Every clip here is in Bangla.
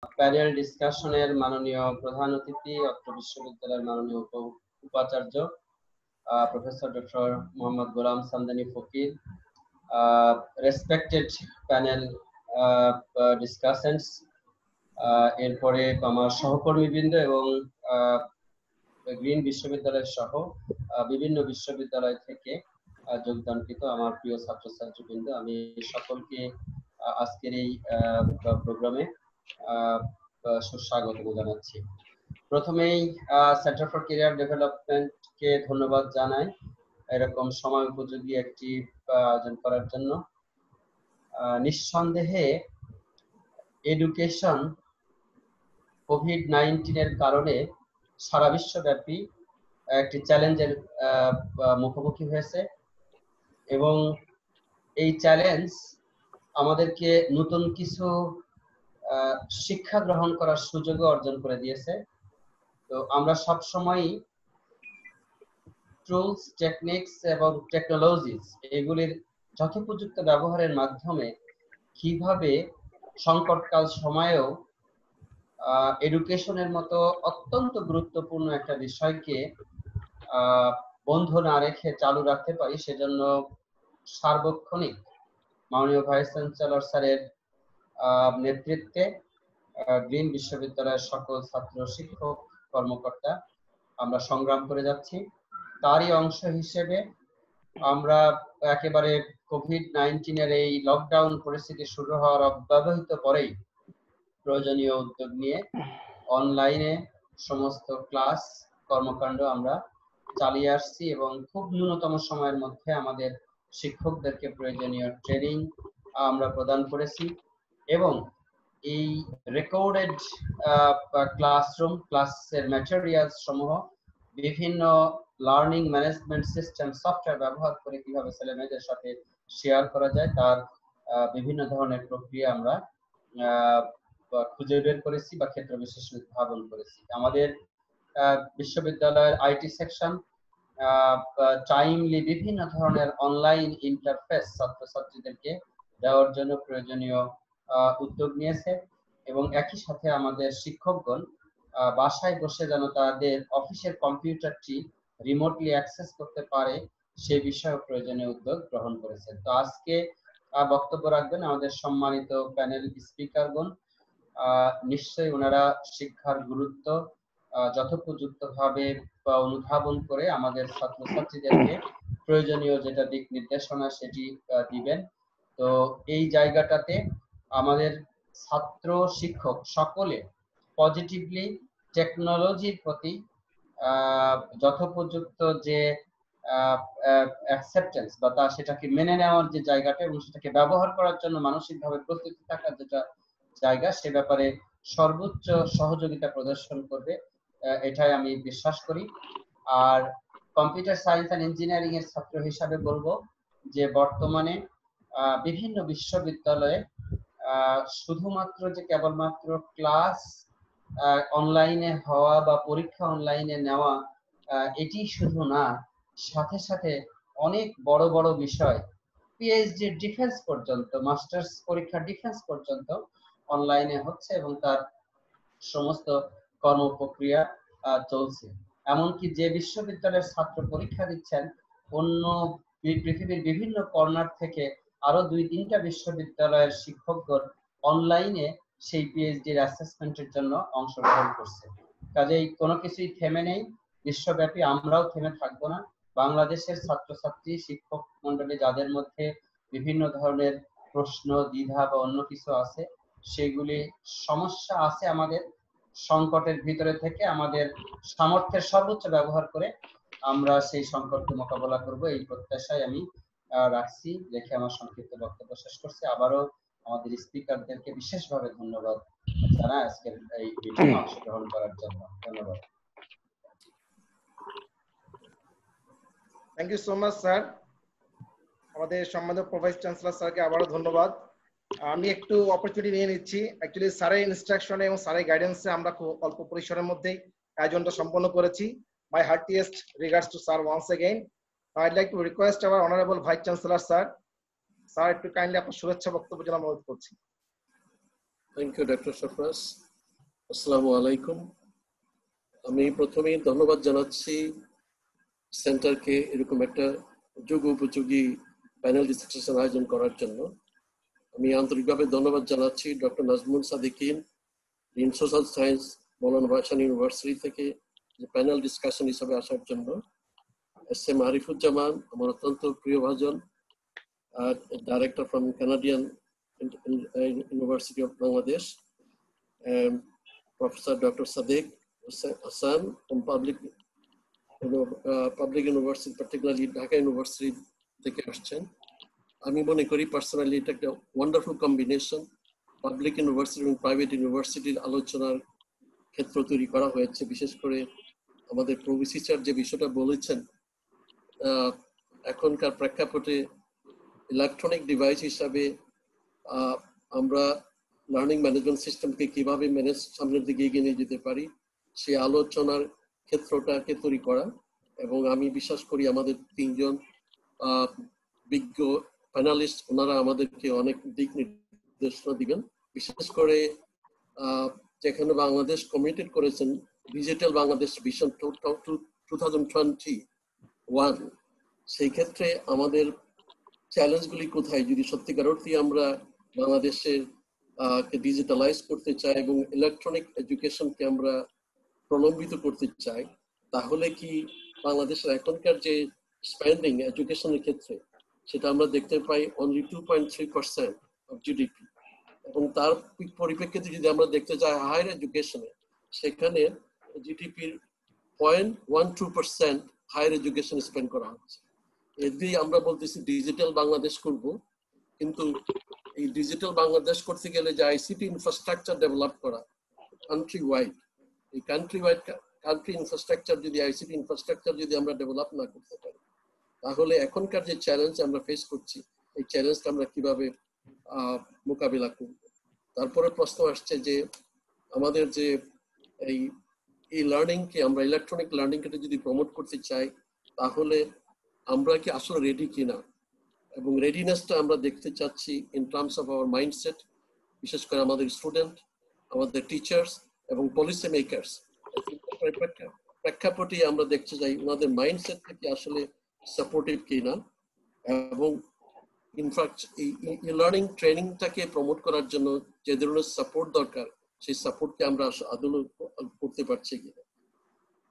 প্যানেল ডিসকাশনের মাননীয় প্রধান অতিথি অত্র বিশ্ববিদ্যালয়ের মাননীয় উপাচার্য প্রফেসর ডক্টর মোহাম্মদ গোলাম সামদানি ফকির, রেসপেক্টেড প্যানেল ডিসকাসেন্টস, এরপরে আমার সহকর্মীবৃন্দ এবং গ্রিন বিশ্ববিদ্যালয় সহ বিভিন্ন বিশ্ববিদ্যালয় থেকে যোগদানকৃত আমার প্রিয় ছাত্রছাত্রীবৃন্দ, আমি সকলকে আজকের এই প্রোগ্রামে সুস্বাগত জানাচ্ছি। প্রথমেই সেন্টার ফর ক্যারিয়ার ডেভেলপমেন্টকে ধন্যবাদ জানাই এরকম সময় উপযোগী একটি আয়োজন করার জন্য। নিঃসন্দেহে এডুকেশন কোভিড-19 এর কারণে সারা বিশ্বব্যাপী একটি চ্যালেঞ্জের মুখোমুখি হয়েছে এবং এই চ্যালেঞ্জ আমাদেরকে নতুন কিছু শিক্ষা গ্রহণ করার সুযোগ অর্জন করে দিয়েছে। তো আমরা সব সময়ই টুলস, টেকনিক্স এবং টেকনোলজিস এগুলির যথোপযুক্ত ব্যবহারের মাধ্যমে কিভাবে সংকটকাল সময়েও এডুকেশনের মতো অত্যন্ত গুরুত্বপূর্ণ একটা বিষয়কে বন্ধ না রেখে চালু রাখতে পারি, সেজন্য সার্বক্ষণিক মাননীয় ভাইস চ্যান্সেলর স্যারের নেতৃত্বে গ্রিন বিশ্ববিদ্যালয়ের সকল ছাত্র, শিক্ষক, কর্মকর্তা আমরা সংগ্রাম করে যাচ্ছি। তারই অংশ হিসেবে আমরা একেবারে কোভিড-19 এর এই লকডাউন পরিস্থিতি শুরু হওয়ার অব্যবহিত পরেই প্রয়োজনীয় উদ্যোগ নিয়ে অনলাইনে সমস্ত ক্লাস কর্মকাণ্ড আমরা চালিয়ে আসছি এবং খুব ন্যূনতম সময়ের মধ্যে আমাদের শিক্ষকদেরকে প্রয়োজনীয় ট্রেনিং আমরা প্রদান করেছি এবং এই রেকর্ডেড ক্লাসরুম ক্লাসের ম্যাটেরিয়ালস সমূহ বিভিন্ন লার্নিং ম্যানেজমেন্ট সিস্টেম সফটওয়্যার ব্যবহার করে কিভাবে ছেলেমেয়েদের সাথে শেয়ার করা যায় তার বিভিন্ন ধরনের প্রক্রিয়া আমরা খুঁজে বের করেছি বা ক্ষেত্র বিশেষ উদ্ভাবন করেছি। আমাদের বিশ্ববিদ্যালয়ের আইটি সেকশন টাইমলি বিভিন্ন ধরনের অনলাইন ইন্টারফেস ছাত্রছাত্রীদেরকে দেওয়ার জন্য প্রয়োজনীয় উদ্যোগ নিয়েছে এবং একই সাথে আমাদের শিক্ষকগণ বাসায় বসে যেন তাদের অফিসের কম্পিউটারটি রিমোটলি অ্যাক্সেস করতে পারে সেই বিষয়ে প্রয়োজনীয় উদ্যোগ গ্রহণ করেছে। তো আজকে বক্তব্য রাখবেন আমাদের সম্মানিত প্যানেল স্পিকারগণ। নিশ্চয়ই ওনারা শিক্ষার গুরুত্ব যথোপযুক্তভাবে অনুধাবন করে আমাদের ছাত্রছাত্রীদেরকে প্রয়োজনীয় যেটা দিক নির্দেশনা সেটি দিবেন। তো এই জায়গাটাতে আমাদের ছাত্র, শিক্ষক সকলে পজিটিভলি টেকনোলজির প্রতি যথোপযুক্ত যে অ্যাকসেপ্টেন্স বা তা সেটাকে মেনে নেওয়ার যে জায়গাটা এবং সেটাকে ব্যবহার করার জন্য মানসিকভাবে প্রস্তুতি থাকার যেটা জায়গা, সে ব্যাপারে সর্বোচ্চ সহযোগিতা প্রদর্শন করবে, এটাই আমি বিশ্বাস করি। আর কম্পিউটার সায়েন্স অ্যান্ড ইঞ্জিনিয়ারিং এর ছাত্র হিসাবে বলবো যে বর্তমানে বিভিন্ন বিশ্ববিদ্যালয়ে শুধুমাত্র যে কেবলমাত্র ক্লাস অনলাইনে হওয়া বা পরীক্ষা অনলাইনে নেওয়া এটি শুধু না, সাথে সাথে অনেক বড় বড় বিষয় পিএইচডি ডিফেন্স পর্যন্ত, মাস্টার্স পরীক্ষা ডিফেন্স পর্যন্ত অনলাইনে হচ্ছে এবং তার সমস্ত কর্ম প্রক্রিয়া চলছে। এমনকি যে বিশ্ববিদ্যালয়ের ছাত্র পরীক্ষা দিচ্ছেন অন্য পৃথিবীর বিভিন্ন কর্নার থেকে আরো 2-3টা বিশ্ববিদ্যালয়ের শিক্ষকগণ অনলাইনে সেই পিএইচডির অ্যাসেসমেন্টের জন্য অংশগ্রহণ করছে। কাজেই কোনো কিছুই থেমে নেই, বিশ্বব্যাপী আমরাও থেমে থাকবো না। বাংলাদেশের ছাত্রছাত্রী, শিক্ষক মন্ডলী যাদের মধ্যে বিভিন্ন ধরনের প্রশ্ন, দ্বিধা বা অন্য কিছু আছে, সেগুলি সমস্যা আছে, আমাদের সংকটের ভিতরে থেকে আমাদের সামর্থ্যের সর্বোচ্চ ব্যবহার করে আমরা সেই সংকটকে মোকাবেলা করব, এই প্রত্যাশায় আমি রাখছি। রেখে আমার সংক্ষিপ্ত বক্তব্য শেষ করছি। আবারও আমাদের স্পিকারদেরকে বিশেষভাবে ধন্যবাদ জানাই আজকের এই মিটিংয়ে অংশগ্রহণ করার জন্য। ধন্যবাদ। Thank you so much sir. আমাদের সম্মানিত ভাইস চ্যান্সেলর স্যারকে আবারও ধন্যবাদ। আমি একটু অপরচুনিটি নিয়ে নিচ্ছি। অ্যাকচুয়ালি স্যারের ইনস্ট্রাকশনে এবং স্যারের গাইডেন্সে আমরা খুব অল্প পরিসরের মধ্যেই আয়োজনটা সম্পন্ন করেছি। My heartiest regards to sir once again. I'd like to request our honourable vice chancellor sir, sir একটু কাইন্ডলি আপনার শুভেচ্ছা বক্তব্য জানার অনুরোধ করছি। Thank you doctor Safraz. আসসালামু আলাইকুম। আমি প্রথমেই ধন্যবাদ জানাচ্ছি সেন্টারকে এরকম একটা যোগ্য উপযোগী প্যানেল ডিসকাশন আয়োজন করার জন্য। আমি আন্তরিকভাবে ধন্যবাদ জানাচ্ছি doctor Nazmul Sadikin, in social science, Maulana Bhasani University থেকে যে প্যানেল ডিসকাশন হিসাবে আসার জন্য। এস এম আরিফুজ্জামান, আমার অত্যন্ত প্রিয় ভাজন, director from Canadian University of Bangladesh, Professor Dr. Sadiq Hassan from Public University, particularly Dhaka University থেকে আসছেন। আমি মনে করি পার্সোনালি এটা একটা ওয়ান্ডারফুল কম্বিনেশন, পাবলিক ইউনিভার্সিটি এবং প্রাইভেট ইউনিভার্সিটির আলোচনার ক্ষেত্র তৈরি করা হয়েছে। বিশেষ করে আমাদের প্রভিসি স্যার যে বিষয়টা বলেছেন, এখনকার প্রেক্ষাপটে ইলেকট্রনিক ডিভাইস হিসাবে আমরা লার্নিং ম্যানেজমেন্ট সিস্টেমকে কিভাবে ম্যানেজ সামনের দিকে এগিয়ে নিয়ে যেতে পারি, সেই আলোচনার ক্ষেত্রটাকে তৈরি করা। এবং আমি বিশ্বাস করি আমাদের তিনজন বিজ্ঞ প্যানালিস্ট, ওনারা আমাদেরকে অনেক দিক নির্দেশনা দিবেন। বিশেষ করে যেখানে বাংলাদেশ কমিটেড করেছেন ডিজিটাল বাংলাদেশ ভিশন 2021, সেই ক্ষেত্রে আমাদের চ্যালেঞ্জগুলি কোথায়, যদি সত্যিকার অর্থে আমরা বাংলাদেশের ডিজিটালাইজ করতে চাই এবং ইলেকট্রনিক এডুকেশনকে আমরা প্রলম্বিত করতে চাই, তাহলে কি বাংলাদেশের এখনকার যে স্পেন্ডিং এডুকেশনের ক্ষেত্রে, সেটা আমরা দেখতে পাই অনলি 2.3% অফ জিডিপি। এবং তার পরিপ্রেক্ষিতে যদি আমরা দেখতে চাই হায়ার এডুকেশনে, সেখানে জিডিপির 0.12% হায়ার এডুকেশন স্পেন্ড করা হচ্ছে। এর দিয়ে আমরা বলতেছি ডিজিটাল বাংলাদেশ করব, কিন্তু এই ডিজিটাল বাংলাদেশ করতে গেলে যে আইসিটি ইনফ্রাস্ট্রাকচার ডেভেলপ করা কান্ট্রি ওয়াইড, এই কান্ট্রি ইনফ্রাস্ট্রাকচার যদি আইসিটি ইনফ্রাস্ট্রাকচার যদি আমরা ডেভেলপ না করতে পারি, তাহলে এখনকার যে চ্যালেঞ্জ আমরা ফেস করছি, এই চ্যালেঞ্জটা আমরা কিভাবে মোকাবিলা করব। তারপরে প্রশ্ন আসছে যে আমাদের যে এই লার্নিংকে, আমরা ইলেকট্রনিক লার্নিংকে যদি প্রমোট করতে চাই, তাহলে আমরা কি আসলে রেডি কিনা, এবং রেডিনেসটা আমরা দেখতে চাচ্ছি in terms of our mindset, বিশেষ করে আমাদের স্টুডেন্ট, আমাদের টিচার্স এবং পলিসি মেকার্স। প্রেক্ষাপটে আমরা দেখতে চাই ওনাদের মাইন্ডসেট থেকে আসলে সাপোর্টিভ কিনা, এবং ইনফ্যাক্ট এই লার্নিং ট্রেনিংটাকে প্রমোট করার জন্য যে ধরনের সাপোর্ট দরকার, সেই সাপোর্টকে আমরা আদৌ করতে পারছি কিনা।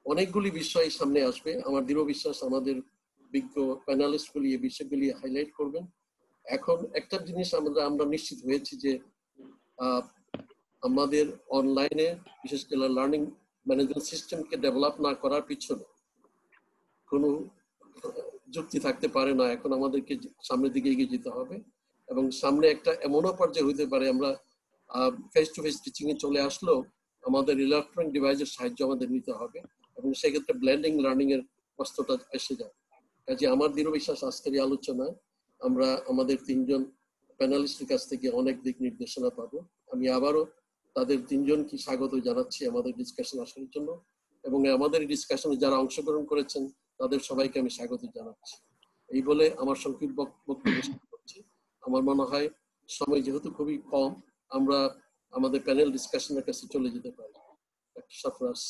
অনেকগুলি বিষয় সামনে আসবে, আমার দৃঢ় বিশ্বাস আমাদের বিজ্ঞ প্যানেলিস্টগুলি এই বিষয়গুলি হাইলাইট করবেন। এখন একটা জিনিস আমরা নিশ্চিত হয়েছি যে আমাদের অনলাইনে বিশেষ করে লার্নিং ম্যানেজমেন্ট সিস্টেমকে ডেভেলপ না করার পিছনে কোনো যুক্তি থাকতে পারে না। এখন আমাদেরকে সামনের দিকে এগিয়ে যেতে হবে, এবং সামনে একটা এমনও পর্যায়ে হইতে পারে আমরা ফেস টু ফেস টিচিং এ চলে আসলেও আমাদের ইলেকট্রনিক ডিভাইসের সাহায্য আমাদের নিতে হবে, এবং সেক্ষেত্রে ব্লেন্ডিং লার্নিং এর কষ্টটা এসে যাবে। কাজে আমার দৃঢ় বিশ্বাস আজকের এই আলোচনায় আমরা আমাদের তিনজন প্যানেলিস্টের কাছ থেকে অনেক দিক নির্দেশনা পাবো। আমি আবারও তাদের তিনজনকে স্বাগত জানাচ্ছি আমাদের ডিসকাশন আসার জন্য, এবং আমাদের ডিসকাশনে যারা অংশগ্রহণ করেছেন তাদের সবাইকে আমি স্বাগত জানাচ্ছি। এই বলে আমার সংক্ষিপ্ত বক্তব্য শেষ করছি। আমার মনে হয় সময় যেহেতু খুবই কম, আমরা আমাদের প্যানেল ডিসকাশনের কাছে চলে যেতে পারি। সাফরাজ।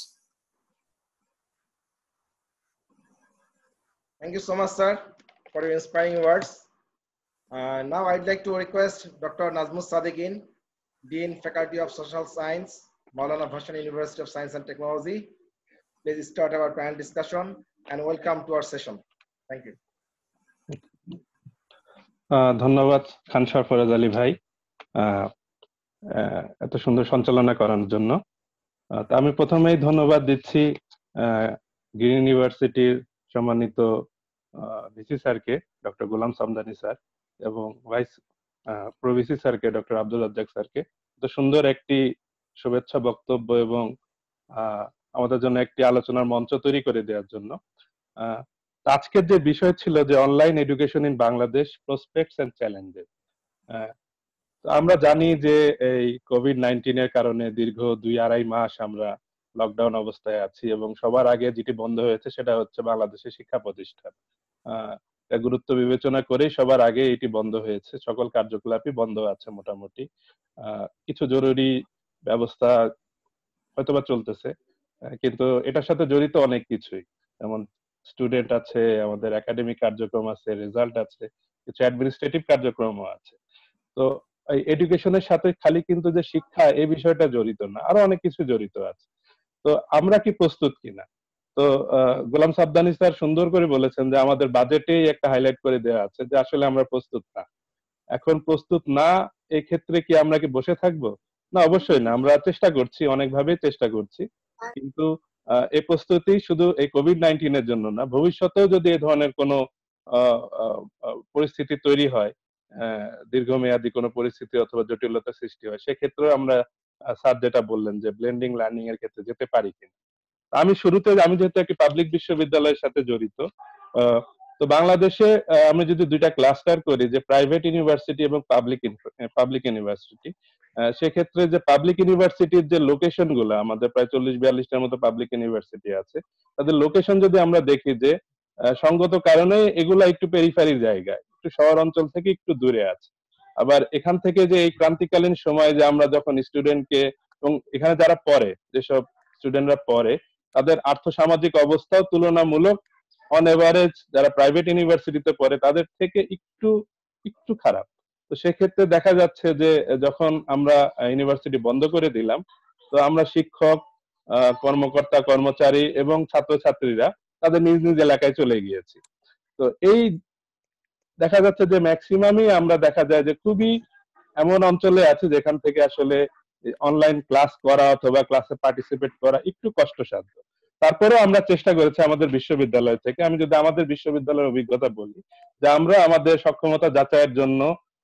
Thank you so much, sir, for your inspiring words. Now I'd like to request Dr. Nazmul Sadikin, Dean, Faculty of Social Science, Maulana Bhashan University of Science and Technology. Please start our panel discussion and welcome to our session. Thank you. ধন্যবাদ খান সরফরাজ আলী ভাই এত সুন্দর সঞ্চালনা করার জন্য। আমি প্রথমেই ধন্যবাদ দিচ্ছি গ্রিন ইউনিভার্সিটির সম্মানিত ভিসি স্যারকে ডক্টর গোলাম সামদানি স্যার, এবং ভাইস প্রভিসি স্যারকে ডক্টর আব্দুল রাজ্জাক স্যারকে এত সুন্দর একটি শুভেচ্ছা বক্তব্য এবং আমাদের জন্য একটি আলোচনার মঞ্চ তৈরি করে দেওয়ার জন্য। আজকের যে বিষয় ছিল যে online education in Bangladesh, prospects and challenges. আমরা জানি যে এই কোভিড-19 এর কারণে দীর্ঘ 2-2.5 মাস আমরা লকডাউন অবস্থায় আছি, এবং সবার আগে যেটি বন্ধ হয়েছে সেটা হচ্ছে বাংলাদেশের শিক্ষা প্রতিষ্ঠান। গুরুত্ব বিবেচনা করেই সবার আগে এটি বন্ধ হয়েছে, সকল কার্যকলাপই বন্ধ আছে মোটামুটি। কিছু জরুরি ব্যবস্থা হয়তোবা চলতেছে, কিন্তু এটার সাথে জড়িত অনেক কিছুই, যেমন স্টুডেন্ট আছে, আমাদের একাডেমিক কার্যক্রম আছে, রেজাল্ট আছে, কিছু অ্যাডমিনিস্ট্রেটিভ কার্যক্রমও আছে। তো এই এডুকেশনের সাথে খালি কিন্তু যে শিক্ষা এই বিষয়টা জড়িত না, আরো অনেক কিছু জড়িত আছে। তো আমরা কি প্রস্তুত কিনা? তো গোলাম সাবদানি স্যার সুন্দর করে বলেছেন যে আমাদের বাজেটেই একটা হাইলাইট করে দেওয়া আছে যে আসলে আমরা প্রস্তুত না। এখন প্রস্তুত না, এই ক্ষেত্রে কি আমরা কি বসে থাকবো? না, অবশ্যই না, আমরা চেষ্টা করছি, অনেকভাবেই চেষ্টা করছি, কিন্তু এই প্রস্তুতি শুধু এই কোভিড-19 এর জন্য না, ভবিষ্যতেও যদি এই ধরনের কোনো পরিস্থিতি তৈরি হয়, দীর্ঘমেয়াদী কোনো পরিস্থিতি অথবা জটিলতা সৃষ্টি হয়, সেক্ষেত্রেও আমরা স্যার যেটা বললেন যে ব্লেন্ডিং লার্নিং এর ক্ষেত্রে যেতে পারি কিনা। আমি শুরুতে, আমি যেহেতু একটি পাবলিক বিশ্ববিদ্যালয়ের সাথে জড়িত, তো বাংলাদেশে আমি যদি দুইটা ক্লাস্টার করি, যে প্রাইভেট ইউনিভার্সিটি এবং পাবলিক ইউনিভার্সিটি, সেক্ষেত্রে যে পাবলিক ইউনিভার্সিটির যে লোকেশন গুলো, আমাদের প্রায় 40-42টার মতো পাবলিক ইউনিভার্সিটি আছে, তাদের লোকেশন যদি আমরা দেখি যে সঙ্গত কারণে এগুলা একটু পেরিফেরির জায়গায়, একটু শহর অঞ্চল থেকে একটু দূরে আছে। আবার এখান থেকে যে এই ক্রান্তিকালীন সময় যে আমরা যখন স্টুডেন্টকে, এবং এখানে যারা পড়ে, যেসব স্টুডেন্টরা পড়ে, তাদের আর্থসামাজিক অবস্থাও তুলনামূলক অন এভারেজ যারা প্রাইভেট ইউনিভার্সিটিতে পড়ে তাদের থেকে একটু একটু খারাপ। তো সেক্ষেত্রে দেখা যাচ্ছে যে যখন আমরা ইউনিভার্সিটি বন্ধ করে দিলাম, তো আমরা শিক্ষক, কর্মকর্তা কর্মচারী এবং ছাত্রছাত্রীরা তাদের নিজ নিজ এলাকায় চলে গিয়েছি। তো এই দেখা যাচ্ছে যে ম্যাক্সিমামই আমরা দেখা যায় যে খুবই এমন অঞ্চলে আছে যেখান থেকে আসলে অনলাইন ক্লাস করা অথবা ক্লাসে পার্টিসিপেট করা একটু কষ্টসাধ্য। তারপরেও আমরা চেষ্টা করেছি আমাদের বিশ্ববিদ্যালয় থেকে, আমি যদি আমাদের বিশ্ববিদ্যালয়ের অভিজ্ঞতা বলি, যে আমরা আমাদের সক্ষমতা যাচাইয়ের জন্য,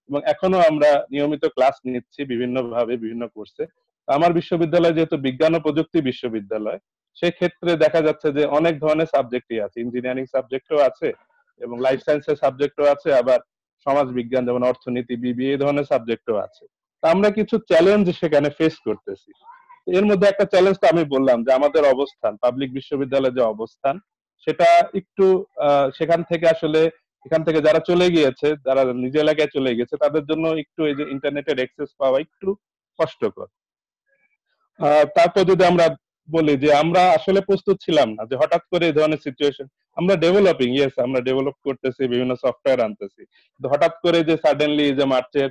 এবং এখনো আমরা নিয়মিত ক্লাস নিচ্ছি বিভিন্ন ভাবে বিভিন্ন কোর্সে। আমার বিশ্ববিদ্যালয় যেহেতু বিজ্ঞান ও প্রযুক্তি বিশ্ববিদ্যালয়, সেক্ষেত্রে দেখা যাচ্ছে যে অনেক ধরনের সাবজেক্টই আছে, ইঞ্জিনিয়ারিং সাবজেক্টও আছে এবং লাইফ সায়েন্সের সাবজেক্টও আছে, আবার সমাজ বিজ্ঞান যেমন অর্থনীতি, বিবি, এই ধরনের সাবজেক্টও আছে। তা আমরা কিছু চ্যালেঞ্জ সেখানে ফেস করতেছি। এর মধ্যে একটা চ্যালেঞ্জ তো আমি বললাম যে আমাদের অবস্থান, পাবলিক বিশ্ববিদ্যালয়ের যে অবস্থান, সেটা একটু সেখান থেকে আসলে, এখান থেকে যারা চলে গিয়েছে, যারা নিজ এলাকায় চলে গেছে, তাদের জন্য একটু এই যে ইন্টারনেটের অ্যাক্সেস পাওয়া একটু কষ্টকর। তারপর যদি আমরা বলি যে আমরা আসলে প্রস্তুত ছিলাম না, যে হঠাৎ করে এই ধরনের সিচুয়েশন, আমরা ডেভেলপিং, ইয়েস আমরা ডেভেলপ করতেছি, বিভিন্ন সফটওয়্যার আনতেছি, কিন্তু হঠাৎ করে যে সাডেনলি যে মার্চের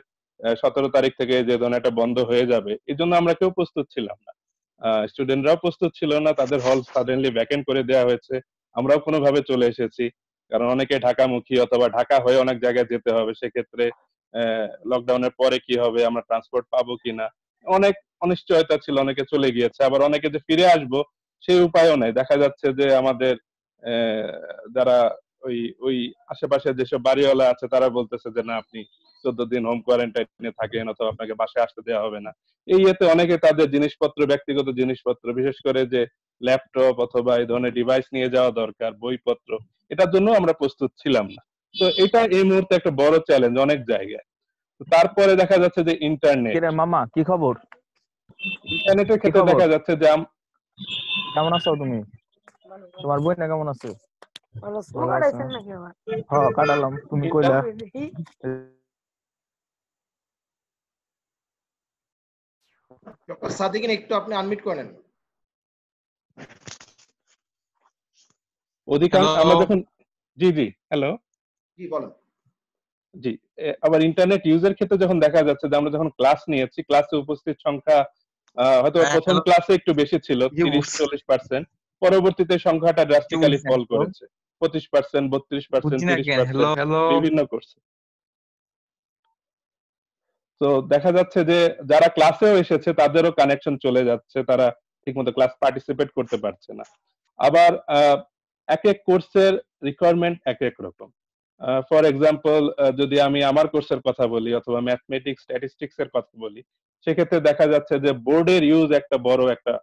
17 তারিখ থেকে যে ধরনের একটা বন্ধ হয়ে যাবে, এই জন্য আমরা কেউ প্রস্তুত ছিলাম না। স্টুডেন্টরাও প্রস্তুত ছিল না, তাদের হল সাডেনলি ভ্যাকেন্ট করে দেওয়া হয়েছে, আমরাও কোনোভাবে চলে এসেছি, কারণ অনেকে ঢাকামুখী অথবা ঢাকা হয়ে অনেক জায়গায় যেতে হবে, সেক্ষেত্রে লকডাউনের পরে কি হবে, আমরা ট্রান্সপোর্ট পাবো কিনা, অনেক অনিশ্চয়তা ছিল, অনেকে চলে গিয়েছে, আবার অনেকে যে ফিরে আসবো সেই উপায়ও নাই। দেখা যাচ্ছে যে আমাদের যারা ওই ওই আশেপাশে যেসব বাড়িওয়ালা আছে তারা বলতেছে যে না, আপনি 14 দিন হোম কোয়ারেন্টাইনে থাকেন অথবা আপনাকে বাসায় আসতে দেওয়া হবে না। এই এতে অনেকে তাদের জিনিসপত্র, ব্যক্তিগত জিনিসপত্র, বিশেষ করে যে ল্যাপটপ অথবা এই ধরনের ডিভাইস নিয়ে যাওয়া দরকার, বইপত্র, এটার জন্য আমরা প্রস্তুত ছিলাম না। তো এটা এই মুহূর্তে একটা বড় চ্যালেঞ্জ অনেক জায়গায়। তারপরে দেখা যাচ্ছে যে ইন্টারনেট, কিরে মামা, কি খবর? ইন্টারনেটের কি ক্ষেত্রে খবর? দেখা যাচ্ছে যে কেমন আছো তুমি? তোমার বোন না কেমন আছে? ভালো আছো? ভালো আছে? কাটাইছেন নাকি আবার? হ্যাঁ, কাটালাম। তুমি কইলা দেখি। ডক্টর সাদিকিন একটু আপনি আনমিউট করেন। অধিকাংশ আমরা যখন, জি জি, হ্যালো, জি বলেন। জি, আবার ইন্টারনেট ইউজের ক্ষেত্রে যখন দেখা যাচ্ছে যে আমরা যখন ক্লাস নিয়েছি, ক্লাসে উপস্থিত সংখ্যা হয়তো প্রথম ক্লাসে একটু বেশি ছিল, 30-40%, পরবর্তীতে সংখ্যাটা ড্রাস্টিক্যালি ফল করেছে, 25%, 32%, 30% বিভিন্ন করছে। তো দেখা যাচ্ছে যে যারা ক্লাসেও এসেছে তাদেরও কানেকশন চলে যাচ্ছে, তারা ঠিকমতো ক্লাস পার্টিসিপেট করতে পারছে না। আবার এক এক কোর্সের রিকোয়ারমেন্ট এক এক রকম। ফর এক্সাম্পল, যদি আমি আমার কোর্সের কথা বলি অথবা ম্যাথমেটিক্স স্ট্যাটিস্টিক্স এর কথা বলি, সেক্ষেত্রে দেখা যাচ্ছে যে বোর্ডের ইউজ একটা বড় একটা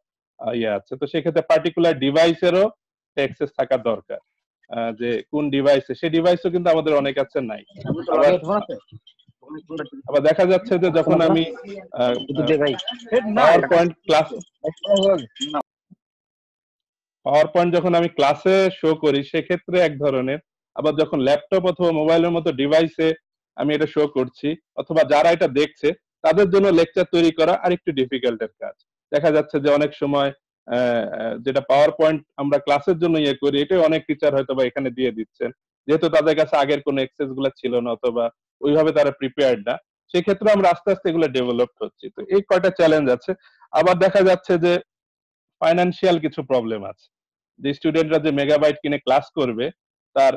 ইয়ে আছে। তো সেক্ষেত্রে পার্টিকুলার ডিভাইসেরও অ্যাক্সেস থাকা দরকার, যে কোন ডিভাইসে, সেই ডিভাইসও কিন্তু আমাদের অনেক কাছে নাই। আবার দেখা যাচ্ছে যে যখন আমি পাওয়ার পয়েন্ট যখন আমি ক্লাসে শো করি সেক্ষেত্রে এক ধরনের, আবার যখন ল্যাপটপ অথবা মোবাইলের মতো ডিভাইসে আমি এটা শো করছি অথবা যারা এটা দেখছে তাদের জন্য লেকচার তৈরি করা আরেকটু ডিফিকাল্টের কাজ। দেখা যাচ্ছে যে অনেক সময় যেটা পাওয়ার পয়েন্ট আমরা ক্লাসের জন্য ইয়ে করি, এটাই অনেক টিচার হয়তো বা এখানে দিয়ে দিচ্ছেন, যেহেতু তাদের কাছে আগের কোনো এক্সেস গুলো ছিল না অথবা ওইভাবে তারা প্রিপেয়ার্ড না। সেক্ষেত্রে আমরা আস্তে আস্তে এগুলো ডেভেলপ হচ্ছি। তো এই কয়টা চ্যালেঞ্জ আছে। আবার দেখা যাচ্ছে যে ফাইনান্সিয়াল কিছু প্রবলেম আছে, যে স্টুডেন্টরা যে মেগাবাইট কিনে ক্লাস করবে, তার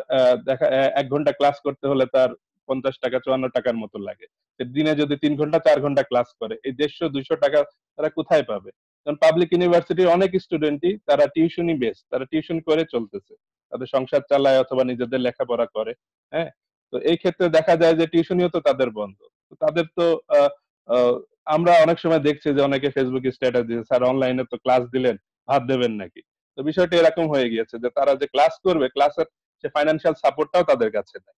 দেখা 1 ঘন্টা ক্লাস করতে হলে তার 50 টাকা 54 টাকার মতো লাগে। দিনে যদি 3 ঘন্টা 4 ঘন্টা ক্লাস করে, এই 150-200 টাকা তারা কোথায় পাবে? কারণ পাবলিক ইউনিভার্সিটির অনেক স্টুডেন্টই তারা টিউশনই বেস, তারা টিউশন করে চলতেছে, তাদের সংসার চালায় অথবা নিজেদের লেখাপড়া করে। হ্যাঁ, তো এই ক্ষেত্রে দেখা যায় যে টিউশনিও তো তাদের বন্ধ। তো তাদের তো আহ, আহ, আমরা অনেক সময় দেখছি যে অনেকে ফেসবুকে স্ট্যাটাস দিচ্ছে, স্যার অনলাইনে তো ক্লাস দিলেন, ভাত দেবেন নাকি? তো বিষয়টা এরকম হয়ে গিয়েছে যে তারা যে ক্লাস করবে, ক্লাসের সে ফাইন্যান্সিয়াল সাপোর্টটাও তাদের কাছে নেই।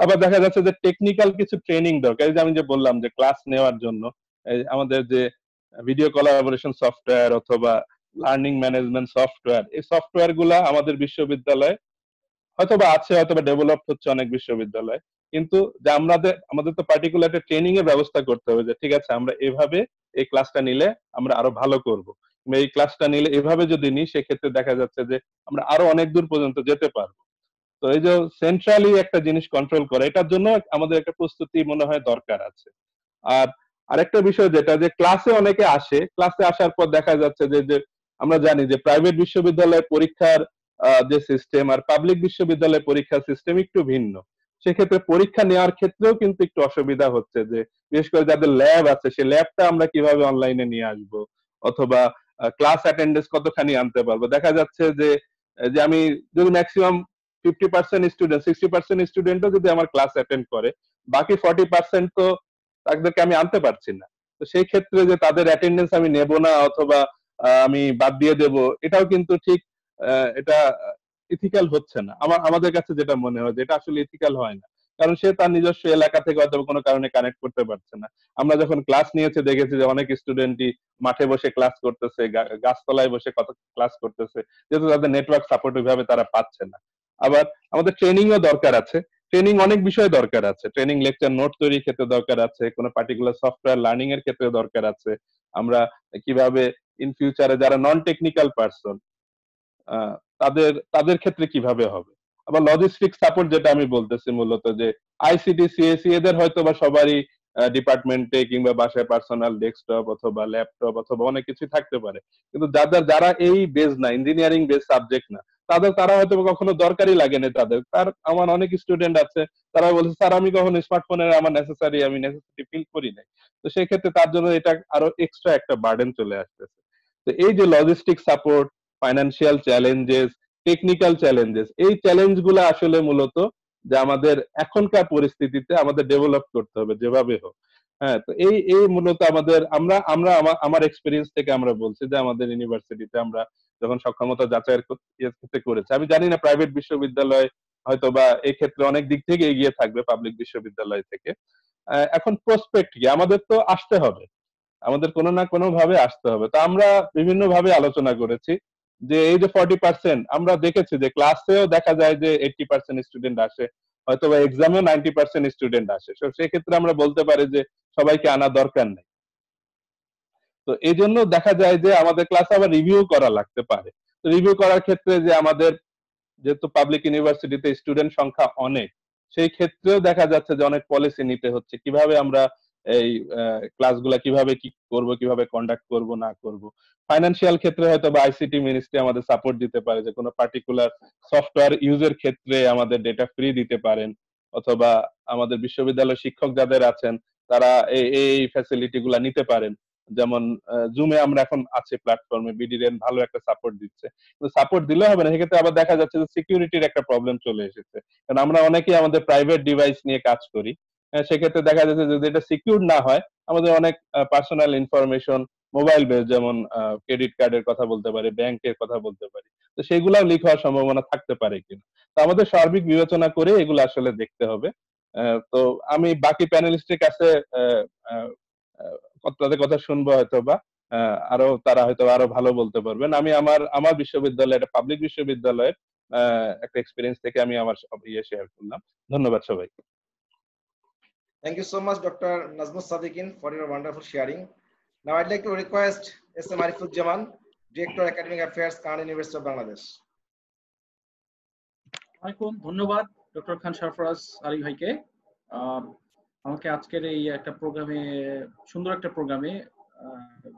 আবার দেখা যাচ্ছে যে টেকনিক্যাল কিছু ট্রেনিং দরকার। এই যে আমি যে বললাম যে ক্লাস নেওয়ার জন্য আমাদের যে ভিডিও কোলাবোরেশন সফটওয়্যার অথবা লার্নিং ম্যানেজমেন্ট সফটওয়্যার, এই সফটওয়্যার গুলা আমাদের বিশ্ববিদ্যালয়ে হয়তোবা আছে, হয়তোবা ডেভেলপ হচ্ছে অনেক বিশ্ববিদ্যালয়, কিন্তু যে আমাদের তো পার্টিকুলার একটা ট্রেনিং এর ব্যবস্থা করতে হবে, যে ঠিক আছে আমরা এভাবে এই ক্লাসটা নিলে আমরা আরো ভালো করব, এই ক্লাসটা নিলে এভাবে যদি নিই সেক্ষেত্রে দেখা যাচ্ছে যে আমরা আরো অনেক দূর পর্যন্ত যেতে পারবো। তো এই যে সেন্ট্রালি একটা জিনিস কন্ট্রোল করা, এটার জন্য আমাদের একটা প্রস্তুতি মনে হয় দরকার আছে। আর আরেকটা বিষয় যেটা, যে ক্লাসে অনেকে আসে, ক্লাসে আসার পর দেখা যাচ্ছে যে যে আমরা জানি যে প্রাইভেট বিশ্ববিদ্যালয়ের পরীক্ষার যে সিস্টেম আর পাবলিক বিশ্ববিদ্যালয়ের পরীক্ষার সিস্টেম একটু ভিন্ন। সেক্ষেত্রে পরীক্ষা নেওয়ার ক্ষেত্রেও কিন্তু একটু অসুবিধা হচ্ছে, যে বিশেষ করে যাদের ল্যাব আছে সেই ল্যাবটা আমরা কিভাবে অনলাইনে নিয়ে আসবো, অথবা ক্লাস অ্যাটেন্ডেন্স কতখানি আনতে পারবো। দেখা যাচ্ছে যে যে আমি যদি ম্যাক্সিমাম 50% স্টুডেন্ট 60% স্টুডেন্টও যদি আমার ক্লাস অ্যাটেন্ড করে, বাকি 40% তো তাদেরকে আমি আনতে পারছি না। তো সেই ক্ষেত্রে যে তাদের অ্যাটেন্ডেন্স আমি নেব না অথবা আমি বাদ দিয়ে দেব, এটাও কিন্তু ঠিক এটা ইথিক্যাল হচ্ছে না। আমাদের কাছে যেটা মনে হয় যে এটা আসলে ইথিক্যাল হয় না, কারণ সে তার নিজস্ব এলাকা থেকে হয়তো কোনো কারণে কানেক্ট করতে পারছে না। আমরা যখন ক্লাস নিয়েছে দেখেছি যে অনেক স্টুডেন্টই মাঠে বসে ক্লাস করতেছে, গাছতলায় বসে কত ক্লাস করতেছে, যেহেতু তাদের নেটওয়ার্ক সাপোর্ট ওইভাবে তারা পাচ্ছে না। আবার আমাদের ট্রেনিংও দরকার আছে, ট্রেনিং অনেক বিষয়ে দরকার আছে, ট্রেনিং লেকচার নোট তৈরির ক্ষেত্রে দরকার আছে, কোনো পার্টিকুলার সফটওয়্যার লার্নিং এর ক্ষেত্রে দরকার আছে। আমরা কিভাবে ইন ফিউচারে যারা নন টেকনিক্যাল পার্সন, তাদের তাদের ক্ষেত্রে কিভাবে হবে। আবার লজিস্টিক সাপোর্ট যেটা আমি বলতেছি মূলত, যে আইসিটি সিএসি এদের হয়তো বা সবারই ডিপার্টমেন্টে কিংবা বাসায় পার্সোনাল ডেস্কটপ অথবা ল্যাপটপ অথবা অনেক কিছু থাকতে পারে, কিন্তু যারা এই বেস না, ইঞ্জিনিয়ারিং বেস সাবজেক্ট না, তারা হয়তো কখনো দরকারই লাগে না তাদের। আমার অনেক স্টুডেন্ট আছে, তারা বলছে স্যার আমি কখনো স্মার্টফোনের আমার আমি নেসেসিটি ফিল করি নাই। তো সেই ক্ষেত্রে তার জন্য এটা আরো এক্সট্রা একটা বার্ডেন চলে আসতেছে। তো এই যে logistic support, financial challenges, technical challenges, এই চ্যালেঞ্জ গুলো আসলে মূলত যে আমাদের এখনকার পরিস্থিতিতে আমাদের ডেভেলপ করতে হবে যেভাবে হোক। হ্যাঁ, তো এই মূলত আমাদের আমার এক্সপিরিয়েন্স থেকে আমরা বলছি যে আমাদের ইউনিভার্সিটিতে আমরা যখন সক্ষমতা যাচাইয়ের ক্ষেত্রে করেছি, আমি জানি না প্রাইভেট বিশ্ববিদ্যালয় হয়তো বা এই ক্ষেত্রে অনেক দিক থেকে এগিয়ে থাকবে পাবলিক বিশ্ববিদ্যালয় থেকে। এখন প্রসপেক্ট কি, আমাদের তো আসতে হবে, আমাদের কোনো না কোনো ভাবে আসতে হবে। তো আমরা বিভিন্ন ভাবে আলোচনা করেছি যে এই যে 40%, আমরা দেখেছি যে ক্লাসেও দেখা যায় যে 80% স্টুডেন্ট আসে, হয়তো বা এক্সামেও 90% স্টুডেন্ট আসে। তো সেক্ষেত্রে আমরা বলতে পারি যে সবাইকে আনা দরকার নেই। তো এই জন্য দেখা যায় যে আমাদের ক্লাসে আবার রিভিউ করা লাগতে পারে। তো রিভিউ করার ক্ষেত্রে যে আমাদের যেহেতু পাবলিক ইউনিভার্সিটিতে স্টুডেন্ট সংখ্যা অনেক, সেই ক্ষেত্রেও দেখা যাচ্ছে যে অনেক পলিসি নিতে হচ্ছে, কিভাবে আমরা এই ক্লাসগুলা কিভাবে কি করব, কিভাবে কন্ডাক্ট করব না করব। ফাইন্যান্সিয়াল ক্ষেত্রে হয়তো বা আইসিটি মিনিস্ট্রি আমাদের সাপোর্ট দিতে পারে, যে কোনো পার্টিকুলার সফটওয়্যার ইউজের ক্ষেত্রে আমাদের ডেটা ফ্রি দিতে পারেন, অথবা আমাদের বিশ্ববিদ্যালয়ের শিক্ষক যাদের আছেন তারা এই ফ্যাসিলিটি গুলা নিতে পারেন। যেমন জুমে আমরা এখন আছি প্ল্যাটফর্মে, বিডিরেন ভালো একটা সাপোর্ট দিচ্ছে, কিন্তু সাপোর্ট দিলে হবে না, সেক্ষেত্রে আবার দেখা যাচ্ছে যে সিকিউরিটির একটা প্রবলেম চলে এসেছে। কারণ আমরা অনেকেই আমাদের প্রাইভেট ডিভাইস নিয়ে কাজ করি, সেক্ষেত্রে দেখা যাচ্ছে যদি এটা সিকিউর না হয়, আমাদের অনেক পার্সোনাল ইনফরমেশন মোবাইল বেস, যেমন ক্রেডিট কার্ডের কথা বলতে পারি, ব্যাংকের কথা বলতে পারি, তো সেগুলাও লিক হওয়ার সম্ভাবনা থাকতে পারে কিনা। তো আমাদের সার্বিক বিবেচনা করে এগুলো আসলে দেখতে হবে। তো আমি বাকি প্যানেলিস্টের কাছে আহ, আহ, আহ, তাদের কথা শুনবো হয়তো বা আরো তারা হয়তো আরো ভালো বলতে পারবেন। আমি আমার আমার বিশ্ববিদ্যালয়, একটা পাবলিক বিশ্ববিদ্যালয়ের একটা এক্সপিরিয়েন্স থেকে আমি আমার ইয়ে শেয়ার করলাম। ধন্যবাদ সবাইকে। Thank you so much, Dr. Nazmus Sadikin, for your wonderful sharing. Now I'd like to request S.M. Arifuzzaman, Director Academic Affairs, Khan University of Bangladesh. আসসালামু ধন্যবাদ ডক্টর খান সরফরাজ আলী ভাইকে আমাকে আজকের এই একটা প্রোগ্রামে সুন্দর একটা প্রোগ্রামে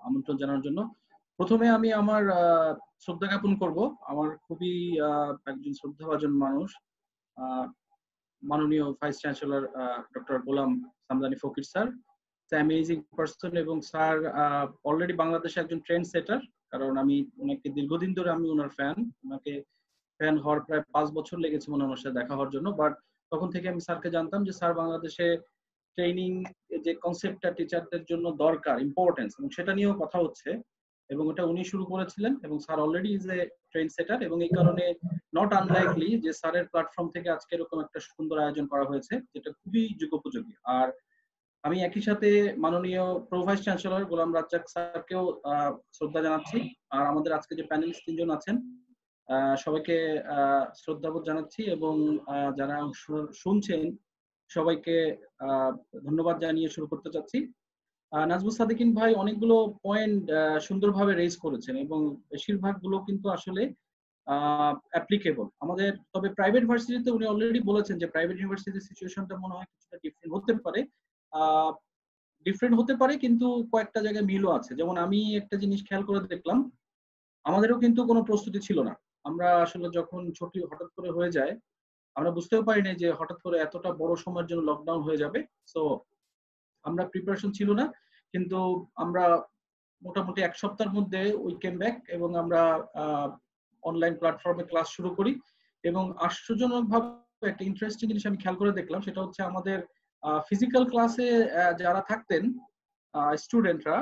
আমন্ত্রণ জানানোর জন্য। প্রথমে আমি আমার শ্রদ্ধা জ্ঞাপন করব আমার খুবই একজন শ্রদ্ধাভাজন মানুষ মাননীয় vice chancellor doctor Golam Samdani ফকির স্যার। অ্যামেজিং পারসন এবং স্যার অলরেডি বাংলাদেশে একজন ট্রেন্ড সেটার, কারণ আমি ওনাকে দীর্ঘদিন ধরে আমি ওনার ফ্যান। ওনাকে ফ্যান হওয়ার প্রায় 5 বছর লেগেছে মনে ওনার সাথে দেখা হওয়ার জন্য। বাট তখন থেকে আমি স্যারকে জানতাম যে স্যার বাংলাদেশে ট্রেনিং যে কনসেপ্টটা টিচারদের জন্য দরকার, ইম্পর্টেন্স, এবং সেটা নিয়েও কথা হচ্ছে এবং ওটা উনি শুরু করেছিলেন এবং sir already is a trend সেটার এবং এই কারণে নট আনলাইকলি যে স্যারের প্ল্যাটফর্ম থেকে আজকে এরকম একটা সুন্দর আয়োজন করা হয়েছে যেটা খুবই যুগোপযোগী। আর আমি একই সাথে মাননীয় প্রো ভাইস চ্যান্সেলর গোলাম রাজ্জাক স্যারকেও শ্রদ্ধা জানাচ্ছি। আর আমাদের আজকে যে প্যানেলিস্ট 3 জন আছেন সবাইকে শ্রদ্ধাবোধ জানাচ্ছি এবং যারা শুনছেন সবাইকে ধন্যবাদ জানিয়ে শুরু করতে চাচ্ছি। নাজমুল সাদিকিন ভাই অনেকগুলো পয়েন্ট সুন্দরভাবে রেজ করেছেন এবং বেশিরভাগ গুলো কিন্তু আসলে অ্যাপ্লিকেবল আমাদের। তবে প্রাইভেট ভার্সিটিতে উনি অলরেডি বলেছেন যে প্রাইভেট ইউনিভার্সিটির সিচুয়েশনটা মনে হয় কিছুটা ডিফারেন্ট হতে পারে কিন্তু কয়েকটা জায়গায় মিলও আছে। যেমন আমি একটা জিনিস খেয়াল করে দেখলাম, আমাদেরও কিন্তু কোনো প্রস্তুতি ছিল না। আমরা আসলে যখন ছুটি হঠাৎ করে হয়ে যায় আমরা বুঝতেও পারি না যে হঠাৎ করে এতটা বড় সময়ের জন্য লকডাউন হয়ে যাবে। সো আমরা প্রিপারেশন ছিল না, কিন্তু আমরা মোটামুটি 1 সপ্তাহের মধ্যে উই কেম ব্যাক এবং আমরা অনলাইন প্ল্যাটফর্মে ক্লাস শুরু করি। এবং আশ্চর্যজনকভাবে একটা ইন্টারেস্টিং জিনিস আমি খেয়াল করে দেখলাম, সেটা হচ্ছে আমাদের ফিজিক্যাল ক্লাসে যারা থাকতেন স্টুডেন্টরা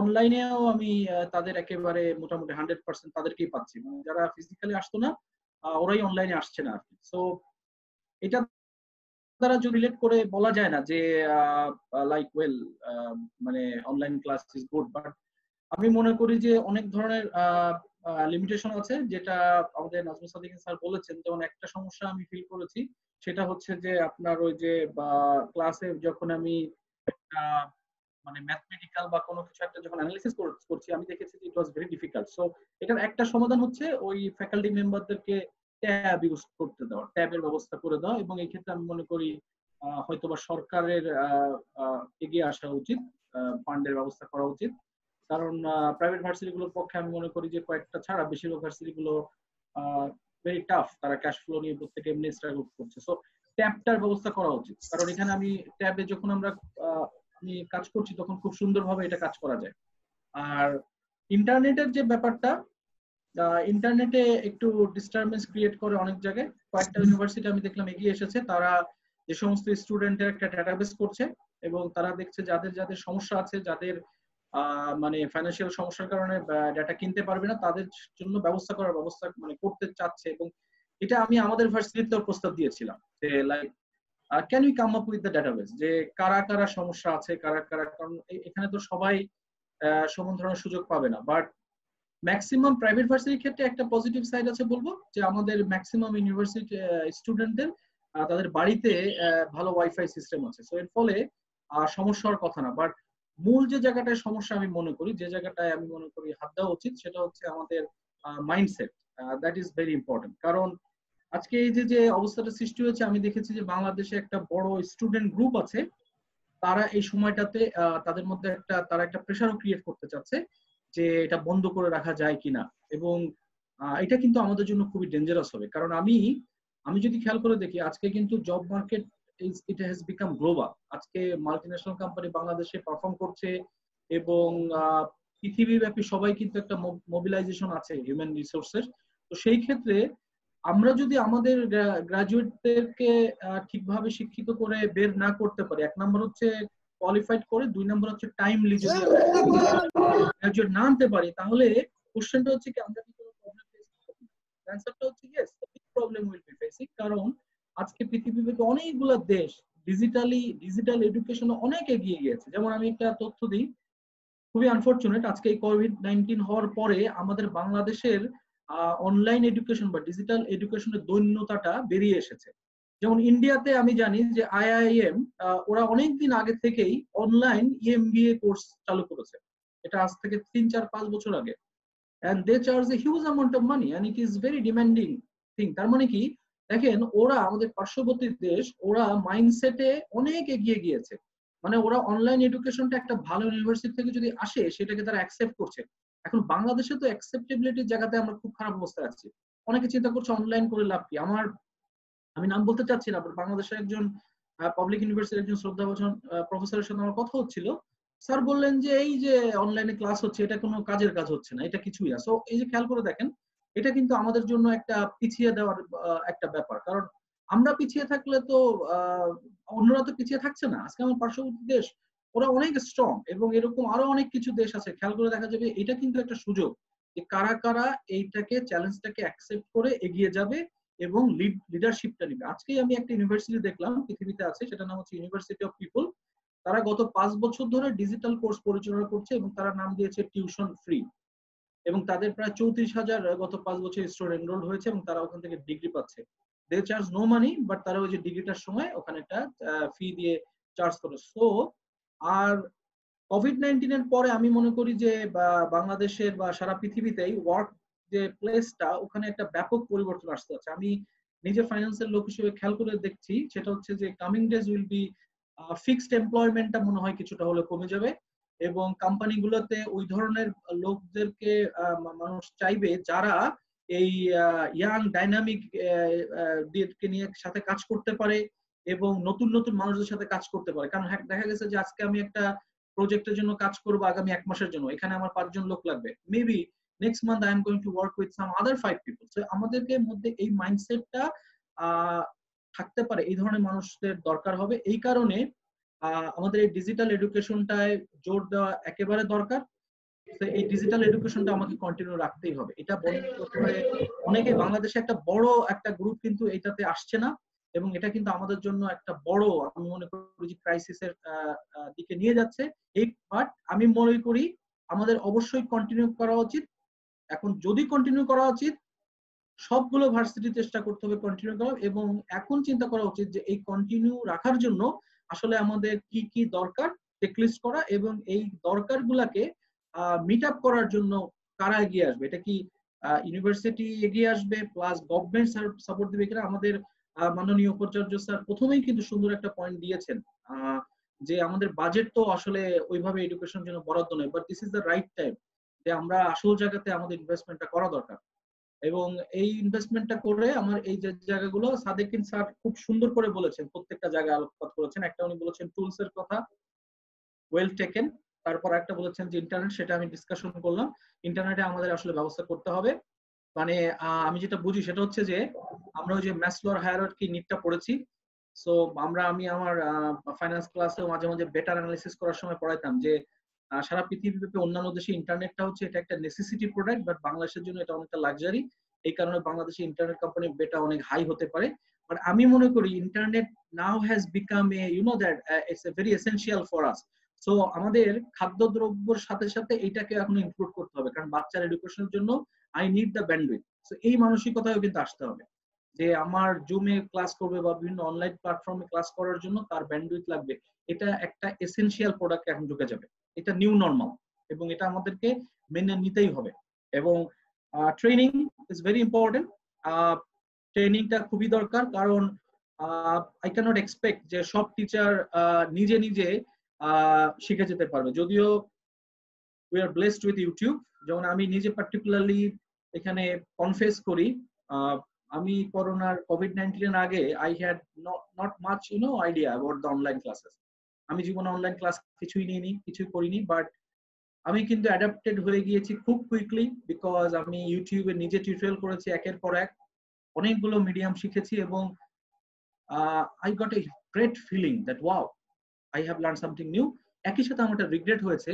অনলাইনেও আমি তাদের একেবারে মোটামুটি 100% তাদেরকেই পাচ্ছি। মানে যারা ফিজিক্যালি আসতো না ওরাই অনলাইনে আসছে না আর কি। সো এটা দ্বারা যদি রিলেট করে বলা যায় না যে লাইক ওয়েল মানে online class is good, but আমি মনে করি যে অনেক ধরনের লিমিটেশন আছে যেটা আমাদের নাজমুল সাদিকিন স্যার বলেছেন। যেমন একটা সমস্যা আমি ফিল করেছি সেটা হচ্ছে যে আপনার ওই যে ক্লাসে যখন আমি মানে ম্যাথমেটিক্যাল বা কোনো কিছু একটা যখন অ্যানালিসিস করছি আমি দেখেছি যে ইট ওয়াজ ভেরি ডিফিকাল্ট। সো এটার একটা সমাধান হচ্ছে ওই ফ্যাকাল্টি মেম্বারদেরকে ট্যাব ইউজ করতে দেওয়া, ট্যাবের ব্যবস্থা করে দেওয়া। এবং এই ক্ষেত্রে আমি মনে করি হয়তোবা সরকারের এগিয়ে আসা উচিত, ফান্ডের ব্যবস্থা করা উচিত। কারণ প্রাইভেট ভার্সিটিগুলোর পক্ষে আমি মনে করি যে কয়েকটা ছাড়া বেশিরভাগ ভার্সিটিগুলো ভেরি টাফ, তারা ক্যাশ ফ্লো নিয়ে প্রত্যেকে এমনি স্ট্রাগল করছে। সো ট্যাবটার ব্যবস্থা করা উচিত, কারণ এখানে আমি ট্যাবে যখন আমি কাজ করছি তখন খুব সুন্দরভাবে এটা কাজ করা যায়। আর ইন্টারনেটের যে ব্যাপারটা, ইন্টারনেটে একটু ডিস্টারবেন্স ক্রিয়েট করে অনেক জায়গায়। কয়েকটা ইউনিভার্সিটি আমি দেখলাম এগিয়ে এসেছে, তারা যে সমস্ত স্টুডেন্টের একটা ডেটাবেস করছে এবং তারা দেখছে যাদের যাদের সমস্যা আছে, যাদের মানে ফাইন্যান্সিয়াল সমস্যার কারণে ডাটা কিনতে পারবে না, তাদের জন্য ব্যবস্থা মানে করতে চাচ্ছে। এবং এটা আমি আমাদের ভার্সিটিতেও প্রস্তাব দিয়েছিলাম যে like can we come up with the database, যে কারা কারা সমস্যা আছে, কারা কারা, কারণ এখানে তো সবাই সমান ধরনের সুযোগ পাবে না। বাট ম্যাক্সিমাম প্রাইভেট ভার্সিটির ক্ষেত্রে একটা পজিটিভ সাইড আছে বলবো, যে আমাদের ম্যাক্সিমাম ইউনিভার্সিটি স্টুডেন্টদের তাদের বাড়িতে ভালো ওয়াইফাই সিস্টেম আছে। সো এর ফলে সমস্যা হওয়ার কথা না। বাট মূল যে জায়গাটায় সমস্যা আমি মনে করি, যে জায়গাটায় আমি মনে করি হাত দেওয়া উচিত, সেটা হচ্ছে আমাদের mindset. That is very important. কারণ আজকে এই যে অবস্থাটা সৃষ্টি হয়েছে, আমি দেখেছি যে বাংলাদেশে একটা বড় স্টুডেন্ট গ্রুপ আছে, তারা এই সময়টাতে তাদের মধ্যে তারা একটা প্রেশারও ক্রিয়েট করতে চাচ্ছে যে এটা বন্ধ করে রাখা যায় কিনা। এবং এটা কিন্তু আমাদের জন্য খুবই ডেঞ্জারাস হবে। কারণ আমি যদি খেয়াল করে দেখি, আজকে কিন্তু job market it has become global. আজকে মাল্টিন্যাশনাল কোম্পানি বাংলাদেশে পারফর্ম করছে এবং পৃথিবীব্যাপী সবাই কিন্তু একটা মোবিলাইজেশন আছে হিউম্যান রিসোর্সের। তো সেই ক্ষেত্রে আমরা যদি আমাদের গ্রাজুয়েটদেরকে ঠিকভাবে শিক্ষিত করে বের না করতে পারি, 1 নম্বর হচ্ছে কোয়ালিফাইড করে, 2 নম্বর হচ্ছে টাইমলি যদি গ্রাজুয়েট না আনতে পারি, তাহলে কোশ্চেনটা হচ্ছে কি আমরা কি কোনো প্রবলেম ফেস করব? অ্যানসারটা হচ্ছে yes, problem will be facing. কারণ আজকে পৃথিবীতে অনেকগুলো দেশ ডিজিটাল এডুকেশনে অনেক এগিয়ে গিয়েছে। যেমন আমি একটা তথ্য দিই, খুবই আনফরচুনেট, আজকে এই কোভিড-19 হওয়ার পরে আমাদের বাংলাদেশের অনলাইন এডুকেশন বা ডিজিটাল এডুকেশনের দৈন্যতাটা বেরিয়ে এসেছে। যেমন ইন্ডিয়াতে আমি জানি যে IIM ওরা অনেকদিন আগে থেকেই অনলাইন EMBA কোর্স চালু করেছে। এটা আজ থেকে 3-4-5 বছর আগে, and they charge a huge amount of money and it is very demanding thing. তার মানে কি দেখেন, ওরা আমাদের পার্শ্ববর্তী দেশ, ওরা মাইন্ডসেটে অনেক এগিয়ে গিয়েছে। মানে ওরা অনলাইন এডুকেশনটা একটা ভালো ইউনিভার্সিটি থেকে যদি আসে সেটাকে তারা অ্যাকসেপ্ট করছে। এখন বাংলাদেশে তো অ্যাকসেপ্টেবিলিটির জায়গাতে আমরা খুব খারাপ অবস্থায় আছি। অনেকে চিন্তা করছে অনলাইন করে লাভ কি। আমি নাম বলতে চাচ্ছি না, বাংলাদেশের একজন পাবলিক ইউনিভার্সিটির একজন শ্রদ্ধাভাজন প্রফেসরের সাথে আমার কথা হচ্ছিল। স্যার বললেন যে এই যে অনলাইনে ক্লাস হচ্ছে এটা কোনো কাজের কাজ হচ্ছে না, এটা কিছুই না। সো এই যে খেয়াল করে দেখেন, এটা কিন্তু আমাদের জন্য একটা পিছিয়ে দেওয়ার একটা ব্যাপার। কারণ আমরা পিছিয়ে থাকলে তো অন্যরা তো পিছিয়ে থাকছে না। আজকে আমার পার্শ্ববর্তী দেশ ওরা অনেক স্ট্রং, এবং এরকম আরো অনেক কিছু দেশ আছে। খেয়াল করে দেখা যাবে এটা কিন্তু একটা সুযোগ যে কারা কারা এইটাকে চ্যালেঞ্জটাকে অ্যাকসেপ্ট করে এগিয়ে যাবে এবং লিডারশিপটা নিবে। আজকেই আমি একটা ইউনিভার্সিটি দেখলাম পৃথিবীতে আছে, সেটার নাম হচ্ছে ইউনিভার্সিটি অফ পিপল। তারা গত 5 বছর ধরে ডিজিটাল কোর্স পরিচালনা করছে এবং তারা নাম দিয়েছে টিউশন ফ্রি, এবং তাদের প্রায় 34,000 গত 5 বছর স্টুডেন্ট এনরোল হয়েছে এবং তারা ওখান থেকে ডিগ্রি পাচ্ছে। দে চার্জ নো মানি, বাট তারা ওই যে ডিগ্রিটার সময় ওখানে একটা ফি দিয়ে চার্জ করে। সো আর কোভিড-19 এর পরে আমি মনে করি যে বাংলাদেশের বা সারা পৃথিবীতেই ওয়ার্ক যে প্লেসটা, ওখানে একটা ব্যাপক পরিবর্তন আসতে যাচ্ছে। আমি নিজে ফাইন্যান্সের লোক হিসেবে খেয়াল করে দেখছি, সেটা হচ্ছে যে coming days will be fixed এমপ্লয়মেন্টটা মনে হয় কিছুটা হলে কমে যাবে, এবং কোম্পানিগুলোতে ওই ধরনের লোকদেরকে মানুষ চাইবে যারা এই ইয়াং ডাইনামিক কে নিয়ে সাথে কাজ করতে পারে এবং নতুন নতুন মানুষদের সাথে কাজ করতে পারে। কারণ দেখা গেছে যে আজকে আমি একটা প্রজেক্টের জন্য কাজ করবো আগামী 1 মাসের জন্য, এখানে আমার 5 জন লোক লাগবে। Maybe next month I am going to work with some other 5 people. So আমাদেরকে মধ্যে এই মাইন্ডসেটটা থাকতে পারে, এই ধরনের মানুষদের দরকার হবে। এই কারণে আমাদের এই ডিজিটাল এডুকেশনটায় জোর দেওয়া একেবারে দরকার। এই ডিজিটাল এডুকেশনটা আমাকে কন্টিনিউ রাখতেই হবে। এটা বন্ধ করতে হলে অনেকে বাংলাদেশে একটা বড় একটা গ্রুপ কিন্তু এটাতে আসছে না, এবং এটা কিন্তু আমাদের জন্য একটা বড়, আমি মনে করি যে ক্রাইসিসের দিকে নিয়ে যাচ্ছে। এই বাট আমি মনে করি আমাদের অবশ্যই কন্টিনিউ করা উচিত। এখন যদি কন্টিনিউ করা উচিত, সবগুলো ভার্সিটি চেষ্টা করতে হবে কন্টিনিউ করা, এবং এখন চিন্তা করা উচিত যে এই কন্টিনিউ রাখার জন্য আসলে আমাদের কি কি দরকার চেকলিস্ট করা, এবং এই দরকারগুলোকে মিট আপ করার জন্য কারা এগিয়ে আসবে। এটা কি ইউনিভার্সিটি এগিয়ে আসবে প্লাস গভর্নমেন্ট সাপোর্ট দিবে কিনা। আমাদের মাননীয় উপাচার্য স্যার প্রথমেই কিন্তু সুন্দর একটা পয়েন্ট দিয়েছেন যে আমাদের বাজেট তো আসলে ওইভাবে এডুকেশনের জন্য বরাদ্দ নয়, but this is the right time যে আমরা আসল জায়গাতে আমাদের ইনভেস্টমেন্টটা করা দরকার। এবং এই ইনভেস্টমেন্টটা করে আমার এই যে জায়গাগুলো সাদেকিন স্যার খুব সুন্দর করে বলেছেন, প্রত্যেকটা জায়গায় আলোকপাত করেছেন। একটা উনি বলেছেন টুলস এর কথা, ওয়েল টেকেন। তারপর একটা বলেছেন যে ইন্টারনেট, সেটা আমি ডিসকাশন করলাম। ইন্টারনেটে আমাদের আসলে ব্যবস্থা করতে হবে। মানে আমি যেটা বুঝি সেটা হচ্ছে যে আমরা ওই যে ম্যাসলোর হায়ারার্কি নিডটা পড়েছি। সো আমি আমার ফাইন্যান্স ক্লাসে মাঝে মাঝে বেটার অ্যানালিসিস করার সময় পড়াইতাম যে সারা পৃথিবীতে অন্যান্য দেশে ইন্টারনেটটা হচ্ছে এটা একটা নেসেসিটি প্রোডাক্ট, বাট বাংলাদেশের জন্য এটা অনেকটা লাক্সারি। এই কারণে বাংলাদেশে ইন্টারনেট কোম্পানির বেটা অনেক হাই হতে পারে। বাট আমি মনে করি internet now has become a that it's a very essential for us. So আমাদের খাদ্যদ্রব্যের সাথে সাথে এটাকে এখন ইনক্লুড করতে হবে, কারণ বাচ্চার এডুকেশনের জন্য I need the bandwidth. So এই মানসিকতাও কিন্তু আসতে হবে যে আমার জুমে ক্লাস করবে বা বিভিন্ন অনলাইন প্ল্যাটফর্মে ক্লাস করার জন্য তার ব্যান্ডউইথ লাগবে। এটা একটা এসেনশিয়াল প্রোডাক্ট এখন ঢুকে যাবে, এটা নিউ নরমাল, এবং এটা আমাদেরকে মেনে নিতেই হবে। এবং ট্রেনিং ইজ ভেরি ইম্পর্টেন্ট। ট্রেনিংটা খুবই দরকার, কারণ আই ক্যানট এক্সপেক্ট যে সব টিচার নিজে নিজে শিখে যেতে পারবে। যদিও we are blessed with YouTube, যেমন আমি নিজে পার্টিকুলারলি এখানে কনফেস করি, আমি করোনার কোভিড-19 আগে I had not much idea about the online classes. আমি জীবনে অনলাইন ক্লাস কিছুই নিইনি, কিছুই করিনি, বাট আমি কিন্তু অ্যাডাপ্টেড হয়ে গিয়েছি খুব কুইকলি, বিকজ আমি ইউটিউবে নিজে টিউটোরিয়াল করেছি একের পর এক, অনেকগুলো মিডিয়াম শিখেছি, এবং I got a great feeling that wow I have learn something new. একই সাথে আমার একটা রিগ্রেট হয়েছে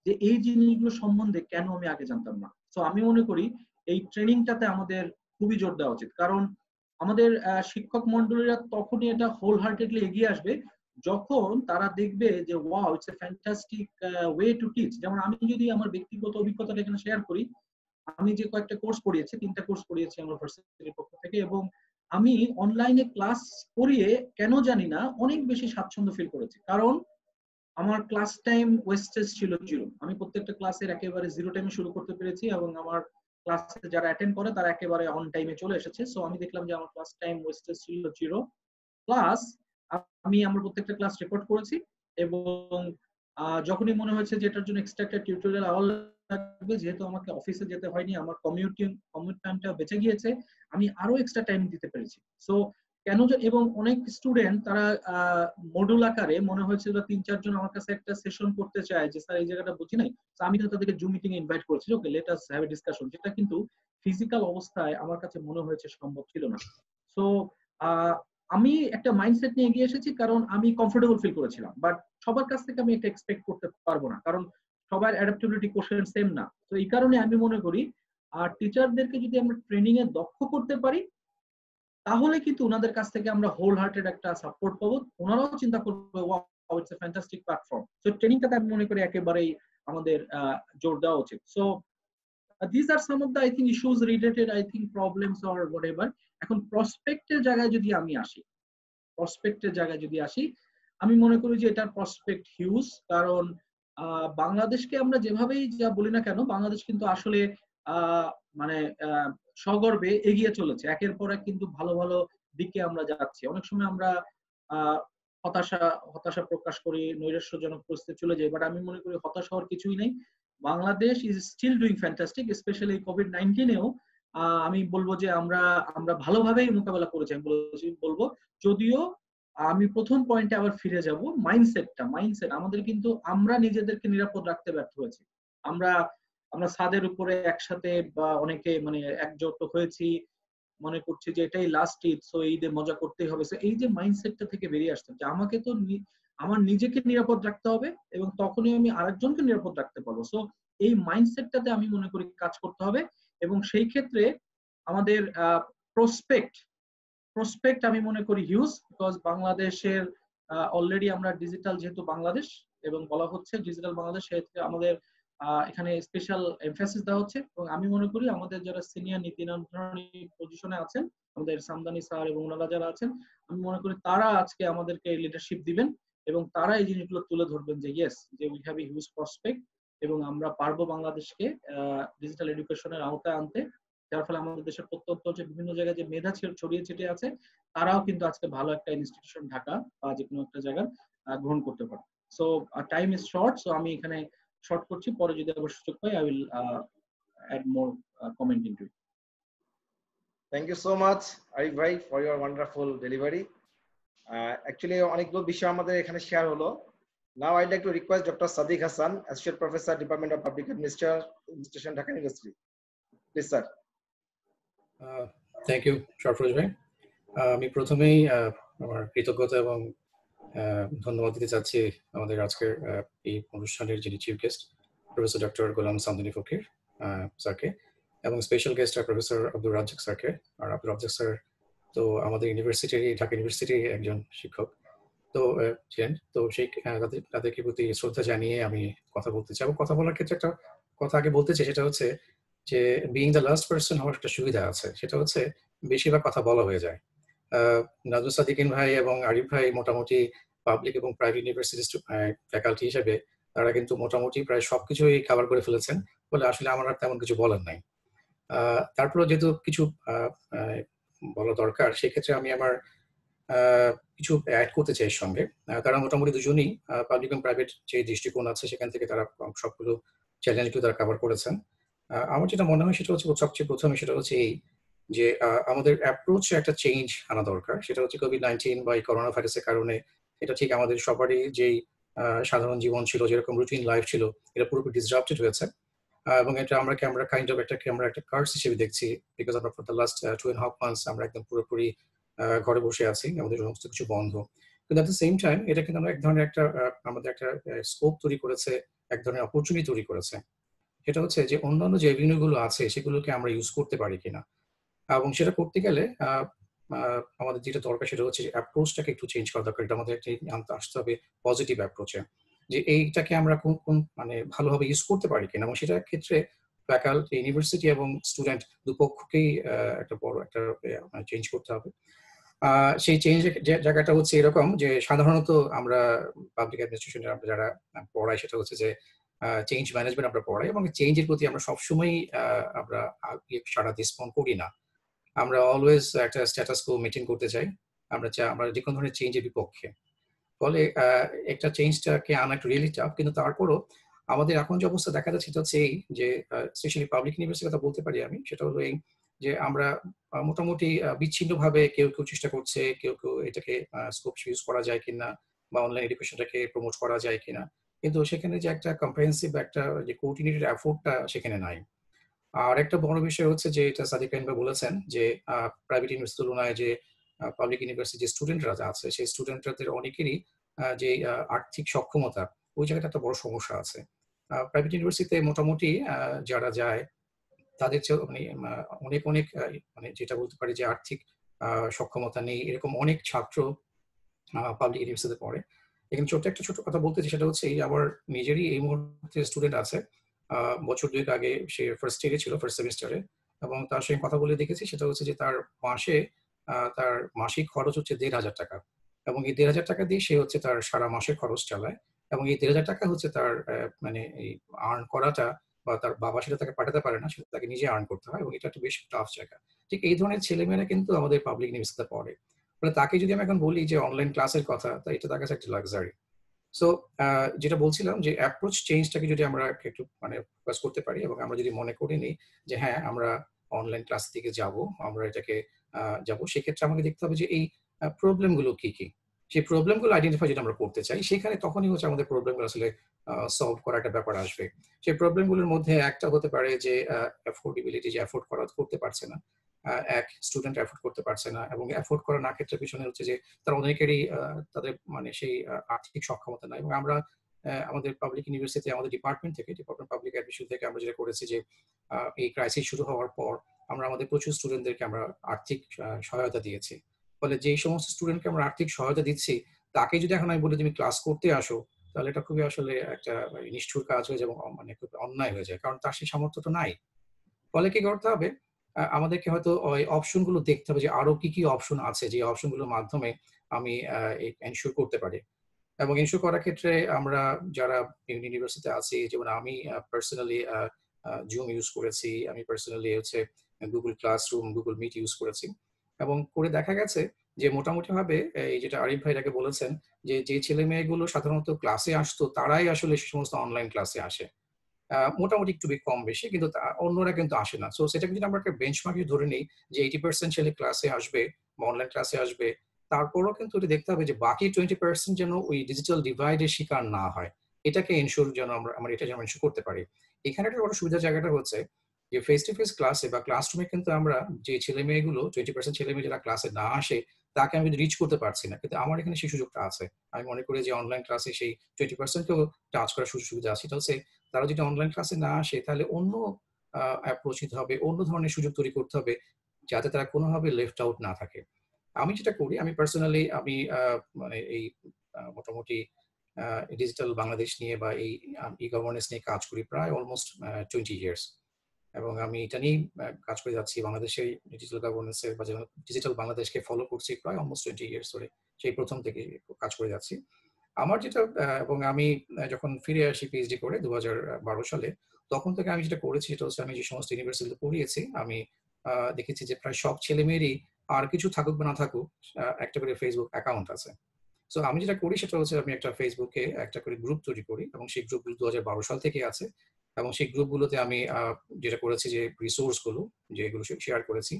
যে এই জিনিসগুলো সম্বন্ধে কেন আমি আগে জানতাম না। সো আমি মনে করি এই ট্রেনিংটাতে আমাদের খুবই জোর দেওয়া উচিত, কারণ আমাদের শিক্ষক মন্ডলীরা তখনই এটা হোল হার্টেডলি এগিয়ে আসবে যখন তারা দেখবে যে wow it's a fantastic way to teach. যেমন আমি যদি আমার ব্যক্তিগত অভিজ্ঞতাটা এখানে শেয়ার করি, আমি যে কয়েকটা কোর্স পড়িয়েছি, 3টা কোর্স পড়িয়েছি আমার ভার্সিটির পক্ষ থেকে, এবং আমি অনলাইনে ক্লাস করিয়ে কেন জানি না অনেক বেশি স্বাচ্ছন্দ্য ফিল করেছি। কারণ আমার ক্লাস টাইম ওয়েস্টেজ ছিল 0। আমি প্রত্যেকটা ক্লাসের একেবারে 0 টাইমে শুরু করতে পেরেছি এবং আমার ক্লাসে যারা অ্যাটেন্ড করে তারা একেবারে অন টাইমে চলে এসেছে। সো আমি দেখলাম যে আমার ক্লাস টাইম ওয়েস্টেজ ছিল 0। প্লাস আমি আমার প্রত্যেকটা ক্লাস রেকর্ড করেছি এবং যখনই মনে হয়েছে যে এটার জন্য এক্সট্রা একটা টিউটোরিয়াল আওয়ার লাগবে, যেহেতু আমাকে অফিসে যেতে হয়নি, আমার কমিউট টাইমটা বেঁচে গিয়েছে, আমি আরো এক্সট্রা টাইম দিতে পেরেছি। সো কেন এবং অনেক স্টুডেন্ট তারা মডুল আকারে মনে হয়েছিল 3-4 জন আমার কাছে একটা সেশন করতে চায় যে স্যার এই জায়গাটা বুঝি নাই, তো আমি কিন্তু তাদেরকে জুম মিটিং এ ইনভাইট করেছি, okay let us have a discussion, যেটা কিন্তু ফিজিক্যাল অবস্থায় আমার কাছে মনে হয়েছে সম্ভব ছিল না। সো আমি একটা মাইন্ডসেট নিয়ে এগিয়ে এসেছি কারণ আমি কমফোর্টেবল ফিল করেছিলাম, বাট সবার কাছ থেকে আমি এটা এক্সপেক্ট করতে পারবো না কারণ সবার অ্যাডাপ্টেবিলিটি কোশ্চেন সেম না। তো এই কারণে আমি মনে করি টিচারদেরকে যদি আমরা ট্রেনিং এ দক্ষ করতে পারি তাহলে কিন্তু ওনাদের কাছ থেকে আমরা হোল হার্টেড একটা সাপোর্ট পাবো, ওনারাও চিন্তা করবে wow it's a fantastic platform. So ট্রেনিংটাতে আমি মনে করি একেবারেই আমাদের জোর দেওয়া উচিত। So these are some of the I think issues related, I think problems or whatever. এখন প্রসপেক্টের জায়গায় যদি আসি, আমি মনে করি যে এটার প্রসপেক্ট হিউজ, কারণ বাংলাদেশকে আমরা যেভাবেই যা বলি না কেন, বাংলাদেশ কিন্তু আসলে মানে সগর্বে এগিয়ে চলেছে, একের পর এক কিন্তু ভালো ভালো দিকে আমরা যাচ্ছি। অনেক সময় আমরা হতাশা প্রকাশ করি, নৈরাশ্যজনক পরিস্থিতি চলে যায়, বাট আমি মনে করি হতাশ হওয়ার কিছুই নেই। Bangladesh is still doing fantastic, specially কোভিড-19-এও আমি বলবো যে আমরা ভালোভাবেই মোকাবেলা করেছি। আমি বলবো, যদিও আমি প্রথম পয়েন্টে আবার ফিরে যাব, মাইন্ডসেট আমাদের কিন্তু আমরা নিজেদেরকে নিরাপদ রাখতে ব্যর্থ হয়েছি। আমরা ছাদের উপরে একসাথে বা অনেকে মানে একজোট হয়েছি, মনে করছি যে এটাই লাস্ট ঈদ, সো ঈদে মজা করতেই হবে। সো এই যে মাইন্ডসেটটা থেকে বেরিয়ে আসতে হবে, আমাকে তো আমার নিজেকে নিরাপদ রাখতে হবে এবং তখনই আমি আরেকজনকে নিরাপদ রাখতে পারবো। সো এই মাইন্ডসেটটাতে আমি মনে করি কাজ করতে হবে এবং সেই ক্ষেত্রে আমাদের প্রসপেক্ট আমি মনে করি হিউজ, বিকজ বাংলাদেশের অলরেডি আমরা ডিজিটাল, যেহেতু বাংলাদেশ এবং বলা হচ্ছে ডিজিটাল বাংলাদেশ, সেক্ষেত্রে আমাদের এখানে স্পেশাল এমফাসিস দেওয়া হচ্ছে এবং আমি মনে করি আমাদের যারা সিনিয়র নীতি নির্ধারণী পজিশনে আছেন, আমাদের সামদানি স্যার এবং ওনারা যারা আছেন, আমি মনে করি তারা আজকে আমাদেরকে লিডারশিপ দিবেন এবং তারা এই জিনিসগুলো তুলে ধরবেন যে ইয়েস, যে we have a huge prospect এবং আমরা পারবো বাংলাদেশকে ডিজিটাল এডুকেশনের আওতায় আনতে, যার ফলে আমাদের দেশের প্রত্যন্ত অঞ্চলে বিভিন্ন জায়গায় যে মেধা ছড়িয়ে ছিটিয়ে আছে তারাও কিন্তু আজকে ভালো একটা ইনস্টিটিউশন ঢাকা বা যে কোনো একটা জায়গা গ্রহণ করতে পারে। So time is short, so আমি এখানে শর্ট করছি, পরে যদি আবার সুযোগ পাই I will add more comment into it. Thank you so much Arif ভাই for your wonderful delivery. Actually অনেকগুলো বিষয় আমাদের এখানে শেয়ার হলো। Now I'd like to request doctor Sadiq Hasan, associate professor, Department of Public Administration, Dhaka University. Please sir. Thank you Sarfaraz ভাই। আমি প্রথমেই আমার কৃতজ্ঞতা এবং ধন্যবাদ দিতে চাচ্ছি আমাদের আজকের এই অনুষ্ঠানের যিনি chief guest professor doctor Golam Samdani Fakir স্যারকে এবং special guest professor Abdur Razzak স্যারকে। আর আব্দুর রাজ্জাক স্যার তো আমাদের ইউনিভার্সিটির, ঢাকা ইউনিভার্সিটির একজন শিক্ষক তো ছিলেন, তো সেই তাদেরকে প্রতি শ্রদ্ধা জানিয়ে আমি কথা বলতে চাই। এবং কথা বলার ক্ষেত্রে একটা কথা আগে বলতে চাই, সেটা হচ্ছে যে বিইং দ্য লাস্ট পার্সন হওয়ার একটা সুবিধা আছে, সেটা হচ্ছে বেশিরভাগ কথা বলা হয়ে যায়। নাজমুল সাদিকিন ভাই এবং আরিফ ভাই মোটামুটি পাবলিক এবং প্রাইভেট ইউনিভার্সিটির ফ্যাকাল্টি হিসেবে তারা কিন্তু মোটামুটি প্রায় সবকিছুই কভার করে ফেলেছেন, বলে আসলে আমার আর তেমন কিছু বলার নাই। তারপরে যেহেতু কিছু বলা দরকার, সেক্ষেত্রে আমি আমার কিছু অ্যাড করতে চাই এর সঙ্গে। তারা মোটামুটি দুজনই পাবলিক এবং প্রাইভেট যে দৃষ্টিকোণ আছে সেখান থেকে তারা সবগুলো চ্যালেঞ্জগুলো তারা কভার করেছেন। আমার যেটা মনে হয় সেটা হচ্ছে সবচেয়ে প্রথমে সেটা হচ্ছে এই যে আমাদের অ্যাপ্রোচে একটা চেঞ্জ আনা দরকার। সেটা হচ্ছে কোভিড-19 বা এই করোনা ভাইরাসের কারণে এটা ঠিক আমাদের সবারই যেই সাধারণ জীবন ছিল, যেরকম রুটিন লাইফ ছিল, এটা পুরোপুরি ডিসরাপ্টেড হয়েছে এবং এটা আমরা কাইন্ড অফ একটা কার্স হিসেবে দেখছি, বিকজ আমরা ফর দ্য লাস্ট 2.5 মান্থস আমরা একদম পুরোপুরি ঘরে বসে আছি, আমাদের সমস্ত কিছু বন্ধ। কিন্তু অ্যাট দ্য সেম টাইম এটা কিন্তু আমরা এক ধরনের আমাদের একটা স্কোপ তৈরি করেছে, এক ধরনের অপরচুনিটি তৈরি করেছে। সেটা হচ্ছে যে অন্যান্য যে এভিনিউগুলো আছে সেগুলোকে আমরা ইউজ করতে পারি কিনা, এবং সেটা করতে গেলে আমাদের যেটা দরকার সেটা হচ্ছে অ্যাপ্রোচটাকে একটু চেঞ্জ করা দরকার। এটা আমাদের আসতে হবে পজিটিভ অ্যাপ্রোচে, যে এইটাকে আমরা কোন মানে ভালোভাবে ইউজ করতে পারি কিনা, এবং সেটার ক্ষেত্রে ফ্যাকাল্টি, ইউনিভার্সিটি এবং স্টুডেন্ট দুপক্ষকেই একটা বড় একটা চেঞ্জ করতে হবে। সেই চেঞ্জ জায়গাটা হচ্ছে এরকম যে সাধারণত আমরা পাবলিক অ্যাডমিনিস্ট্রেশনে আমরা যারা পড়াই সেটা হচ্ছে যে চেঞ্জ ম্যানেজমেন্ট আমরা পড়াই এবং চেঞ্জের প্রতি আমরা সবসময় আমরা সারা রেসপন্ড করি না। আমরা অলওয়েজ একটা স্ট্যাটাস কো মেনটেন করতে চাই। আমরা যে কোনো ধরনের চেঞ্জের বিপক্ষে। ফলে একটা চেঞ্জটাকে আনা একটু রিয়েলি টাফ, কিন্তু তারপরও আমাদের এখন যে অবস্থা দেখা যাচ্ছে সেটা হচ্ছে এই যে স্পেশালি পাবলিক ইউনিভার্সিটির কথা বলতে পারি আমি, সেটা হলো এই যে আমরা মোটামুটি বিচ্ছিন্নভাবে কেউ কেউ চেষ্টা করছে, কেউ কেউ এটাকে স্কোপ ইউজ করা যায় কিনা বা অনলাইন এডুকেশনটাকে প্রমোট করা যায় কিনা, কিন্তু সেখানে যে একটা কম্প্রিহেন্সিভ একটা যে কোঅর্ডিনেটেড এফোর্টটা সেখানে নাই। আর একটা বড় বিষয় হচ্ছে যে এটা সাদিক ভাই বলেছেন যে প্রাইভেট ইউনিভার্সিটির তুলনায় যে পাবলিক ইউনিভার্সিটি যে স্টুডেন্টরা আছে সেই স্টুডেন্টদের অনেকেরই যে আর্থিক সক্ষমতা ওই জায়গাটা একটা বড় সমস্যা আছে। প্রাইভেট ইউনিভার্সিটিতে মোটামুটি যারা যায় তাদের চেয়ে মানে অনেক অনেক মানে যেটা বলতে পারি যে আর্থিক সক্ষমতা নেই এরকম অনেক ছাত্র পাবলিক ইউনিভার্সিটিতে পড়ে। এখানে ছোট কথা বলতে সেটা হচ্ছে এই আমার নিজেরই এই মুহূর্তে স্টুডেন্ট আছে, বছর 2 আগে সে ফার্স্ট ইয়ারে ছিল, ফার্স্ট সেমিস্টারে, এবং তার সঙ্গে কথা বলে দেখেছি সেটা হচ্ছে যে তার মাসে তার মাসিক খরচ হচ্ছে 1,500 টাকা, এবং এই 1,500 টাকা দিয়ে সে হচ্ছে তার সারা মাসের খরচ চালায়, এবং এই 1,500 টাকা হচ্ছে তার মানে এই আর্ন করাটা বা তার বাবা সেটা তাকে পাঠাতে পারে না, সেটা তাকে নিজে আর্ন করতে হয়, এবং এটা একটা বেশ টাফ জায়গা। ঠিক এই ধরনের ছেলেমেয়েরা কিন্তু আমাদের পাবলিক ইউনিভার্সিটিতে পড়ে। ফলে তাকে যদি আমি এখন বলি যে অনলাইন ক্লাসের কথা, তা এটা তার কাছে একটা লাক্সারি। সো যেটা বলছিলাম যে অ্যাপ্রোচ চেঞ্জটাকে যদি আমরা একটু মানে ফোকাস করতে পারি এবং আমরা যদি মনে করে নিই যে হ্যাঁ আমরা অনলাইন ক্লাস দিকে যাব, আমরা এটাকে যাব, সেক্ষেত্রে আমাকে দেখতে হবে যে এই প্রবলেমগুলো কি কি, সেই প্রবলেমগুলো আইডেন্টিফাই যেটা আমরা করতে চাই সেখানে তখনই হচ্ছে আমাদের প্রবলেমগুলো আসলে সলভ করা একটা ব্যাপার আসবে। সেই প্রবলেমগুলোর মধ্যে একটা হতে পারে যে অ্যাফোর্ডেবিলিটি, যে অ্যাফোর্ড করতে পারছে না, এক স্টুডেন্ট অ্যাফোর্ড করতে পারছে না, এবং অ্যাফোর্ড করা না ক্ষেত্রে পিছনে হচ্ছে যে তারা অনেকেরই তাদের মানে সেই আর্থিক সক্ষমতা নাই। এবং আমরা আমাদের পাবলিক ইউনিভার্সিটি আমাদের ডিপার্টমেন্ট পাবলিক অ্যাডমিশন থেকে আমরা যেটা করেছি যে এই ক্রাইসিস শুরু হওয়ার পর আমরা আমাদের প্রচুর স্টুডেন্টদেরকে আমরা আর্থিক সহায়তা দিয়েছি। ফলে যেই সমস্ত স্টুডেন্টকে আমরা আর্থিক সহায়তা দিচ্ছি তাকে যদি এখন আমি বলি তুমি ক্লাস করতে আসো, তাহলে এটা খুবই আসলে একটা নিষ্ঠুর কাজ হয়ে যায় এবং মানে খুব অন্যায় হয়ে যায়, কারণ তার সেই সামর্থ্য তো নাই। ফলে কি করতে হবে, আমাদেরকে হয়তো ওই অপশন গুলো দেখতে হবে যে আরো কি কি অপশন আছে যে অপশন গুলোর মাধ্যমে আমি এনশিওর করতে পারি। এবং এনশিওর করার ক্ষেত্রে আমরা যারা ইউনিভার্সিটিতে আছি, যেমন আমি পার্সোনালি জুম ইউজ করেছি, আমি পার্সোনালি হচ্ছে Google classroom, Google meet use করেছি, এবং করে দেখা গেছে যে মোটামুটি ভাবে এই যেটা আরিফ ভাই আগে বলেছেন যে যে ছেলে মেয়েগুলো সাধারণত ক্লাসে আসতো তারাই আসলে সে সমস্ত অনলাইন ক্লাসে আসে, মোটামুটি একটু কম বেশি, কিন্তু অন্যরা কিন্তু আসে না। সো সেটাকে যদি আমরা একটা বেঞ্চমার্ক ধরে নিই যে 80% ছেলে ক্লাসে আসবে বা অনলাইন ক্লাসে আসবে, তারপরও কিন্তু এটা দেখতে হবে যে বাকি 20% যেন ওই ডিজিটাল ডিভাইডের শিকার না হয়, এটাকে এনশিওর যেন আমরা এটা যেন এনশিওর করতে পারি। এখানে একটা বড় সুবিধার জায়গাটা হচ্ছে যে ফেস টু ফেস ক্লাসে বা ক্লাসরুমে কিন্তু আমরা যে ছেলে মেয়েগুলো 20% ছেলে মেয়ে যারা ক্লাসে না আসে তাকে আমি রিচ করতে পারছি না, কিন্তু আমার এখানে সেই সুযোগটা আছে। আমি মনে করি যে অনলাইন ক্লাসে সেই 20%কেও টাচ করার সুযোগ সুবিধা আছে। সেটা হচ্ছে তারা যদি অনলাইন ক্লাসে না আসে তাহলে অন্য অ্যাপ্রোচ নিতে হবে, অন্য ধরনের সুযোগ তৈরি করতে হবে যাতে তারা কোনোভাবে লেফট আউট না থাকে। আমি যেটা করি, আমি পার্সোনালি আমি মানে এই মোটামুটি ডিজিটাল বাংলাদেশ নিয়ে বা এই ই গভর্নেন্স নিয়ে কাজ করি প্রায় অলমোস্ট 20 ইয়ার্স, এবং আমি এটা নিয়ে কাজ করে যাচ্ছি বাংলাদেশের ডিজিটাল গভর্নেন্সের বা ডিজিটাল বাংলাদেশকে ফলো করছি প্রায় অলমোস্ট 20 ইয়ার্স ধরে, সেই প্রথম থেকে কাজ করে যাচ্ছি। আমার যেটা এবং আমি যখন ফিরে আসি পিএইচডি করে 2012 সালে, তখন থেকে আমি যেটা করেছি সেটা হচ্ছে আমি যে সমস্ত ইউনিভার্সিটিতে পড়িয়েছি আমি দেখেছি যে প্রায় সব ছেলে মেয়েরই আর কিছু থাকুক বা না থাকুক একটা করে ফেসবুক অ্যাকাউন্ট আছে। সো আমি যেটা করি সেটা হচ্ছে আমি একটা ফেসবুকে একটা করে গ্রুপ তৈরি করি, এবং সেই গ্রুপগুলো 2012 সাল থেকে আছে, এবং সেই গ্রুপগুলোতে আমি যেটা করেছি যে রিসোর্স গুলো যেগুলো শেয়ার করেছি,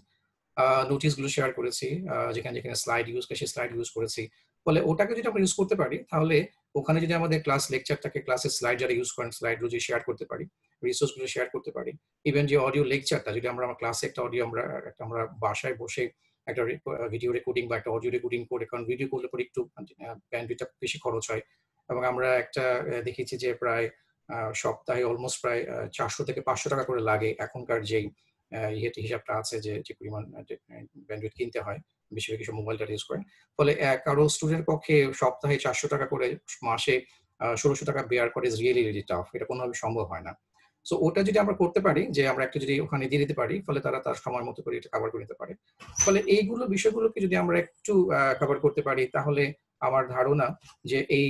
নোটিশ গুলো শেয়ার করেছি, যেখানে যেখানে স্লাইড ইউজ করে সেই স্লাইড ইউজ করেছি। ফলে ওটাকে যদি আমরা ইউজ করতে পারি তাহলে ওখানে যদি আমাদের ক্লাস লেকচারটাকে ক্লাসের স্লাইড যারা ইউজ করেন স্লাইড গুলো যদি শেয়ার করতে পারি, রিসোর্স গুলো শেয়ার করতে পারি, ইভেন যে অডিও লেকচারটা যদি আমরা ক্লাসে একটা অডিও আমরা বাসায় বসে একটা ভিডিও রেকর্ডিং বা একটা অডিও রেকর্ডিং করে, কারণ ভিডিও করলে পরে একটু ব্যান্ডউইথটা বেশি খরচ হয়, এবং আমরা একটা দেখেছি যে প্রায় সপ্তাহে অলমোস্ট প্রায় 400 থেকে 500 টাকা করে লাগে এখনকার যেই হিসাবটা আছে যে পরিমাণ ব্যান্ডউইথ কিনতে হয়, বেশিরভাগ সব মোবাইল ডাটা ইউজ করেন। ফলে কারো স্টুডেন্টের পক্ষে সপ্তাহে 400 টাকা করে মাসে 1600 টাকা বেয়ার করে ইজ রিয়েলি টাফ, এটা কোনোভাবে সম্ভব হয় না। সো ওটা যদি আমরা করতে পারি যে আমরা একটা যদি ওখানে দিয়ে দিতে পারি, ফলে তারা তার সময় মতো করে এটা কভার করে নিতে পারে। ফলে এইগুলো বিষয়গুলোকে যদি আমরা একটু কভার করতে পারি, তাহলে আমার ধারণা যে এই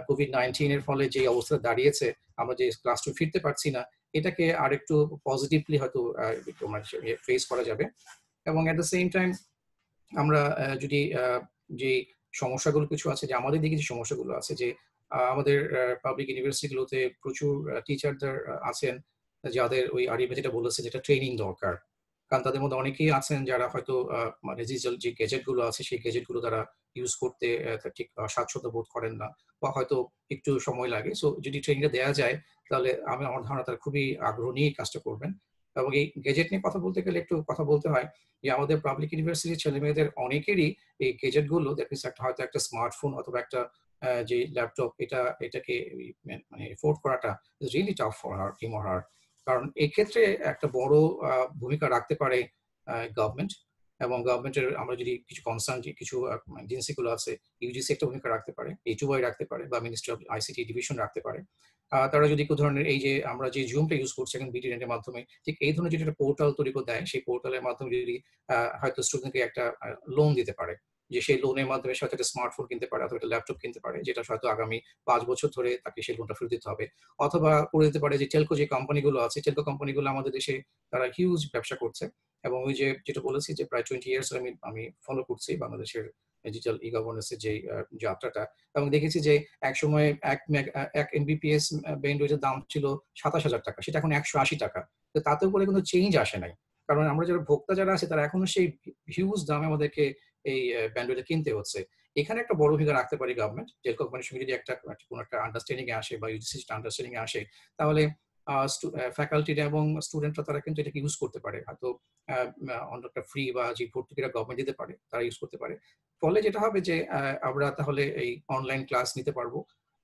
কোভিড-19 এর ফলে যে অবস্থা দাঁড়িয়েছে, আমরা যে ক্লাসরুম ফিরতে পারছি না, এটাকে আরেকটু পজিটিভলি হয়তো ফেস করা যাবে। এবং এট দ্য সেম টাইম আমরা যদি যে সমস্যাগুলো কিছু আছে, যে আমাদের দিকে যে সমস্যাগুলো আছে, যে আমাদের পাবলিক ইউনিভার্সিটিগুলোতে প্রচুর টিচারদের আছেন যাদের ওই আরিফা যেটা বলেছে, যেটা ট্রেনিং দরকার। কারণ তাদের মধ্যে অনেকেই আছেন যারা হয়তো মানে ডিজিটাল যে গ্যাজেট গুলো আছে সেই গ্যাজেট গুলো তারা ইউজ করতে ঠিক স্বাচ্ছন্দ্য বোধ করেন না, বা হয়তো একটু সময় লাগে। সো যদি ট্রেনিংটা দেওয়া যায়, তাহলে আমার ধারণা তারা খুবই আগ্রহ নিয়ে কাজটা করবেন। এবং এই গ্যাজেট নিয়ে কথা বলতে গেলে একটু কথা বলতে হয় যে আমাদের পাবলিক ইউনিভার্সিটির ছেলে মেয়েদের অনেকেরই এই গ্যাজেট গুলো, দ্যাট মিনস হয়তো একটা স্মার্টফোন অথবা একটা যে ল্যাপটপ, এটাকে মানে এফোর্ড করাটা is really tough for her, him or her. কারণ এই ক্ষেত্রে একটা বড় ভূমিকা রাখতে পারে গভর্নমেন্ট। এবং গভর্নমেন্টের আমরা যদি কিছু কনসার্ন যে কিছু এজেন্সিগুলো আছে, ইউজিসি একটা ভূমিকা রাখতে পারে, HUI রাখতে পারে, বা মিনিস্ট্রি অফ ICT ডিভিশন রাখতে পারে। তারা যদি কোনো ধরনের এই যে আমরা যে জুমটা ইউজ করছি এখন BT নেটের মাধ্যমে, ঠিক এই ধরনের যদি একটা পোর্টাল তৈরি করে দেয়, সেই পোর্টালের মাধ্যমে যদি হয়তো স্টুডেন্টকে একটা লোন দিতে পারে, যে সেই লোনের মাধ্যমে সে হয়তো একটা স্মার্টফোন কিনতে পারে অথবা একটা ল্যাপটপ কিনতে পারে, যেটা হয়তো আগামী 5 বছর ধরে তাকে সেই লোনটা ফেরত দিতে হবে। অথবা করে দিতে পারে যে টেলকো যে কোম্পানিগুলো আছে, টেলকো কোম্পানিগুলো আমাদের দেশে তারা হিউজ ব্যবসা করছে। এবং ওই যে যেটা বলেছি যে প্রায় 20 ইয়ার্স আমি ফলো করছি বাংলাদেশের ডিজিটাল ই গভর্নেন্সের যে যাত্রাটা, এবং দেখেছি যে এক সময় 1 MBPS ব্যান্ডউইথের দাম ছিল 27,000 টাকা, সেটা এখন 180 টাকা। তো তাতেও করে কোনো চেঞ্জ আসে নাই, কারণ আমরা যারা ভোক্তা যারা আছে তারা এখনো সেই হিউজ দামে আমাদেরকে এই ব্যান্ডউইথ কিনতে হচ্ছে। এখানে একটা বড় ভূমিকা রাখতে পারে গভর্নমেন্ট। যে কোম্পানির সঙ্গে যদি একটা কোনো একটা আন্ডারস্ট্যান্ডিং এ আসে বা ইউজিসি আন্ডারস্ট্যান্ডিং এ আসে, তাহলে ফ্যাকাল্টিরা এবং স্টুডেন্টরা তারা কিন্তু এটাকে ইউজ করতে পারে, হয়তো অনেকটা ফ্রি বা যে ভর্তুকিরা গভর্নমেন্ট দিতে পারে তারা ইউজ করতে পারে। ফলে যেটা হবে যে আমরা তাহলে এই অনলাইন ক্লাস নিতে পারবো,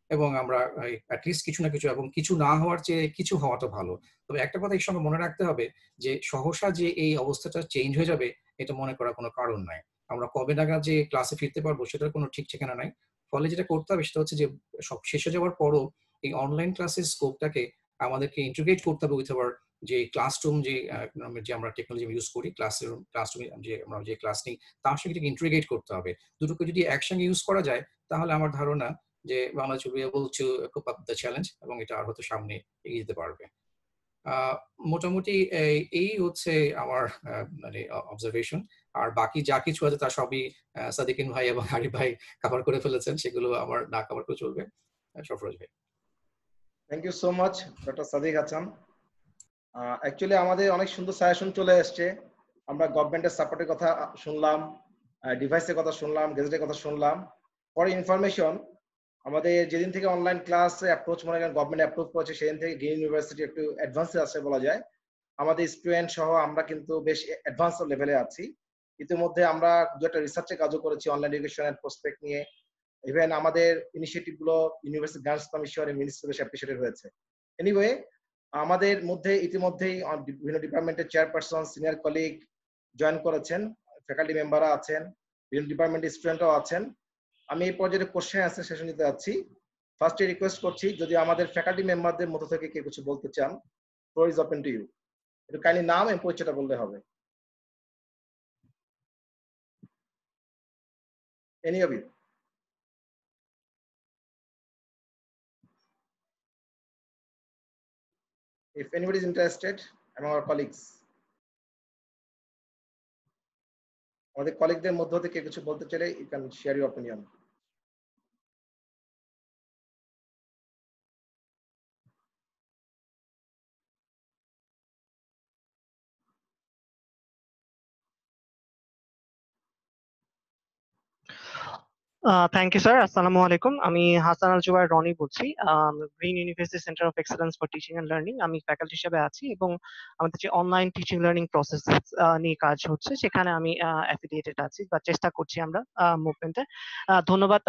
এবং আমরা অ্যাটলিস্ট কিছু না কিছু, এবং কিছু না হওয়ার চেয়ে কিছু হওয়াটা ভালো। তবে একটা কথা এর সঙ্গে মনে রাখতে হবে যে সহসা যে এই অবস্থাটা চেঞ্জ হয়ে যাবে এটা মনে করার কোনো কারণ নাই। আমরা কবে নাগাদ যে ক্লাসে ফিরতে পারবো সেটার কোনো ঠিক ঠিকানা নাই। ফলে যেটা করতে হবে সেটা হচ্ছে যে সব শেষ হয়ে যাওয়ার পরও এই অনলাইন ক্লাসের স্কোপটাকে আমাদেরকে ইন্টিগ্রেট করতে হবে উইথ আওয়ার যে ক্লাসরুম, যে আমরা টেকনোলজি ইউজ করি, ক্লাসরুমে যে আমরা যে ক্লাস নিই তার সঙ্গে ইন্টিগ্রেট করতে হবে। দুটোকে যদি একসঙ্গে ইউজ করা যায়, তাহলে আমার ধারণা যে Bangladesh will be able to cope up the challenge, এবং এটা আর হয়তো সামনে এগিয়ে যেতে পারবে। মোটামুটি এই হচ্ছে আমার মানে অবজারভেশন। আর বাকি যা কিছু আছে তা সবই সাদিকিন ভাই এবং আরিফ ভাই কভার করে ফেলেছেন, সেগুলো আমার না কভার করে চলবে। সরফরাজ ভাই। Thank you so much doctor Sadiq Hasan. Actually আমাদের অনেক সুন্দর সাজেশন চলে আসছে। আমরা গভর্নমেন্টের সাপোর্টের কথা শুনলাম, ডিভাইসের কথা শুনলাম, গেজেটের কথা শুনলাম। ফর ইনফরমেশন, আমাদের যেদিন থেকে অনলাইন ক্লাস অ্যাপ্রোচ মনে করেন গভর্নমেন্ট অ্যাপ্রোচ করেছে, সেদিন থেকে গ্রিন ইউনিভার্সিটি একটু অ্যাডভান্সে আছে বলা যায়। আমাদের স্টুডেন্ট সহ আমরা কিন্তু বেশ অ্যাডভান্স লেভেলে আছি। ইতিমধ্যে আমরা দু একটা রিসার্চের কাজও করেছি অনলাইন এডুকেশনের প্রসপেক্ট নিয়ে। ইভেন আমাদের ইনিশিয়েটিভ গুলো ইউনিভার্সিটি গার্লস কমিশন মিনিস্ট্রি বেশ অ্যাপ্রিশিয়েটেড হয়েছে। এনিওয়ে, আমাদের মধ্যে ইতিমধ্যেই বিভিন্ন ডিপার্টমেন্টের চেয়ারপারসন, সিনিয়র কলিগ জয়েন করেছেন, ফ্যাকাল্টি মেম্বাররা আছেন, বিভিন্ন ডিপার্টমেন্টের স্টুডেন্টরাও আছেন। আমি এই পর্যায়ে কোশ্চেন অ্যান্সার সেশন নিতে যাচ্ছি। ফার্স্টে রিকোয়েস্ট করছি যদি আমাদের ফ্যাকাল্টি মেম্বারদের মধ্য থেকে কেউ কিছু বলতে চান, floor is open to you. একটু কাইন্ডলি নাম এবং পরিচয়টা বললে হবে। Any of you? If anybody is interested among our colleagues, আমাদের কলিগদের মধ্য থেকে কিছু বলতে চাইলে you can share your opinion. Thank you sir. আসসালামু আলাইকুম। আমি হাসান আল জুবায়ের রনি বলছি, green university centre of excellence for teaching and learning. আমি ফ্যাকাল্টি হিসেবে আছি এবং আমাদের যে অনলাইন টিচিং লার্নিং প্রসেস নিয়ে কাজ হচ্ছে সেখানে আমি অ্যাফিলিয়েটেড আছি বা চেষ্টা করছি আমরা মুভমেন্টে। ধন্যবাদ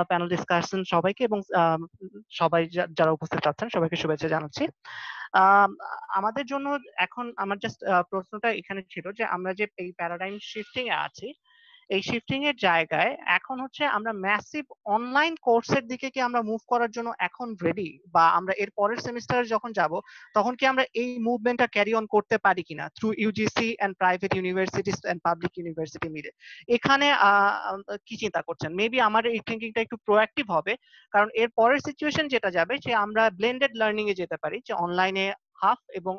প্যানেল ডিসকাশন সবাইকে, এবং সবাই যারা উপস্থিত আছেন সবাইকে শুভেচ্ছা জানাচ্ছি। আমাদের জন্য এখন আমার জাস্ট প্রশ্নটা এখানে ছিল যে আমরা যে এই প্যারাডাইম শিফটিং এ আছি, এই শিফটিং এর জায়গায় এখন হচ্ছে আমরা ম্যাসিভ অনলাইন কোর্সের দিকে কি আমরা মুভ করার জন্য এখন রেডি, বা আমরা এর পরের সেমিস্টারে যখন যাব তখন কি আমরা এই মুভমেন্টটা ক্যারি অন করতে পারি কিনা through UGC and private universities and public university মিলে? এখানে কি চিন্তা করছেন? মেবি আমার এই থিঙ্কিংটা একটু প্রোঅ্যাক্টিভ হবে, কারণ এর পরের সিচুয়েশন যেটা যাবে যে আমরা ব্লেন্ডেড লার্নিং এ যেতে পারি, যে অনলাইনে হাফ এবং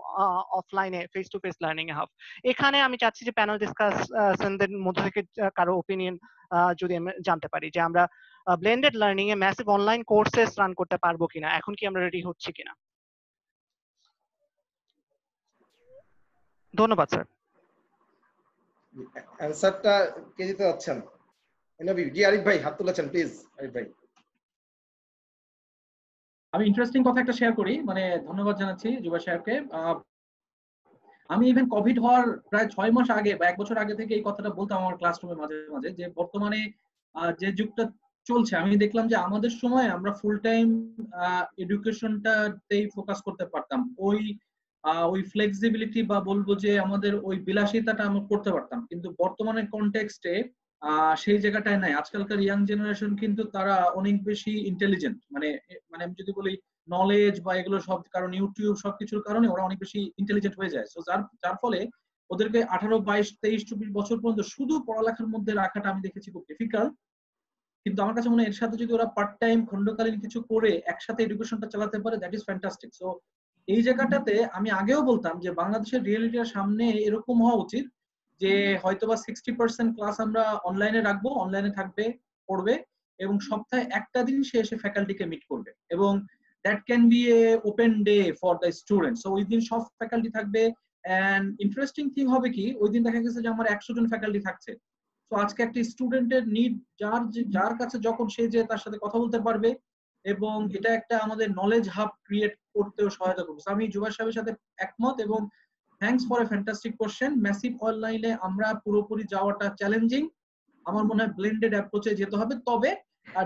অফলাইনে face to face learning A half. এখানে আমি চাচ্ছি যে প্যানেল ডিসকাশনদের মধ্যে থেকে কারো ওপিনিয়ন যদি আমি জানতে পারি যে আমরা blended learning a massive online courses run করতে পারবো কিনা, এখন কি আমরা রেডি হচ্ছি কিনা। ধন্যবাদ স্যার। অ্যানসারটা কে দিতে যাচ্ছেন? জি আরিফ ভাই হাত তুলেছেন, প্লিজ আরিফ ভাই। আমি ইন্টারেস্টিং কথা একটা শেয়ার করি, মানে ধন্যবাদ জানাচ্ছি জুবাইর সাহেবকে। আমি ইভেন কোভিড হওয়ার প্রায় 6 মাস আগে বা 1 বছর আগে থেকে এই কথাটা বলতাম আমার ক্লাসরুমে মাঝে মাঝে, যে বর্তমানে যে যুগটা চলছে আমি দেখলাম যে আমাদের সময় আমরা ফুল টাইম এডুকেশনটাতেই ফোকাস করতে পারতাম, ওই ফ্লেক্সিবিলিটি বা বলবো যে আমাদের ওই বিলাসিতাটা আমরা করতে পারতাম, কিন্তু বর্তমানে কনটেক্সটে সেই জায়গাটায় নাই। আজকালকার ইয়াং জেনারেশন কিন্তু তারা অনেক বেশি ইন্টেলিজেন্ট, মানে আমি যদি বলি নলেজ বা এগুলো সব কারণ ইউটিউব সবকিছুর কারণে ওরা অনেক বেশি ইন্টেলিজেন্ট হয়ে যায়। সো যার ফলে ওদেরকে 18, 22, 23, 24 বছর পর্যন্ত শুধু পড়ালেখার মধ্যে রাখাটা আমি দেখেছি খুব ডিফিকাল্ট। কিন্তু আমার কাছে মনে হয় এর সাথে যদি ওরা পার্ট টাইম খণ্ডকালীন কিছু করে একসাথে এডুকেশনটা চালাতে পারে, দ্যাট ইজ ফ্যান্টাস্টিক। সো এই জায়গাটাতে আমি আগেও বলতাম যে বাংলাদেশের রিয়েলিটির সামনে এরকম হওয়া উচিত যে হয়তোবা 60% ক্লাস আমরা অনলাইনে রাখবো, অনলাইনে থাকবে, পড়বে, এবং সপ্তাহে একটা দিন সে এসে ফ্যাকাল্টিকে মিট করবে, এবং that can B A open day for the student. So ওই দিন সব ফ্যাকাল্টি থাকবে, এন্ড ইন্টারেস্টিং থিং হবে কি ওই দিন দেখা গেছে যে আমার 100 জন ফ্যাকাল্টি থাকছে। তো আজকে একটা স্টুডেন্টের নিড যার কাছে যখন সে যে তার সাথে কথা বলতে পারবে, এবং এটা একটা আমাদের নলেজ হাব ক্রিয়েট করতেও সহায়তা করবে। আমি জুবাইর সাহেবের সাথে একমত, এবং thanks for a fantastic question. Massive অনলাইনে আমরা পুরোপুরি যাওয়াটা চ্যালেঞ্জিং, আমার মনে হয় ব্লেন্ডেড অ্যাপ্রোচে যেতে হবে, তবে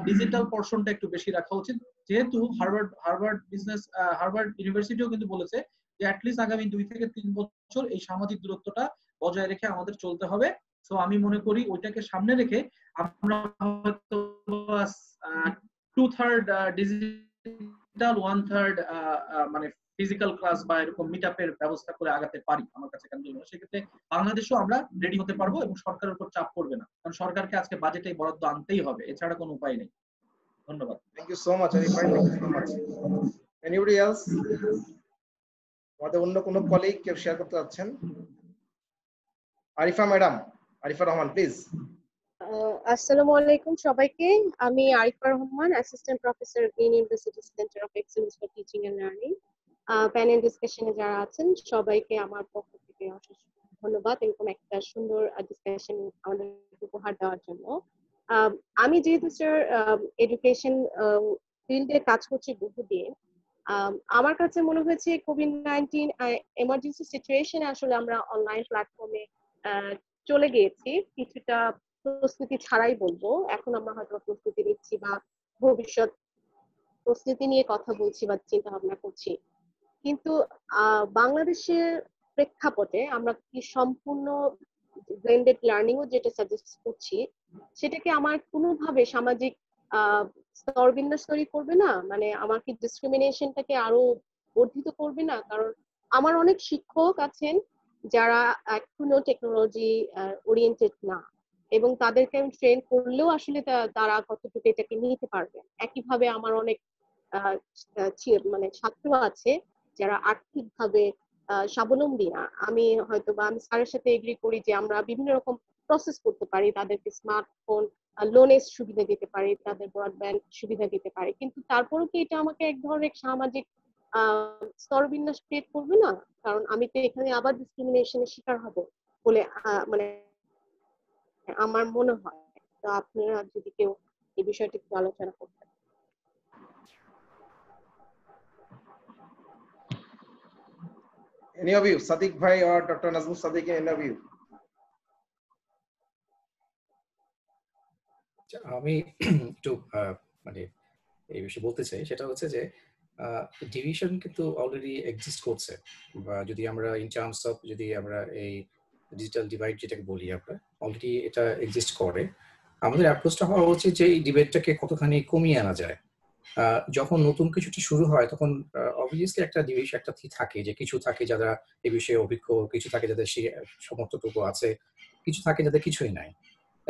ডিজিটাল পোরশনটা একটু বেশি রাখা উচিত, যেহেতু হার্ভার্ড ইউনিভার্সিটিও কিন্তু বলেছে যে অ্যাটলিস্ট আগামী 2 থেকে 3 বছর এই সামাজিক দূরত্বটা বজায় রেখে আমাদের চলতে হবে। সো আমি মনে করি ওইটাকে সামনে রেখে আমরা হয়তো 2/3 ডিজিটাল 1/3 মানে ফিজিক্যাল ক্লাস বা এরকম মিটআপের ব্যবস্থা করে আগাতে পারি। আমার কাছে কেন মনে হয় সেক্ষেত্রে বাংলাদেশও আমরা রেডি হতে পারবো এবং সরকারের উপর চাপ পড়বে না, কারণ সরকারকে আজকে বাজেটে বরাদ্দ আনতেই হবে, এছাড়া কোনো উপায় নেই। ধন্যবাদ। Thank you so much Arif ভাই, thank you so much. Anybody else? আমাদের অন্য কোনো কলিগ কেউ শেয়ার করতে যাচ্ছেন? Arifa madam, Arifa Rahman please. আসসালামু আলাইকুম সবাইকে। আমি Arifa Rahman, assistant professor Green university centre of excellence for teaching and Learning. Panel ডিসকাশনে যারা আছেন সবাইকে আমার পক্ষ থেকে অশেষ ধন্যবাদ এরকম একটা সুন্দর ডিসকাশন আমাদের উপহার দেওয়ার জন্য। আমি যেহেতু স্যার এডুকেশন ফিল্ডে কাজ করছি বহুদিন, আমার কাছে মনে হয়েছে কোভিড-19 এমার্জেন্সি সিচুয়েশনে আসলে আমরা অনলাইন প্ল্যাটফর্মে চলে গিয়েছি কিছুটা প্রস্তুতি ছাড়াই বলবো। এখন আমরা হয়তো প্রস্তুতি নিচ্ছি বা ভবিষ্যৎ প্রস্তুতি নিয়ে কথা বলছি বা চিন্তা ভাবনা করছি, কিন্তু বাংলাদেশের প্রেক্ষাপটে আমরা কি সম্পূর্ণ ব্লেন্ডেড লার্নিং ও যেটা সাজেস্ট করছি সেটাকে আমার কোনোভাবে সামাজিক স্তরবিন্যাস তৈরি করবে না? মানে আমার কি ডিসক্রিমিনেশনটাকে আরো বর্ধিত করবে না? কারণ আমার অনেক শিক্ষক আছেন যারা এখনো টেকনোলজি ওরিয়েন্টেড না, এবং তাদেরকে আমি ট্রেন করলেও আসলে তারা কতটুকু এটাকে নিতে পারবে। একইভাবে আমার অনেক মানে ছাত্র আছে যারা আর্থিকভাবে স্বাবলম্বী না। আমি স্যারের সাথে এগ্রি করি যে আমরা বিভিন্ন রকম প্রসেস করতে পারি, তাদেরকে স্মার্টফোন লোনের সুবিধা দিতে পারি, তাদের ব্রডব্যান্ড সুবিধা দিতে পারি, কিন্তু তারপরেও কি এটা আমাকে এক ধরনের সামাজিক স্তরবিন্যাস ক্রিয়েট করবে না? কারণ আমি তো এখানে আবার ডিসক্রিমিনেশনের শিকার হব বলে মানে আমার মনে হয়। তো আপনারা যদি কেউ এই বিষয়টি একটু আলোচনা করতেন। Any of you, Sadiq bhai or Dr. Nazmul Sadiq, any of you? আমি একটু মানে এই বিষয়ে বলতে চাই, সেটা হচ্ছে যে ডিভিশন কিন্তু অলরেডি এক্সিস্ট করছে, বা যদি আমরা ইন টার্মস অফ যদি আমরা এই ডিজিটাল ডিভাইড যেটাকে বলি আমরা, অলরেডি এটা এক্সিস্ট করে। আমাদের অ্যাপ্রোচটা হওয়া উচিত যে এই ডিবেটটাকে কতখানি কমিয়ে আনা যায়। যখন নতুন কিছুটি শুরু হয় তখন অবভিয়াসলি একটা ডিবেট একটা থাকে যে কিছু থাকে যারা এই বিষয়ে অভিজ্ঞ, কিছু থাকে যাদের সেই সমর্থটুকু আছে, কিছু থাকে যাদের কিছুই নাই।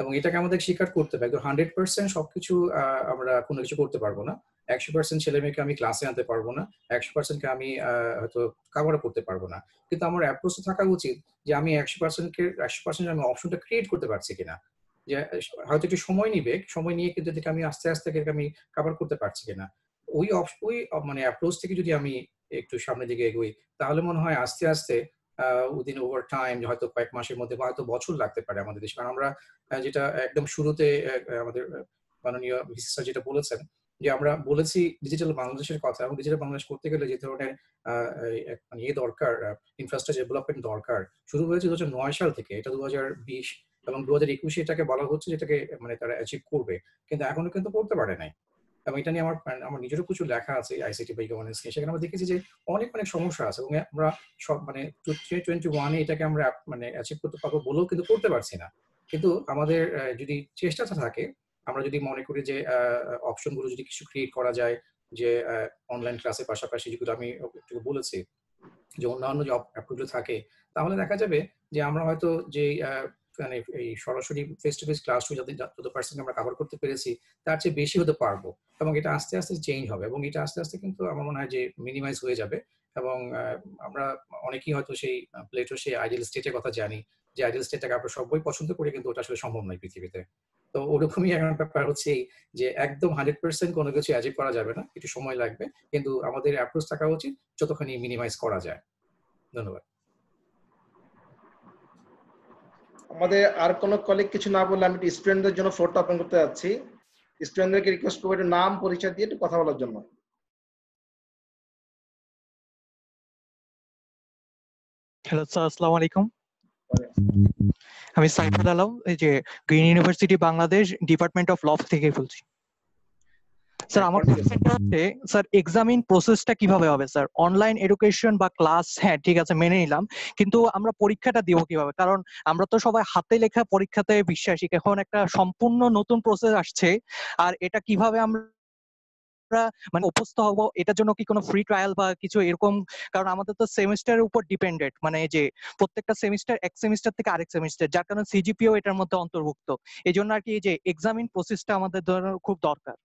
এবং এটাকে আমাদের স্বীকার করতে হবে। 100% সবকিছু আমরা কোনো কিছু করতে পারবো না। 100% ছেলে মেয়েকে আমি ক্লাসে আনতে পারবো না, 100%কে আমি হয়তো কাভার করতে পারবো না। কিন্তু আমার অ্যাপ্রোচ থাকা উচিত যে আমি 100% আমি অপশনটা ক্রিয়েট করতে পারছি কিনা, যে হয়তো একটু সময় নিবে, সময় নিয়ে কিন্তু এটাকে আমি আস্তে আস্তে আমি কাভার করতে পারছি কিনা। ওই মানে অ্যাপ্রোচ থেকে যদি আমি একটু সামনের দিকে এগোই, তাহলে মনে হয় আস্তে আস্তে উইদিন ওভার টাইম, হয়তো কয়েক মাসের মধ্যে বা হয়তো বছর লাগতে পারে আমাদের দেশে। কারণ আমরা যেটা একদম শুরুতে আমাদের মাননীয় ভিসি স্যার যেটা বলেছেন, যে আমরা বলেছি ডিজিটাল বাংলাদেশের কথা, এবং ডিজিটাল বাংলাদেশ করতে গেলে যে ধরনের মানে দরকার, ইনফ্রাস্ট্রাকচার ডেভেলপমেন্ট দরকার, শুরু হয়েছে 2009 সাল থেকে। এটা 2020 এবং 2021 এটাকে বলা হচ্ছে যেটাকে মানে তারা অ্যাচিভ করবে, কিন্তু এখনো কিন্তু করতে পারে নাই। এবং এটা নিয়ে আমার নিজেরও কিছু লেখা আছে আইসিটি বাই গভর্নেন্স নিয়ে। সেখানে আমরা দেখেছি যে অনেক সমস্যা আছে, এবং আমরা সব মানে 2021 এটাকে আমরা মানে অ্যাচিভ করতে পারবো বলেও কিন্তু করতে পারছি না। কিন্তু আমাদের যদি চেষ্টাটা থাকে, আমরা যদি মনে করি যে অপশনগুলো যদি কিছু ক্রিয়েট করা যায়, যে অনলাইন ক্লাসের পাশাপাশি যেগুলো আমি একটু বলেছি যে অন্যান্য যে অ্যাপগুলো থাকে, তাহলে দেখা যাবে যে আমরা হয়তো যে মানে এই সরাসরি ফেস টু ফেস ক্লাসরুম যত পার্সেন্ট আমরা কভার করতে পেরেছি তার চেয়ে বেশি হতে পারবো, এবং এটা আস্তে আস্তে চেঞ্জ হবে, এবং এটা আস্তে আস্তে কিন্তু আমার মনে হয় যে মিনিমাইজ হয়ে যাবে। এবং আমরা অনেকেই হয়তো সেই প্লেটোর সেই আইডিয়াল স্টেটের কথা জানি, যে আইডিয়াল স্টেটটাকে আমরা সবাই পছন্দ করি, কিন্তু ওটা আসলে সম্ভব নয় পৃথিবীতে। তো ওরকমই একটা ব্যাপার হচ্ছে যে একদম 100% কোনো কিছু অ্যাচিভ করা যাবে না, একটু সময় লাগবে, কিন্তু আমাদের অ্যাপ্রোচ থাকা উচিত যতখানি মিনিমাইজ করা যায়। ধন্যবাদ। আমাদের আর কোনো কলিগ কিছু না বললে আমি স্টুডেন্টদের জন্য ফ্লোরটা ওপেন করতে যাচ্ছি। স্টুডেন্টদেরকে রিকোয়েস্ট করবো একটু নাম পরিচয় দিয়ে একটু কথা বলার জন্য। হ্যালো স্যার, আসসালামু আলাইকুম। আমি সাইফুল আলম, এই যে green university Bangladesh department of law থেকে বলছি। স্যার আমার কোশ্চেনটা হচ্ছে, স্যার এক্সামিন প্রসেসটা কিভাবে হবে স্যার? অনলাইন এডুকেশন বা ক্লাস, হ্যাঁ ঠিক আছে মেনে নিলাম, কিন্তু আমরা পরীক্ষাটা দিব কিভাবে? কারণ আমরা তো সবাই হাতে লেখা পরীক্ষাতে বিশ্বাসী। এখন একটা সম্পূর্ণ নতুন প্রসেস আসছে, আর এটা কিভাবে আমরা মানে অভ্যস্ত হব, এটার জন্য কি কোনো ফ্রি ট্রায়াল বা কিছু এরকম? কারণ আমাদের তো সেমিস্টারের উপর ডিপেন্ডেন্ট, মানে যে প্রত্যেকটা সেমিস্টার এক সেমিস্টার থেকে আরেক সেমিস্টার, যার কারণে সিজিপিও এটার মধ্যে অন্তর্ভুক্ত। এই জন্য আর কি যে এক্সামিন প্রসেসটা আমাদের খুব দরকার।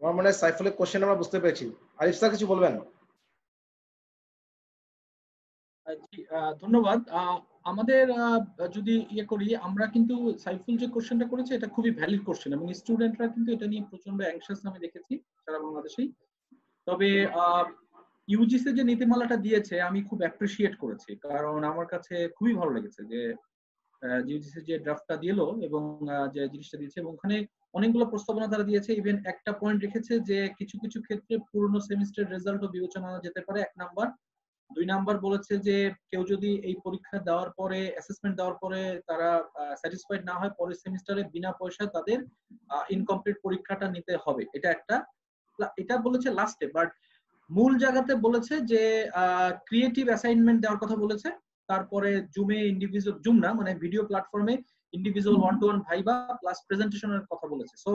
আমার মনে হয় সাইফুলের কোশ্চেন আমরা বুঝতে পেরেছি। আরিফ স্যার কিছু বলবেন? ধন্যবাদ। আমাদের যদি ইয়ে করি, আমরা কিন্তু সাইফুল যে কোশ্চেনটা করেছে এটা খুবই ভ্যালিড কোশ্চেন, এবং স্টুডেন্টরা কিন্তু এটা নিয়ে প্রচন্ড অ্যাংশাস আমি দেখেছি সারা বাংলাদেশেই। তবে ইউজিসি যে নীতিমালাটা দিয়েছে আমি খুব অ্যাপ্রিসিয়েট করেছি, কারণ আমার কাছে খুবই ভালো লেগেছে যে ইউজিসি যে ড্রাফটটা দিল এবং যে জিনিসটা দিয়েছে, এবং ওখানে অনেকগুলো প্রস্তাবনা তারা দিয়েছে। ইভেন একটা পয়েন্ট রেখেছে যে কিছু কিছু ক্ষেত্রে পুরনো সেমিস্টার রেজাল্টও বিবেচনা যেতে পারে, 1 নাম্বার। 2 নাম্বার বলেছে যে কেউ যদি এই পরীক্ষা দেওয়ার পরে, অ্যাসেসমেন্ট দেওয়ার পরে তারা স্যাটিসফাইড না হয়, পরের সেমিস্টারে বিনা পয়সা তাদের ইনকমপ্লিট পরীক্ষাটা নিতে হবে। এটা বলেছে লাস্টে, বাট মূল জায়গাতে বলেছে যে ক্রিয়েটিভ অ্যাসাইনমেন্ট দেওয়ার কথা বলেছে। তারপরে জুমে ইন্ডিভিজুয়াল, জুম না মানে ভিডিও প্ল্যাটফর্মে ইন্ডিভিজুয়াল 1-to-1 ভাইবা প্লাস প্রেজেন্টেশনের কথা বলেছে। সো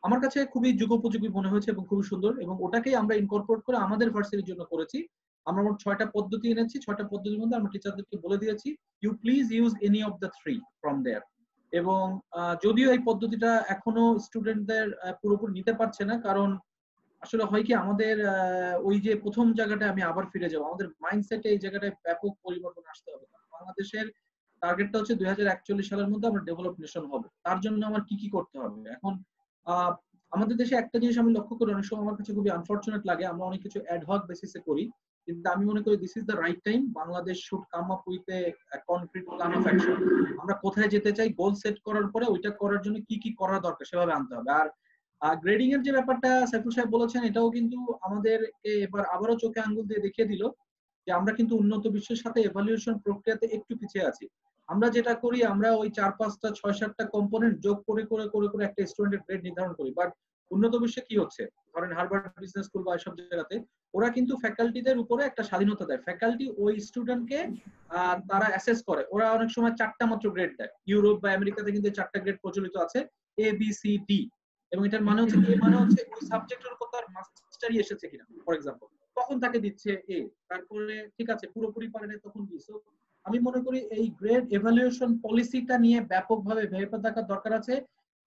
আমার কাছে খুবই যুগোপযোগী মনে হয়েছে এবং খুবই সুন্দর, এবং ওটাকেই আমরা ইনকর্পোরেট করে আমাদের ভার্সিটির জন্য করেছি। আমরা মোট 6টা পদ্ধতি এনেছি। 6টা পদ্ধতির মধ্যে আমরা টিচারদেরকে বলে দিয়েছি you please use any of the 3 from there. এবং যদিও এই পদ্ধতিটা এখনো স্টুডেন্টদের পুরোপুরি নিতে পারছে না, কারণ আসলে হয় কি আমাদের ওই যে প্রথম জায়গাটা আমি আবার ফিরে যাবো, আমাদের মাইন্ডসেটে এই জায়গাটায় ব্যাপক পরিবর্তন আসতে হবে। বাংলাদেশের টার্গেটটা হচ্ছে 2041 সালের মধ্যে আমরা ডেভেলপ নেশন হবে। তার জন্য আমার কি কি করতে হবে? এখন আমাদের দেশে একটা জিনিস আমি লক্ষ্য করি, অনেক সময় আমার কাছে খুবই আনফরচুনেট লাগে, আমরা অনেক কিছু অ্যাডহক বেসিসে করি, কিন্তু আমি মনে করি this is the right time. Bangladesh should come up with a concrete plan of action. আমরা কোথায় যেতে চাই, গোল সেট করার পরে ওইটা করার জন্য কি কি করা দরকার সেভাবে আনতে হবে। আর গ্রেডিং এর যে ব্যাপারটা সাইফুল সাহেব বলেছেন, এটাও কিন্তু আমাদেরকে এবার আবারও চোখে আঙ্গুল দিয়ে দেখিয়ে দিল যে আমরা কিন্তু উন্নত বিশ্বের সাথে এভালুয়েশন প্রক্রিয়াতে একটু পিছিয়ে আছি। আমরা যেটা করি, আমরা ওই 4-5টা 6-7টা কম্পোনেন্ট যোগ করে করে করে করে একটা স্টুডেন্টের গ্রেড নির্ধারণ করি, বাট উন্নত বিশ্বে কি হচ্ছে, ধরেন হার্ভার্ড বিজনেস স্কুল বা এসব জায়গাতে ওরা কিন্তু ফ্যাকাল্টিদের উপরে একটা স্বাধীনতা দেয়। ফ্যাকাল্টি ওই স্টুডেন্টকে তারা অ্যাসেস করে। ওরা অনেক সময় 4টা মাত্র গ্রেড দেয়। ইউরোপ বা আমেরিকাতে কিন্তু 4টা গ্রেড প্রচলিত আছে, এ বি সি ডি। এবং এটার মানে হচ্ছে এ মানে হচ্ছে ওই সাবজেক্টের উপর তার মাস্টারি এসেছে কিনা, ফর এক্সাম্পল, তখন তাকে দিচ্ছে এ। তারপরে ঠিক আছে পুরোপুরি পারে না তখন বি। সো আমি মনে করি এই গ্রেড এভালুয়েশন পলিসিটা নিয়ে ব্যাপকভাবে ভেবে দেখার দরকার আছে।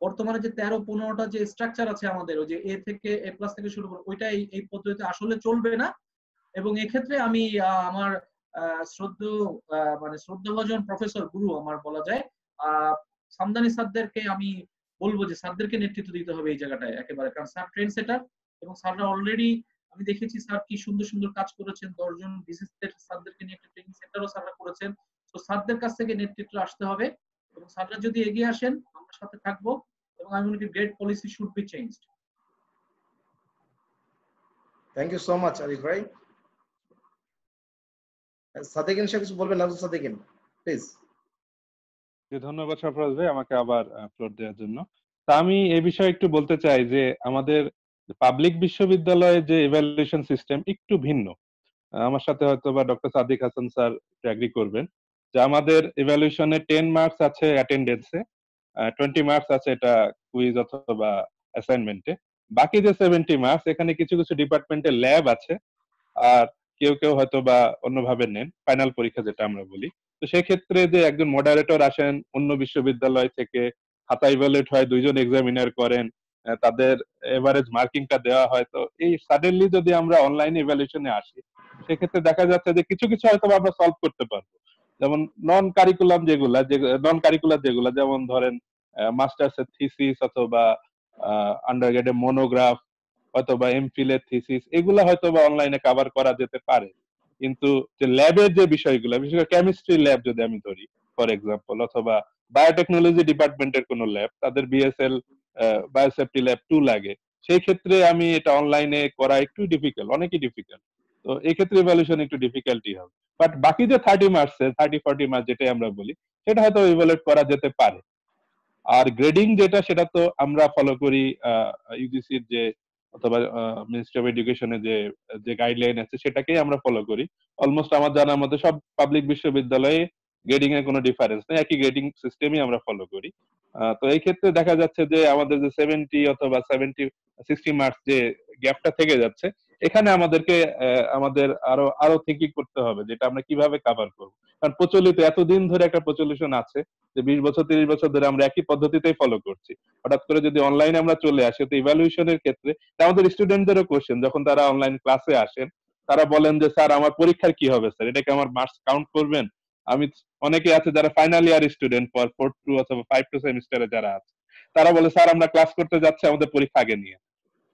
বর্তমানে যে 13-15টা যে স্ট্রাকচার আছে আমাদের, ওই যে এ থেকে এ প্লাস থেকে শুরু করে, ওইটা এই পদ্ধতিতে আসলে চলবে না। এবং এক্ষেত্রে আমি আমার শ্রদ্ধাভাজন প্রফেসর গুরু আমার বলা যায় সামদানি স্যারদেরকে আমি বলবো যে স্যারদেরকে নেতৃত্ব দিতে হবে এই জায়গাটায় একেবারে, কারণ স্যার ট্রেন্ড সেটার এবং স্যাররা অলরেডি আমি দেখেছি স্যার কি সুন্দর সুন্দর কাজ করেছেন। 10 জন বিসিএস স্যারদেরকে নিয়ে একটা ট্রেনিং সেন্টারও স্যাররা করেছেন। তো স্যারদের কাছ থেকে নেতৃত্ব আসতে হবে এবং স্যাররা যদি এগিয়ে আসেন আমরা সাথে থাকবো এবং আমি মনে করি grade policy should be changed. Thank you so much Arif ভাই। সাদেকিন সাহেব কিছু বলবেন? নাজমুল সাদেকিন প্লিজ। ধন্যবাদ সরফরাজ ভাই আমাকে আবার ফ্লোর দেওয়ার জন্য। তা আমি এই বিষয়ে একটু বলতে চাই যে আমাদের পাবলিক বিশ্ববিদ্যালয়ে যে ইভ্যালুয়েশন সিস্টেম একটু ভিন্ন। আমার সাথে হয়তো বা doctor Sadiq Hasan sir agree করবেন যে আমাদের ইভ্যালুয়েশনে 10 মার্কস আছে অ্যাটেন্ডেন্সে, 20 মার্কস আছে এটা কুইজ অথবা অ্যাসাইনমেন্টে, বাকি যে 70 মার্কস এখানে কিছু কিছু ডিপার্টমেন্টে ল্যাব আছে আর কেউ কেউ হয়তো বা অন্যভাবে নেন ফাইনাল পরীক্ষা যেটা আমরা বলি। তো সেক্ষেত্রে যে একজন মডারেটর আসেন অন্য বিশ্ববিদ্যালয় থেকে, খাতা ইভ্যালুয়েট হয়, 2 জন এক্সামিনার করেন, তাদের এভারেজ মার্কিংটা দেওয়া হয়। তো এই সাডেনলি যদি আমরা অনলাইন ইভ্যালুয়েশনে আসি সেক্ষেত্রে দেখা যাচ্ছে যে কিছু কিছু হয়তো আমরা সলভ করতে পারবো। যেমন নন কারিকুলাম যেগুলা যেমন ধরেন মাস্টার্সের থিসিস অথবা আন্ডারগ্রেডের মনোগ্রাফ অথবা এমফিল এর থিসিস, এগুলা হয়তো বা অনলাইনে কভার করা যেতে পারে। কিন্তু যে ল্যাবের যে বিষয়গুলো, বিশেষ করে কেমিস্ট্রি ল্যাব যদি আমি ধরি ফর এক্সাম্পল, অথবা বায়োটেকনোলজি ডিপার্টমেন্টের কোনো ল্যাব, তাদের বিএসএল বায়োসেফটি ল্যাব 2 লাগে, সেই ক্ষেত্রে আমি এটা অনলাইনে করা একটু ডিফিকাল্ট, অনেকই ডিফিকাল্ট। তো এই ক্ষেত্রে ইভ্যালুয়েশন একটু ডিফিকাল্টি হবে। বাট বাকি যে 30 মার্কসের 30-40 মার্কস যেটাই আমরা বলি সেটা হয়তো ইভ্যালুয়েট করা যেতে পারে। আর গ্রেডিং যেটা সেটা তো আমরা ফলো করি ইউজিসির যে অথবা মিনিস্ট্রি অফ এডুকেশনের যে যে গাইডলাইন আছে সেটাকেই আমরা ফলো করি। অলমোস্ট আমার জানার মধ্যে সব পাবলিক বিশ্ববিদ্যালয়ে গ্রেডিং এর কোনো ডিফারেন্স নেই, একই গ্রেডিং সিস্টেমই আমরা ফলো করি। তো এই ক্ষেত্রে দেখা যাচ্ছে যে আমাদের যে 70 অথবা 60 মার্কস যে গ্যাপটা থেকে যাচ্ছে, এখানে আমাদেরকে আমাদের আরো থিঙ্কিং করতে হবে যেটা আমরা কিভাবে কভার করবো। কারণ প্রচলিত এতদিন ধরে একটা প্রচলিত আছে যে 20 বছর 30 বছর ধরে আমরা একই পদ্ধতিতেই ফলো করছি। হঠাৎ করে যদি অনলাইনে আমরা চলে আসি, তো ইভ্যালুয়েশনের ক্ষেত্রে আমাদের স্টুডেন্টদেরও কোশ্চেন, যখন তারা অনলাইন ক্লাসে আসেন তারা বলেন যে স্যার আমার পরীক্ষার কি হবে, স্যার এটা কি আমার মার্কস কাউন্ট করবেন? আমি অনেকে আছে যারা ফাইনাল ইয়ার স্টুডেন্ট ফর 4 অথবা 5 সেমিস্টারে যারা আছে, তারা বলে স্যার আমরা ক্লাস করতে যাচ্ছি, আমাদের পরীক্ষা আগে নিয়ে।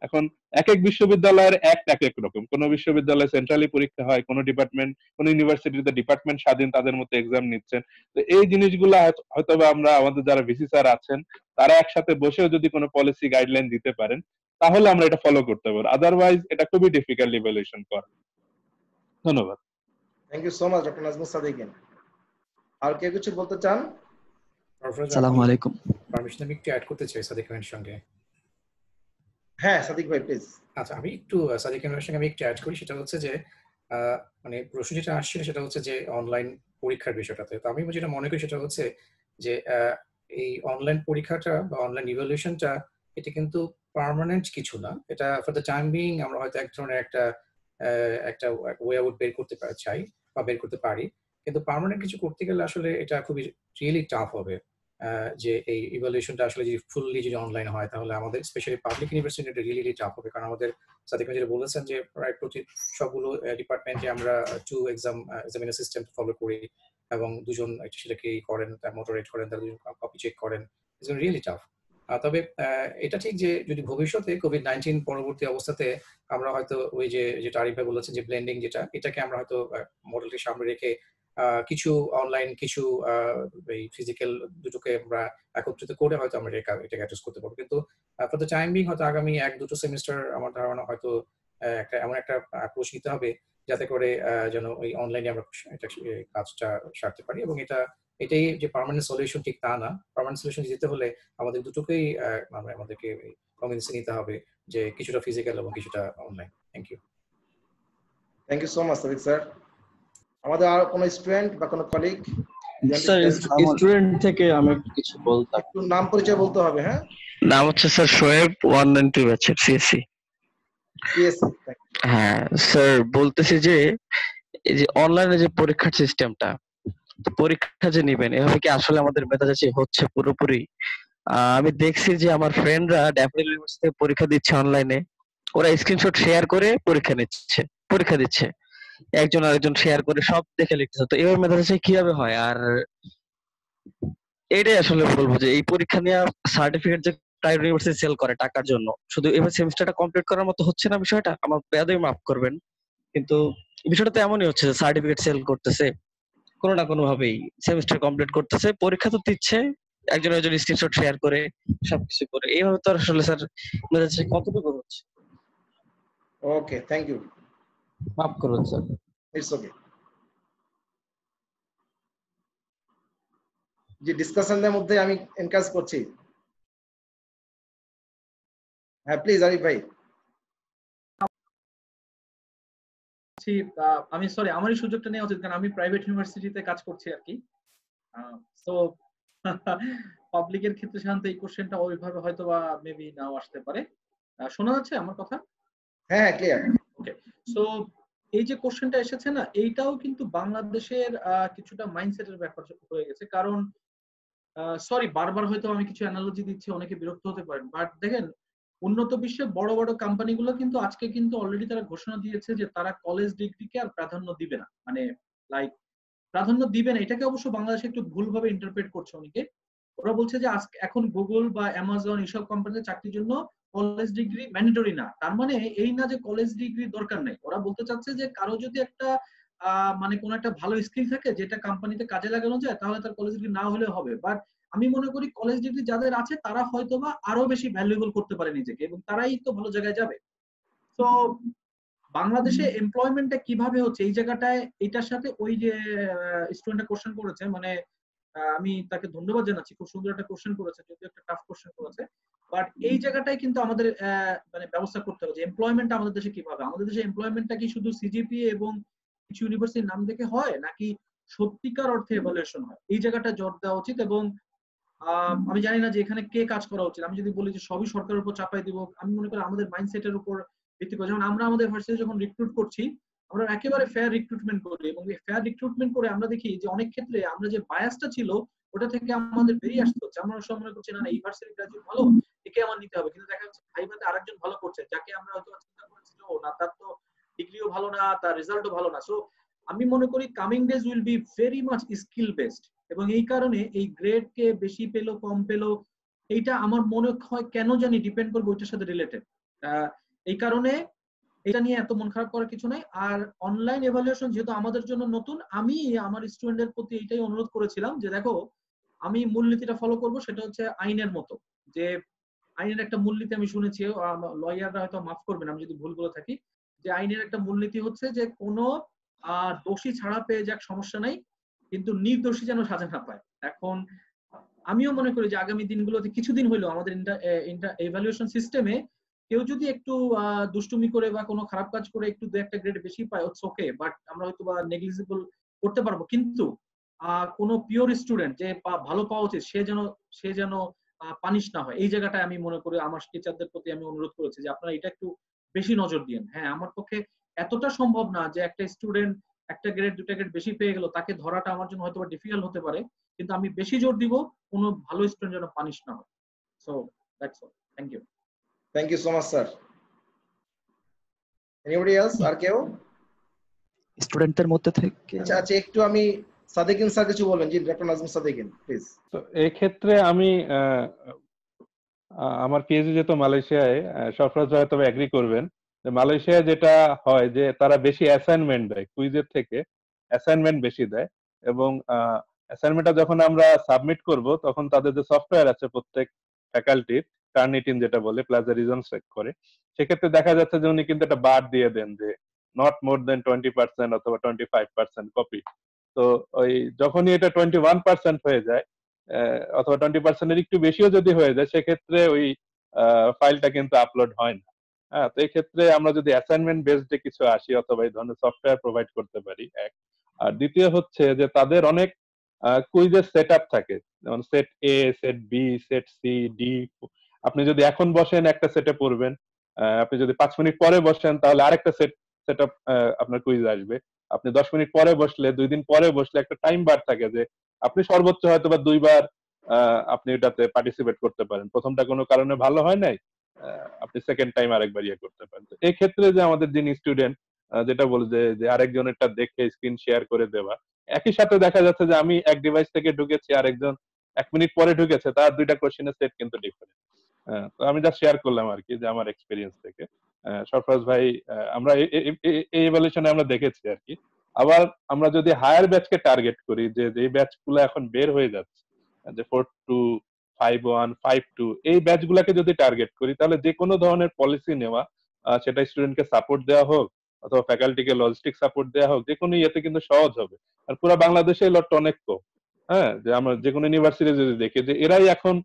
এখন এক এক বিশ্ববিদ্যালয়ের এক এক রকম, কোন বিশ্ববিদ্যালয়ে সেন্ট্রালি পরীক্ষা হয়, কোন ডিপার্টমেন্ট কোন ইউনিভার্সিটিতে ডিপার্টমেন্ট স্বাধীন তাদের মতো এক্সাম নিচ্ছেন। তো এই জিনিসগুলো হয়তো আমরা আমাদের যারা ভিসি স্যার আছেন তারা একসাথে বসেও যদি কোনো পলিসি গাইডলাইন দিতে পারেন তাহলে আমরা এটা ফলো করতে পারবো, আদারওয়াইজ এটা খুবই ডিফিকাল্ট ইভ্যালুয়েশন করা। ধন্যবাদ। Thank you so much doctor Nazmul Sadekin. আর কে কিছু বলতে চান? আসসালামু আলাইকুম। পারমিশন আমি একটু অ্যাড করতে চাই সাদিক ভাইয়ের সঙ্গে। হ্যাঁ সাদিক ভাই প্লিজ। আচ্ছা আমি একটু সাদিক ভাইয়ের সঙ্গে আমি একটু অ্যাড করি। সেটা হচ্ছে যে মানে প্রশ্ন যেটা আসছিল সেটা হচ্ছে যে অনলাইন পরীক্ষার বিষয়টাতে। তো আমি যেটা মনে করি সেটা হচ্ছে যে এই অনলাইন পরীক্ষাটা বা অনলাইন ইভ্যালুয়েশনটা এটা কিন্তু পার্মানেন্ট কিছু না। এটা ফর দ্য টাইম বিং আমরা হয়তো এক ধরনের একটা ওয়ে আউট বের করতে চাই বা বের করতে পারি, কিন্তু পার্মানেন্ট কিছু করতে গেলে আসলে এটা খুবই রিয়েলি টাফ হবে। যে এই ইভ্যালুয়েশনটা আসলে যদি ফুললি যদি অনলাইন হয় তাহলে আমাদের স্পেশালি পাবলিক ইউনিভার্সিটি এটা রিয়েলি টাফ হবে। কারণ আমাদের সাদিক ভাই যেটা বলেছেন যে প্রায় প্রতি সবগুলো ডিপার্টমেন্টে আমরা 2 এক্সামিনার সিস্টেম ফলো করি এবং দুজন সেটাকে করেন, তার মডারেট করেন, তার দুজন কপি চেক করেন। It's really tough. তবে এটা ঠিক যে যদি ভবিষ্যতে কোভিড-19 পরবর্তী অবস্থাতে আমরা হয়তো ওই যেটা আরিফ ভাই বলেছেন যে ব্লেন্ডিং এটাকে আমরা হয়তো মডেলকে সামনে রেখে কিছু অনলাইন কিছু এই ফিজিক্যাল দুটোকে আমরা একত্রিত করে হয়তো আমরা এটাকে অ্যাডজাস্ট করতে পারবো। কিন্তু ফর দ্য টাইম বিং হয়তো আগামী 1-2 সেমিস্টার আমার ধারণা হয়তো এমন একটা অ্যাপ্রোচ নিতে হবে যাতে করে যেন ওই অনলাইনে আমরা এটা কাজটা সারতে পারি এবং এটা এটাই যে পার্মানেন্ট সলিউশন ঠিক তা না। পার্মানেন্ট সলিউশন দিতে হলে আমাদের দুটোকেই আমাদেরকে কমিউনিসি নিতে হবে, যে কিছুটা ফিজিক্যাল এবং কিছুটা online. Thank you. Thank you so much Sadiq sir. আমাদের আর কোনো স্টুডেন্ট বা কোনো কলিগ? স্যার স্টুডেন্ট থেকে আমি কিছু বলতাম। একটু নাম পরিচয় বলতে হবে। হ্যাঁ, নাম হচ্ছে স্যার শোয়েব 192 ব্যাচের সিএসসি। হ্যাঁ স্যার, বলতেছি যে এই যে অনলাইনে যে পরীক্ষার সিস্টেমটা, পরীক্ষা যে নেবেন এভাবে কি আসলে আমাদের মেধাজাচি হচ্ছে পুরোপুরি? আমি দেখছি যে আমার ফ্রেন্ডরা ড্যাফোডিল ইউনিভার্সিটি থেকে পরীক্ষা দিচ্ছে অনলাইনে, ওরা স্ক্রিনশট শেয়ার করে পরীক্ষা দিচ্ছে, একজন আরেকজন শেয়ার করে সব দেখে লিখতেছে। তো এভাবে মেধাজাচি কিভাবে হয়? আর এটাই আসলে বলবো যে এই পরীক্ষা নিয়ে সার্টিফিকেট যে প্রাইভেট ইউনিভার্সিটি সেল করে টাকার জন্য, শুধু এবার সেমিস্টারটা কমপ্লিট করার মতো হচ্ছে না বিষয়টা। আমার বেয়াদবি মাফ করবেন, কিন্তু বিষয়টা তো এমনই হচ্ছে যে সার্টিফিকেট সেল করতেছে, কোনো না কোনো ভাবেই সেমিস্টার কমপ্লিট করতেছে, পরীক্ষা তো দিচ্ছে, একজন একজন স্ক্রিনশট শেয়ার করে সবকিছু করে। এইভাবে তো আসলে স্যার মেধাজাচি কতটুকু হচ্ছে? ওকে, থ্যাংক ইউ, মাফ করুন স্যার। It's okay. যে ডিসকাশনের মধ্যে আমি এনকারেজ করছি। হ্যাঁ প্লিজ আরিফ ভাই। আমি সরি, আমারই সুযোগটা নেওয়া উচিত, কারণ আমি প্রাইভেট ইউনিভার্সিটিতে কাজ করছি আর কি। সো পাবলিকের ক্ষেত্রে সাধারণত এই কোশ্চেনটা ওইভাবে হয়তো বা মেবি নাও আসতে পারে। শোনা যাচ্ছে আমার কথা? হ্যাঁ ক্লিয়ার। ওকে, সো এই যে কোশ্চেনটা এসেছে না, এইটাও কিন্তু বাংলাদেশের কিছুটা মাইন্ডসেটের ব্যাপার হয়ে গেছে। কারণ সরি, বারবার হয়তো আমি কিছু অ্যানালজি দিচ্ছি, অনেকে বিরক্ত হতে পারেন, বাট দেখেন উন্নত বিশ্বের বড় বড় কোম্পানিগুলো কিন্তু আজকে কিন্তু অলরেডি তারা ঘোষণা দিয়েছে যে তারা কলেজ ডিগ্রিকে আর প্রাধান্য দিবে না। মানে লাইক প্রাধান্য দিবে না, এটাকে অবশ্য বাংলাদেশে একটু ভুলভাবে ইন্টারপ্রেট করছে অনেকে। ওরা বলছে যে আজকে এখন গুগল বা অ্যামাজন এইসব কোম্পানিতে চাকরির জন্য কলেজ ডিগ্রি ম্যান্ডেটরি না। তার মানে এই না যে কলেজ ডিগ্রি দরকার নেই। ওরা বলতে চাচ্ছে যে কারো যদি একটা মানে কোন একটা ভালো স্কিল থাকে যেটা কোম্পানিতে কাজে লাগানো যায়, তাহলে তার কলেজ ডিগ্রি না হলেও হবে। বাট আমি মনে করি কলেজ ডিগ্রি যাদের আছে তারা হয়তোবা আরো বেশি ভ্যালুয়েবল করতে পারে নিজেকে, এবং তারাই তো ভালো জায়গায় যাবে। তো বাংলাদেশে এমপ্লয়মেন্টটা কিভাবে হচ্ছে এই জায়গাটায়, এটার সাথে ওই যে স্টুডেন্টটা কোশ্চেন করেছে, মানে আমি তাকে ধন্যবাদ জানাচ্ছি, খুব সুন্দর একটা কোশ্চেন করেছে, যদিও একটা টাফ কোশ্চেন করেছে। বাট এই জায়গাটায় কিন্তু আমাদের মানে ব্যবস্থা করতে হবে যে এমপ্লয়মেন্ট আমাদের দেশে কিভাবে। আমাদের দেশে এমপ্লয়মেন্টটা কি শুধু সিজিপিএ এবং কিছু ইউনিভার্সিটির নাম দেখে হয়, নাকি সত্যিকার অর্থে এভালুয়েশন হয়? এই জায়গাটা জোর দেওয়া উচিত। এবং আমি জানি না যে এখানে কে কাজ করা উচিত। আমি যদি বলি যে সবই সরকারের উপর চাপাই দিব, আমি মনে করি আমাদের মাইন্ডসেটের উপর ভিত্তি করে। যেমন আমরা আমাদের ভার্সিটি যখন রিক্রুট করছি, আমরা একেবারে ফেয়ার রিক্রুটমেন্ট করি, এবং এই ফেয়ার রিক্রুটমেন্ট করে আমরা দেখি যে অনেক ক্ষেত্রে আমরা যে বায়াসটা ছিল ওটা থেকে আমাদের বেরিয়ে আসতে হচ্ছে। আমরা সব মনে করছি না এই ভার্সিটি গ্রাজুয়েট ভালো, একে আমার নিতে হবে, কিন্তু দেখা যাচ্ছে ভাইভাতে আরেকজন ভালো করছে, যাকে আমরা হয়তো চিন্তা করেছি যে ও না, তার তো ডিগ্রিও ভালো না, তার রেজাল্টও ভালো না। সো আমি মনে করি coming days will be very much skill based, এবং এই কারণে এই গ্রেড কে বেশি পেলো কম পেলো এইটা আমার মনে হয় কেন জানি ডিপেন্ড করবে ওইটার সাথে রিলেটেড। এই কারণে এটা নিয়ে এত মন খারাপ করার কিছু নাই। আর অনলাইন এভালুয়েশন যেহেতু আমাদের জন্য নতুন, আমি আমার স্টুডেন্টদের প্রতি এইটাই অনুরোধ করেছিলাম যে দেখো, আমি মূলনীতিটা ফলো করব, সেটা হচ্ছে আইনের মতো। যে আইনের একটা মূলনীতি আমি শুনেছি, লয়াররা হয়তো মাফ করবেন আমি যদি ভুল বলে থাকি, যে আইনের একটা মূলনীতি হচ্ছে যে কোনো দোষী ছাড়া পেয়ে যাক, সমস্যা নাই, কিন্তু নির্দোষী যেন সাজা না পায়। এখন আমিও মনে করি যে আগামী দিনগুলোতে কিছুদিন হইলো আমাদের এভালুয়েশন সিস্টেমে কেউ যদি একটু দুষ্টুমি করে বা কোনো খারাপ কাজ করে একটু দু একটা গ্রেড বেশি পায়, ইটস ওকে, বাট আমরা হয়তো বা নেগলিজিবল করতে পারবো। কিন্তু কোনো পিওর স্টুডেন্ট যে ভালো পাওয়া উচিত, সে যেন পানিশ না হয়। এই জায়গাটায় আমি মনে করি আমার টিচারদের প্রতি আমি অনুরোধ করেছি যে আপনারা এটা একটু বেশি নজর দিন। হ্যাঁ, আমার পক্ষে এতটা সম্ভব না যে একটা স্টুডেন্ট একটা গ্রেড দুটা গ্রেড বেশি পেয়ে গেল তাকে ধরাটা আমার জন্য হয়তো ডিফিকাল্ট হতে পারে, কিন্তু আমি বেশি জোর দিব কোনো ভালো স্টুডেন্ট যেন পানিশ না হয়। So that's all, thank you. Thank you so much sir. Anybody else? আর কেউ স্টুডেন্টদের মধ্যে থেকে? আচ্ছা আচ্ছা, একটু আমি সাদেকিন স্যার কিছু বলবেন। জি ডক্টর নাজমুল সাদেকিন প্লিজ। তো এই ক্ষেত্রে আমি আমার পিএইচডি যেহেতু মালয়েশিয়ায়, সরফরাজ ভাই তবে এগ্রি করবেন যে মালয়েশিয়ায় যেটা হয় যে তারা বেশি অ্যাসাইনমেন্ট দেয়, কুইজের থেকে অ্যাসাইনমেন্ট বেশি দেয়। এবং অ্যাসাইনমেন্টটা যখন আমরা সাবমিট করব তখন তাদের যে সফটওয়্যার আছে প্রত্যেক ফ্যাকাল্টির, টার্নিটিন যেটা বলে প্লাজারিজম চেক করে, সেক্ষেত্রে দেখা যাচ্ছে যে উনি কিন্তু একটা বার দিয়ে দেন যে নট মোর দেন 20% অথবা 25% কপি। তো ওই যখনই এটা 21% হয়ে যায় অথবা 20% একটু বেশিও যদি হয়ে যায়, সেক্ষেত্রে ওই ফাইলটা কিন্তু আপলোড হয় না। হ্যাঁ, তো এই ক্ষেত্রে আমরা যদি অ্যাসাইনমেন্ট বেসড কিছু আসি অথবা এই ধরনের সফটওয়্যার প্রোভাইড করতে পারি এক। আর দ্বিতীয় হচ্ছে যে তাদের অনেক কুইজের সেট আপ থাকে, যেমন set A, set B, set C, D. আপনি যদি এখন বসেন একটা সেটে পড়বেন, আপনি যদি 5 মিনিট পরে বসেন তাহলে আরেকটা সেট আপ আপনার কুইজ আসবে। আপনি 10 মিনিট পরে বসলে, 2 দিন পরে বসলে একটা টাইম বার থাকে যে আপনি সর্বোচ্চ হয়তো বা 2 বার আপনি এটাতে পার্টিসিপেট করতে পারেন। প্রথমটা কোনো কারণে ভালো হয় নাই, আপনি সেকেন্ড টাইম আরেকবার ইয়ে করতে পারেন। তো এই ক্ষেত্রে যে আমাদের যিনি স্টুডেন্ট যেটা বলে যে আরেকজনেরটা দেখে স্ক্রিন শেয়ার করে দেওয়া, একই সাথে দেখা যাচ্ছে যে আমি এক ডিভাইস থেকে ঢুকেছি, আরেকজন 1 মিনিট পরে ঢুকেছে, তার 2টা কোশ্চেনের সেট কিন্তু ডিফারেন্ট। তো আমি যা শেয়ার করলাম আর কি, যে আমার এক্সপিরিয়েন্স থেকে। সরফরাজ ভাই, আমরা এই ইভ্যালুয়েশনে আমরা দেখেছি আর কি। আবার আমরা যদি হায়ার ব্যাচকে টার্গেট করি, যে ব্যাচগুলো এখন বের হয়ে যাচ্ছে, যে 4-2, 5-1, 5-2, এই ব্যাচগুলোকে যদি টার্গেট করি, তাহলে যে কোনো ধরনের পলিসি নেওয়া, সেটা স্টুডেন্টকে সাপোর্ট দেওয়া হোক অথবা ফ্যাকাল্টিকে লজিস্টিক সাপোর্ট দেওয়া হোক, যে কোনো ইয়েতে কিন্তু সহজ হবে। আর পুরো বাংলাদেশে এই লটটা অনেক কম। হ্যাঁ, যে আমরা যে কোনো ইউনিভার্সিটি যদি দেখি যে এরাই এখন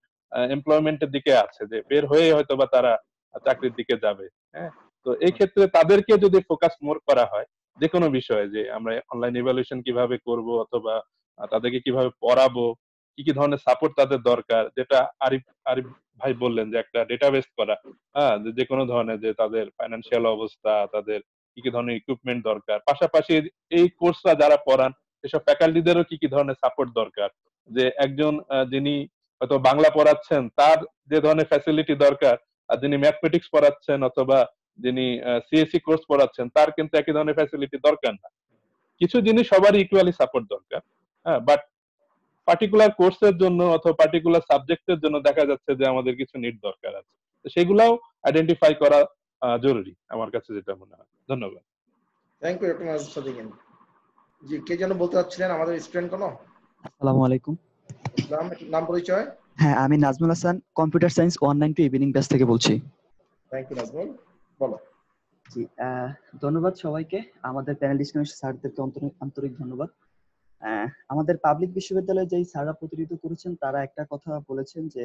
এমপ্লয়মেন্টের দিকে আছে, যে বের হয়ে হয়তো বা তারা চাকরির দিকে যাবে। হ্যাঁ, তো এই ক্ষেত্রে তাদেরকে যদি ফোকাস মোর করা হয় যে কোনো বিষয়ে, যে আমরা অনলাইন ইভ্যালুয়েশন কিভাবে করব অথবা তাদেরকে কিভাবে পড়াবো, কি কি ধরনের সাপোর্ট তাদের দরকার, যেটা আরিফ আরিফ ভাই বললেন যে একটা ডেটাবেস করা, হ্যাঁ, যে কোনো ধরনের, যে তাদের ফাইন্যান্সিয়াল অবস্থা, তাদের কি কি ধরনের ইকুইপমেন্ট দরকার, পাশাপাশি এই কোর্সরা যারা পড়ান এসব ফ্যাকাল্টিদেরও কি কি ধরনের সাপোর্ট দরকার, যে একজন যিনি হয়তো বাংলা পড়াচ্ছেন তার যে ধরনের ফ্যাসিলিটি দরকার, আর যিনি ম্যাথমেটিক্স পড়াচ্ছেন অথবা যিনি সিএসসি কোর্স পড়াচ্ছেন তার কিন্তু একই ধরনের ফ্যাসিলিটি দরকার না। কিছু জিনিস সবারই ইকুয়ালি সাপোর্ট দরকার। হ্যাঁ, বাট পার্টিকুলার কোর্সের জন্য অথবা পার্টিকুলার সাবজেক্টের জন্য দেখা যাচ্ছে যে আমাদের কিছু নিড দরকার আছে, তো সেগুলাও আইডেন্টিফাই করা জরুরি আমার কাছে যেটা মনে হয়। ধন্যবাদ। Thank you doctor Nazmul Sadikin. জি, কে যেন বলতে চাচ্ছিলেন আমাদের স্টুডেন্ট কোনো? আসসালামু আলাইকুম। ইসলাম, নাম পরিচয়? হ্যাঁ, আমি Nazmul Hasan, computer science 192 evening batch থেকে বলছি। থ্যাংক ইউ নাজমুল, বলো। জি, ধন্যবাদ সবাইকে, আমাদের প্যানেল ডিসকাশন স্যারদেরকে আন্তরিক ধন্যবাদ। আমাদের পাবলিক বিশ্ববিদ্যালয়ে যেই স্যাররা প্রতিনিধিত্ব করেছেন তারা একটা কথা বলেছেন যে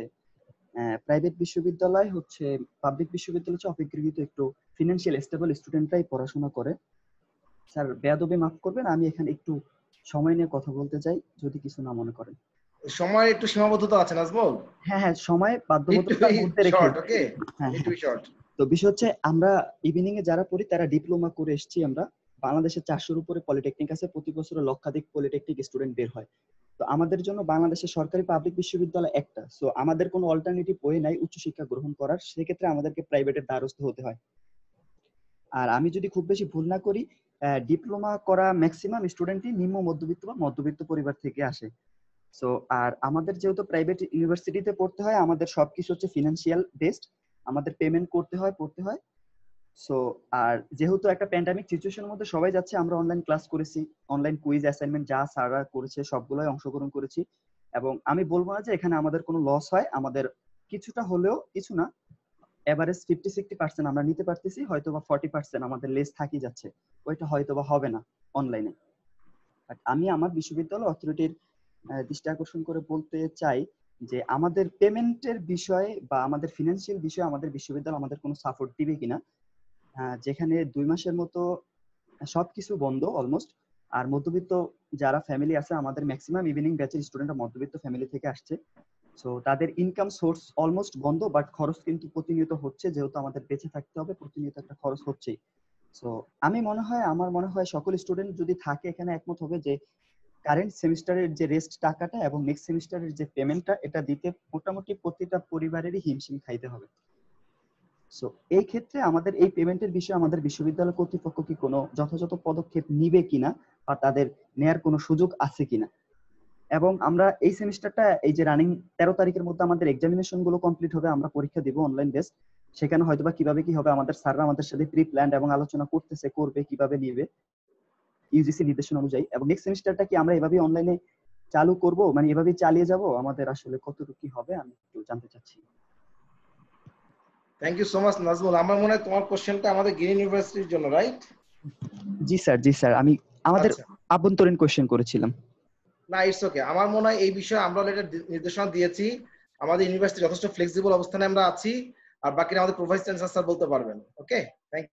প্রাইভেট বিশ্ববিদ্যালয় হচ্ছে পাবলিক বিশ্ববিদ্যালয় হচ্ছে অপেক্ষাকৃত একটু ফিনান্সিয়াল স্টেবল স্টুডেন্টরাই পড়াশোনা করে। স্যার বেয়াদবি মাফ করবেন, আমি এখানে একটু সময় নিয়ে কথা বলতে চাই, যদি কিছু না মনে করেন। সময় একটু সীমাবদ্ধতা আছে নাজমুল। হ্যাঁ, সময় বাধ্যবাধকতার মধ্যে রেখে। ওকে, একটু শর্ট। তো বিষয় হচ্ছে আমরা ইভিনিং এ যারা পড়ি তারা ডিপ্লোমা করে এসেছি। আমরা বাংলাদেশে 400-র উপরে পলিটেকনিক আছে, প্রতি বছর লক্ষাধিক পলিটেকনিক স্টুডেন্ট বের হয়। তো আমাদের জন্য বাংলাদেশের সরকারি পাবলিক বিশ্ববিদ্যালয় একটা, সো আমাদের কোনো অল্টারনেটিভ ওয়ে নাই উচ্চশিক্ষা গ্রহণ করার, সেক্ষেত্রে আমাদেরকে প্রাইভেটের দ্বারস্থ হতে হয়। আর আমি যদি খুব বেশি ভুল না করি, ডিপ্লোমা করা ম্যাক্সিমাম স্টুডেন্টই নিম্ন মধ্যবিত্ত বা মধ্যবিত্ত পরিবার থেকে আসে। সো আর আমাদের যেহেতু প্রাইভেট ইউনিভার্সিটিতে পড়তে হয়, আমাদের সবকিছু হচ্ছে ফিনান্সিয়াল বেসড, আমাদের পেমেন্ট করতে হয়, পড়তে হয়। সো আর যেহেতু একটা প্যান্ডামিক সিচুয়েশনের মধ্যে সবাই যাচ্ছে, আমরা অনলাইন ক্লাস করেছি, অনলাইন কুইজ অ্যাসাইনমেন্ট যা স্যাররা করেছে সবগুলোই অংশগ্রহণ করেছি। এবং আমি বলবো না যে এখানে আমাদের কোনো লস হয়, আমাদের কিছুটা হলেও, কিছু না, এভারেজ 50-60% আমরা নিতে পারতেছি, হয়তো বা 40% আমাদের লেস থাকি যাচ্ছে, ওইটা হয়তো বা হবে না অনলাইনে। আমি আমার বিশ্ববিদ্যালয় অথরিটির দৃষ্টি আকর্ষণ করে বলতে চাই যে আমাদের পেমেন্টের বিষয়ে বা আমাদের ফিনান্সিয়াল বিষয়ে আমাদের বিশ্ববিদ্যালয় আমাদের কোনো সাপোর্ট দিবে কিনা, যেখানে 2 মাসের মতো সবকিছু বন্ধ অলমোস্ট। আর মধ্যবিত্ত যারা ফ্যামিলি আছে, আমাদের ম্যাক্সিমাম ইভিনিং ব্যাচের স্টুডেন্টরা মধ্যবিত্ত ফ্যামিলি থেকে আসছে, সো তাদের ইনকাম সোর্স অলমোস্ট বন্ধ, বাট খরচ কিন্তু প্রতিনিয়ত হচ্ছে, যেহেতু আমাদের বেঁচে থাকতে হবে, প্রতিনিয়ত একটা খরচ হচ্ছেই। সো আমার মনে হয় সকল স্টুডেন্ট যদি থাকে এখানে একমত হবে যে কারেন্ট সেমিস্টারের যে রেস্ট টাকাটা এবং নেক্সট সেমিস্টারের যে পেমেন্টটা, এটা দিতে মোটামুটি প্রতিটা পরিবারেরই হিমশিম খাইতে হবে। সো এই ক্ষেত্রে আমাদের এই পেমেন্টের বিষয়ে আমাদের বিশ্ববিদ্যালয় কর্তৃপক্ষ কি কোনো যথাযথ পদক্ষেপ নিবে কিনা বা তাদের নেয়ার কোনো সুযোগ আছে কিনা। এবং আমরা এই সেমিস্টারটা, এই যে রানিং 13 তারিখের মধ্যে আমাদের এক্সামিনেশন গুলো কমপ্লিট হবে, আমরা পরীক্ষা দিব অনলাইন বেস, সেখানে হয়তোবা কিভাবে কি হবে আমাদের স্যাররা আমাদের সাথে প্রি প্ল্যান এবং আলোচনা করতেছে, করবে কিভাবে নিবে ইউজিসি নির্দেশনা অনুযায়ী। এবং নেক্সট সেমিস্টারটা কি আমরা এভাবে অনলাইনে চালু করব, মানে এভাবে চালিয়ে যাব, আমাদের আসলে কতটুকু কি হবে আমি একটু জানতে চাচ্ছি। Thank you so much Nazmul. আমার মনে হয় তোমার কোশ্চেনটা আমাদের গ্রিন ইউনিভার্সিটির জন্য, রাইট? জি স্যার, আমি আমাদের আভ্যন্তরীণ কোশ্চেন করেছিলাম। না, ইটস ওকে। আমার মনে হয় এই বিষয়ে আমরা অলরেডি নির্দেশনা দিয়েছি। আমাদের ইউনিভার্সিটি যথেষ্ট ফ্লেক্সিবল অবস্থানে আমরা আছি, আর বাকিটা আমাদের প্রোভাইস চ্যান্সেলর স্যার বলতে পারবেন। ওকে, থ্যাংক ইউ।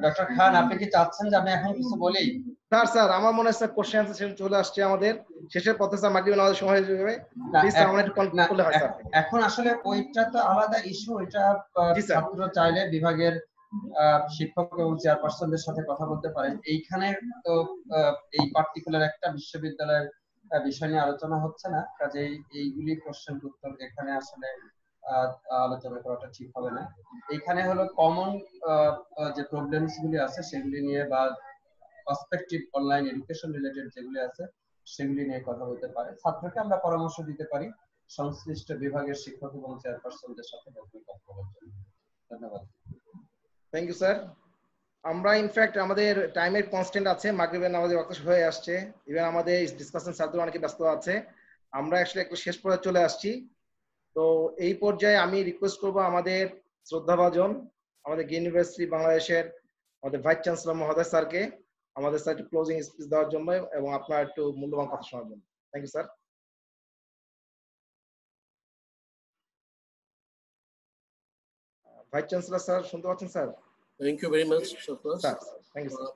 ডক্টর খান, আপনি কি চাচ্ছেন যে আমি এখন কিছু বলি? স্যার আমার মনে হয় স্যার কোশ্চেন আনসার সেশন চলে আসছে আমাদের শেষের পথে। স্যার মাগরিবের নামাজের সময় হয়ে যাবে, প্লিজ স্যার আমরা একটু কনক্লুড করলে হয় স্যার। এখন আসলে ওইটা তো আলাদা ইস্যু, ওইটা ছাত্র চাইলে বিভাগের শিক্ষক এবং চেয়ারপারসনদের সাথে কথা বলতে পারেন। এইখানে তো এই পার্টিকুলার একটা বিশ্ববিদ্যালয়ের বিষয় নিয়ে আলোচনা হচ্ছে না, কাজেই এইগুলি কোশ্চেন উত্তর এখানে আসলে আলোচনা করাটা ঠিক হবে না। এইখানে হলো কমন যে প্রবলেমস গুলি আছে সেগুলি নিয়ে বা পার্সপেক্টিভ অনলাইন এডুকেশন রিলেটেড যেগুলি আছে সেগুলি নিয়ে কথা বলতে পারে। ছাত্রকে আমরা পরামর্শ দিতে পারি সংশ্লিষ্ট বিভাগের শিক্ষক এবং চেয়ারপারসনদের সাথে কথা বলার জন্য। ধন্যবাদ। Thank you sir. আমরা ইনফ্যাক্ট আমাদের টাইমের কনস্ট্যান্ট আছে, মাগরিবের নামাজের ওয়াক্ত হয়ে আসছে, ইভেন আমাদের ডিসকাশন স্যারদের অনেকে ব্যস্ত আছে, আমরা আসলে একটু শেষ পর্যায়ে চলে আসছি। তো এই পর্যায়ে আমি রিকোয়েস্ট করব আমাদের শ্রদ্ধাভাজন আমাদের ইউনিভার্সিটি বাংলাদেশের আমাদের ভাইস চ্যান্সেলর মহোদয় স্যারকে আমাদের স্যার একটু ক্লোজিং স্পিচ দেওয়ার জন্য এবং আপনার একটু মূল্যবান কথা শোনার জন্য। Thank you sir. Vice chancellor sir শুনতে পাচ্ছেন sir? Thank you very much Sarfaraz.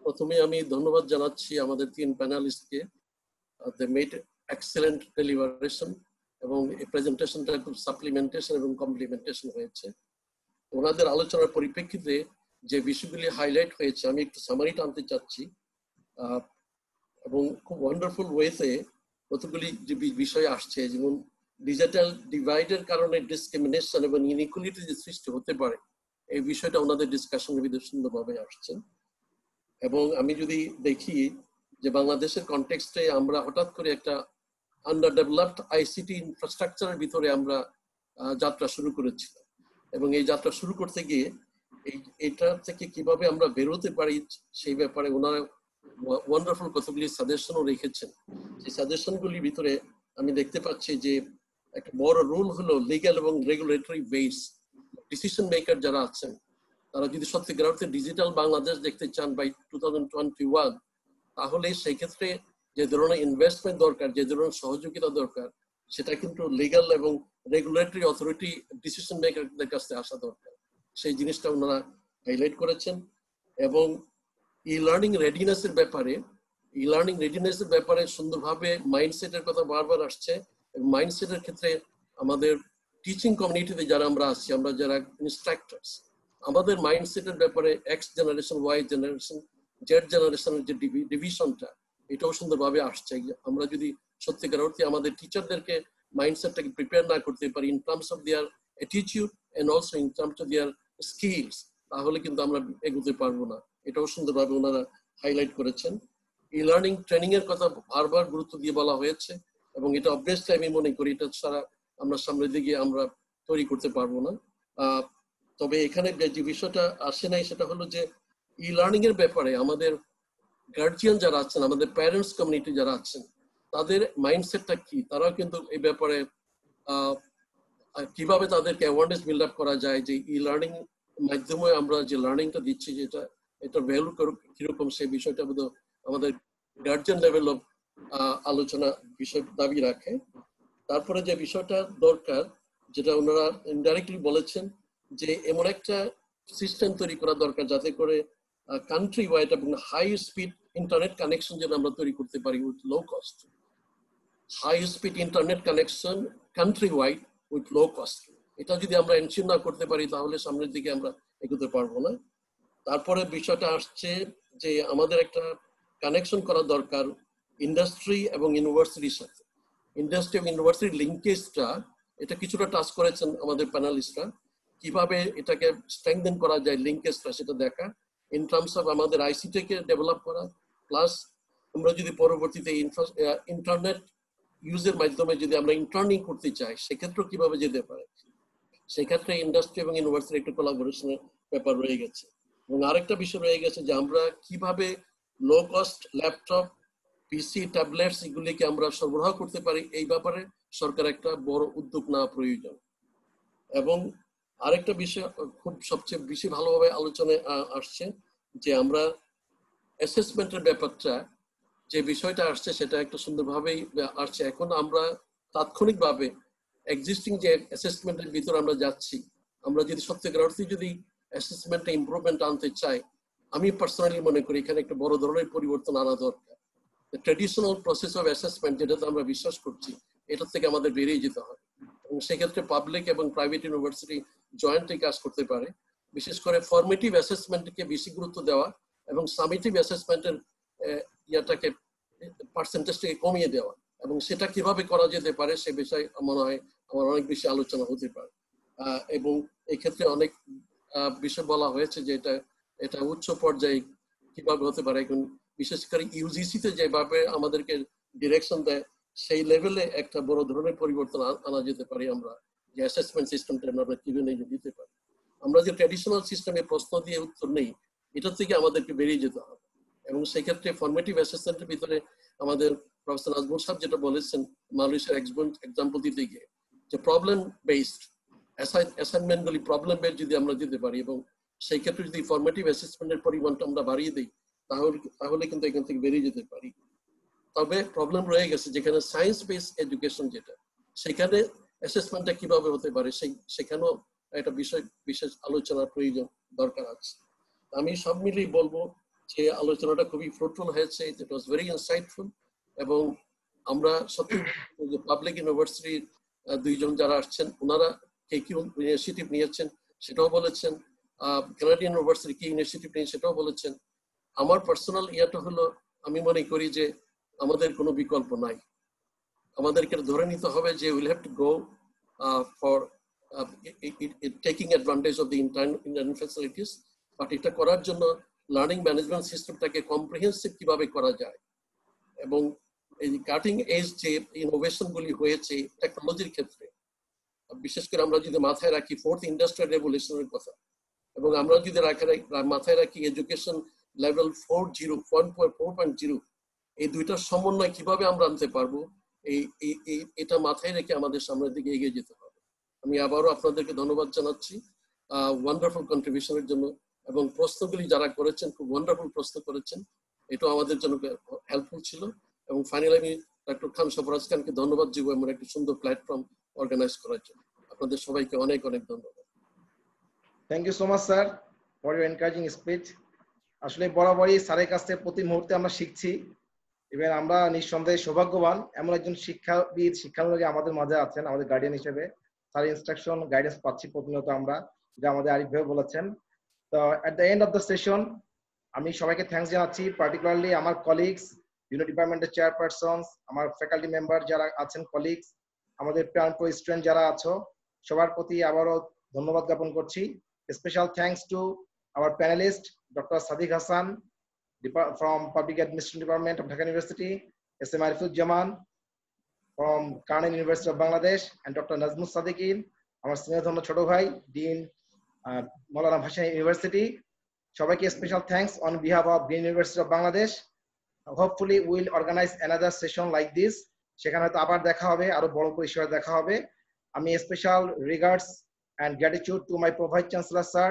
প্রথমে আমি ধন্যবাদ জানাচ্ছি আমাদের 3 প্যানেলিস্টকে। দে মেড এক্সেলেন্ট ডেলিভারেশন এবং এই প্রেজেন্টেশনটা খুব সাপ্লিমেন্টেশন এবং কমপ্লিমেন্টেশন হয়েছে। ওনাদের আলোচনার পরিপ্রেক্ষিতে যে বিষয়গুলি হাইলাইট হয়েছে আমি একটু সামারিটা আনতে চাচ্ছি, এবং খুব ওয়ান্ডারফুল ওয়েতে কতগুলি যে বিষয় আসছে, যেমন ডিজিটাল ডিভাইডের কারণে ডিসক্রিমিনেশন এবং ইনইকুয়ালিটি যে সৃষ্টি হতে পারে এই বিষয়টা ওনাদের ডিসকাশনের ভিতরে সুন্দরভাবে আসছে। এবং আমি যদি দেখি যে বাংলাদেশের কনটেক্সটে আমরা হঠাৎ করে একটা আন্ডার ডেভেলপড আইসিটি ইনফ্রাস্ট্রাকচারের ভিতরে আমরা যাত্রা শুরু করেছিলাম, এবং এই যাত্রা শুরু করতে গিয়ে এইটা থেকে কিভাবে আমরা বেরোতে পারি সেই ব্যাপারে ওনারা ওয়ান্ডারফুল কতগুলি সাজেশনও রেখেছেন। সেই সাজেশনগুলির ভিতরে আমি দেখতে পাচ্ছি যে একটা বড় রোল হলো লিগ্যাল এবং রেগুলেটরি বেস। ডিসিশন মেকার যারা আছেন তারা যদি সত্যিকার অর্থে ডিজিটাল বাংলাদেশ দেখতে চান বাই 2021, তাহলে সেই ক্ষেত্রে যে ধরনের ইনভেস্টমেন্ট দরকার, যে ধরনের সহযোগিতা দরকার, সেটা কিন্তু লিগ্যাল এবং রেগুলেটরি অথরিটি ডিসিশন মেকারদের কাছে আসা দরকার। সেই জিনিসটা ওনারা হাইলাইট করেছেন। এবং ই লার্নিং রেডিনেসের ব্যাপারে সুন্দরভাবে মাইন্ডসেটের কথা বারবার আসছে। মাইন্ডসেটের ক্ষেত্রে আমাদের টিচিং কমিউনিটিতে যারা আমরা আছি, আমরা যারা ইনস্ট্রাক্টরস, আমাদের মাইন্ডসেটের ব্যাপারে X generation, Y generation, Z জেনারেশনের যে ডিভিশনটা, এটাও সুন্দরভাবে আসছে। আমরা যদি সত্যিকার অর্থে আমাদের টিচারদেরকে মাইন্ডসেটটাকে প্রিপেয়ার না করতে পারি in terms of their attitude and also in terms of their skills, তাহলে কিন্তু আমরা এগোতে পারবো না। এটাও সুন্দরভাবে ওনারা হাইলাইট করেছেন। ই লার্নিং ট্রেনিং এর কথা বারবার গুরুত্ব দিয়ে বলা হয়েছে, এবং এটা অবভিয়াসলি আমি মনে করি এটা ছাড়া আমরা সামনের দিকে আমরা তৈরি করতে পারবো না। তবে এখানে যে বিষয়টা আসে নাই সেটা হলো যে ই লার্নিং এর ব্যাপারে আমাদের গার্জিয়ান যারা আছেন, আমাদের প্যারেন্টস কমিউনিটি যারা আছেন, তাদের মাইন্ডসেটটা কি, তারাও কিন্তু এই ব্যাপারে কিভাবে তাদেরকে অ্যাওয়ারনেস বিল্ড আপ করা যায় যে ই লার্নিং মাধ্যমে আমরা যে লার্নিংটা দিচ্ছি যেটা এটা ভ্যালু কিরকম, সেই বিষয়টা বোধহয় আমাদের গার্জিয়ান লেভেল অফ আলোচনা বিষয় দাবি রাখে। তারপরে যে বিষয়টা দরকার, যেটা ওনারা ইনডাইরেক্টলি বলেছেন, যে এমন একটা সিস্টেম তৈরি করা দরকার যাতে করে কান্ট্রি ওয়াইড এবং হাই স্পিড ইন্টারনেট কানেকশন যেন আমরা তৈরি করতে পারি with low cost. High speed internet connection country wide with low cost, এটা যদি আমরা এনশিওর না করতে পারি তাহলে সামনের দিকে আমরা এগোতে পারবো না। তারপরে বিষয়টা আসছে যে আমাদের একটা কানেকশন করা দরকার ইন্ডাস্ট্রি এবং ইউনিভার্সিটির সাথে। ইন্ডাস্ট্রি এবং ইউনিভার্সিটি লিঙ্কেজটা এটা কিছুটা টাচ করেছেন আমাদের প্যানেলিস্টরা, কিভাবে এটাকে স্ট্রেংথেন করা যায় লিঙ্কেজটা সেটা দেখা, ইন টার্মস অফ আমাদের আইসিটিকে ডেভেলপ করা, প্লাস আমরা যদি পরবর্তীতে ইন্টারনেট ইউজের মাধ্যমে যদি আমরা ইন্টার্নিং করতে চাই সেক্ষেত্রেও কিভাবে যেতে পারে, সেক্ষেত্রে ইন্ডাস্ট্রি এবং ইউনিভার্সিটি একটু কোলাবোরেশনের ব্যাপার রয়ে গেছে। এবং আরেকটা বিষয় রয়ে গেছে যে আমরা কিভাবে low cost laptop PC tablets এগুলিকে আমরা সরবরাহ করতে পারি, এই ব্যাপারে সরকার একটা বড় উদ্যোগ নেওয়া প্রয়োজন। এবং আরেকটা বিষয় খুব সবচেয়ে বেশি ভালোভাবে আলোচনায় আসছে যে আমরা অ্যাসেসমেন্টের ব্যাপারটা, যে বিষয়টা আসছে সেটা একটা সুন্দরভাবেই আসছে। এখন আমরা তাৎক্ষণিকভাবে এক্সিস্টিং যে অ্যাসেসমেন্টের ভিতরে আমরা যাচ্ছি, আমরা যদি সত্যিকার অর্থে যদি অ্যাসেসমেন্টে ইমপ্রুভমেন্ট আনতে চাই, আমি পার্সোনালি মনে করি এখানে একটা বড় ধরনের পরিবর্তন আনা দরকার। ট্রেডিশনাল প্রসেস অফ অ্যাসেসমেন্ট যেটাতে আমরা বিশ্বাস করছি, এটার থেকে আমাদের বেরিয়ে যেতে হয় এবং সেক্ষেত্রে পাবলিক এবং প্রাইভেট ইউনিভার্সিটি জয়েন্টলি কাজ করতে পারে। বিশেষ করে ফর্মেটিভ অ্যাসেসমেন্টকে বেশি গুরুত্ব দেওয়া এবং সামেটিভ অ্যাসেসমেন্টের ইয়াটাকে পার্সেন্টেজটাকে কমিয়ে দেওয়া, এবং সেটা কিভাবে করা যেতে পারে সে বিষয়ে মনে হয় আমার অনেক বেশি আলোচনা হতে পারে। এবং এই ক্ষেত্রে অনেক বিষয় বলা হয়েছে যে এটা উচ্চ পর্যায়ে কিভাবে হতে পারে। এখন বিশেষ করে ইউজিসিতে যেভাবে আমাদেরকে ডিরেকশন দেয়, সেই লেভেলে একটা বড় ধরনের পরিবর্তন আনা যেতে পারে। আমরা যে অ্যাসেসমেন্ট সিস্টেমটা আমরা কিভাবে দিতে পারি, আমরা যে ট্র্যাডিশনাল সিস্টেমে প্রশ্ন দিয়ে উত্তর নেই, এটার থেকে আমাদেরকে বেরিয়ে যেতে হবে। এবং সেক্ষেত্রে ফর্মেটিভ অ্যাসেসমেন্টের ভিতরে আমাদের প্রফেসর নাজমুল সাহেব যেটা বলেছেন, মালয়েশিয়ার এক্সাম্পল দিতে গিয়ে, যে প্রবলেম বেসড অ্যাসাইনমেন্ট গুলি প্রবলেম বেসড যদি আমরা দিতে পারি এবং সেই ক্ষেত্রে যদি ফর্মেটিভ অ্যাসেসমেন্টের পরিমাণটা আমরা বাড়িয়ে দিই, তাহলে কিন্তু এখান থেকে বেরিয়ে যেতে পারি। তবে প্রবলেম রয়ে গেছে যেখানে সায়েন্স বেসড এডুকেশন যেটা, সেখানে অ্যাসেসমেন্টটা কিভাবে হতে পারে সেখানেও একটা বিষয় বিশেষ আলোচনার প্রয়োজন দরকার আছে। আমি সব মিলিয়ে বলবো যে আলোচনাটা খুবই ফ্রুটফুল হয়েছে, ইট ওয়াজ ভেরি ইনসাইটফুল। এবং আমরা সত্যি পাবলিক ইউনিভার্সিটির দুইজন যারা আসছেন, ওনারা কে কি ইনিশিয়েটিভ নিয়েছেন সেটাও বলেছেন, কানাডিয়ান ইউনিভার্সিটি কি ইনিশিয়েটিভ নিয়ে সেটাও বলেছেন। আমার পার্সোনাল ইয়াটা হলো, আমি মনে করি যে আমাদের কোনো বিকল্প নাই, আমাদেরকে ধরে নিতে হবে যে will have to go for taking advantage of the internet facilities. But এটা করার জন্য লার্নিং ম্যানেজমেন্ট সিস্টেমটাকে কম্প্রিহেন্সিভ কিভাবে করা যায়, এবং এই কাটিং এজ যে ইনোভেশন গুলি হয়েছে টেকনোলজির ক্ষেত্রে, বিশেষ করে আমরা যদি মাথায় রাখি ফোর্থ ইন্ডাস্ট্রিয়াল রেভলিউশনের কথা, এবং আমরা যদি মাথায় রাখি এডুকেশন লেভেল 4.0, এই দুইটার সমন্বয় কিভাবে আমরা আনতে পারবো, এটা মাথায় রেখে আমাদের সামনের দিকে এগিয়ে যেতে হবে। আমি আবারও আপনাদেরকে ধন্যবাদ জানাচ্ছি ওয়ান্ডারফুল কন্ট্রিবিউশনের জন্য, এবং প্রশ্নগুলি যারা করেছেন খুব ওয়ান্ডারফুল প্রশ্ন করেছেন, এটাও আমাদের জন্য হেল্পফুল ছিল। এবং ফাইনালি আমি ডক্টর খান সফরাজ খানকে ধন্যবাদ দিব এমন একটা সুন্দর প্ল্যাটফর্ম অর্গানাইজ করার জন্য। আপনাদের সবাইকে অনেক অনেক ধন্যবাদ। Thank you so much sir for your encouraging speech. আসলে বরাবরই স্যারের কাছ থেকে প্রতি মুহূর্তে আমরা শিখছি, এবং আমরা নিঃসন্দেহে সৌভাগ্যবান এমন একজন শিক্ষাবিদ শিক্ষানুরাগী আমাদের মাঝে আছেন, আমাদের গার্ডিয়ান হিসেবে স্যার ইনস্ট্রাকশন গাইডেন্স পাচ্ছি প্রতিনিয়ত আমরা, যা আমাদের আরিফ ভাই বলেছেন। তো at the end of the session আমি সবাইকে থ্যাঙ্কস জানাচ্ছি, পার্টিকুলারলি আমার কলিগস, বিভিন্ন ডিপার্টমেন্টের চেয়ারপারসনস, আমার ফ্যাকাল্টি মেম্বার যারা আছেন, কলিগস, আমাদের প্রাণপ্রিয় স্টুডেন্ট যারা আছো, সবার প্রতি আবারও ধন্যবাদ জ্ঞাপন করছি। Special thanks to our panelist doctor Sadiq Hasan from Public Administration Department of Dhaka University, SM Arifuzzaman from Carnegie University of Bangladesh, and Dr. Nazmul Sadikin, আমার স্নেহধন্য ছোট ভাই, ডিন মৌলানা ভাসানী ইউনিভার্সিটি। সবাইকে special thanks on behalf of green university of Bangladesh. Hopefully will organize another session like this, সেখানে হয়তো আবার দেখা হবে, আরো বড় পরিসরে দেখা হবে। আমি special regards and gratitude to my Vice Chancellor sir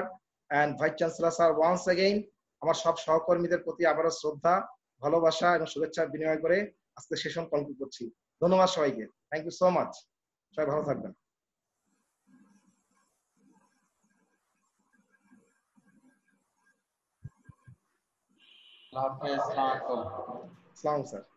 and Vice Chancellor sir once again. আমার সব সহকর্মীদের প্রতি আবারও শ্রদ্ধা, ভালোবাসা এবং শুভেচ্ছা বিনিময় করে আজকে সেশন কনক্লুড করছি। ধন্যবাদ সবাইকে, থ্যাংক ইউ সো মাচ, সবাই ভালো থাকবেন। আল্লাহ হাফেজ, আসসালামু আলাইকুম। আসসালামু স্যার।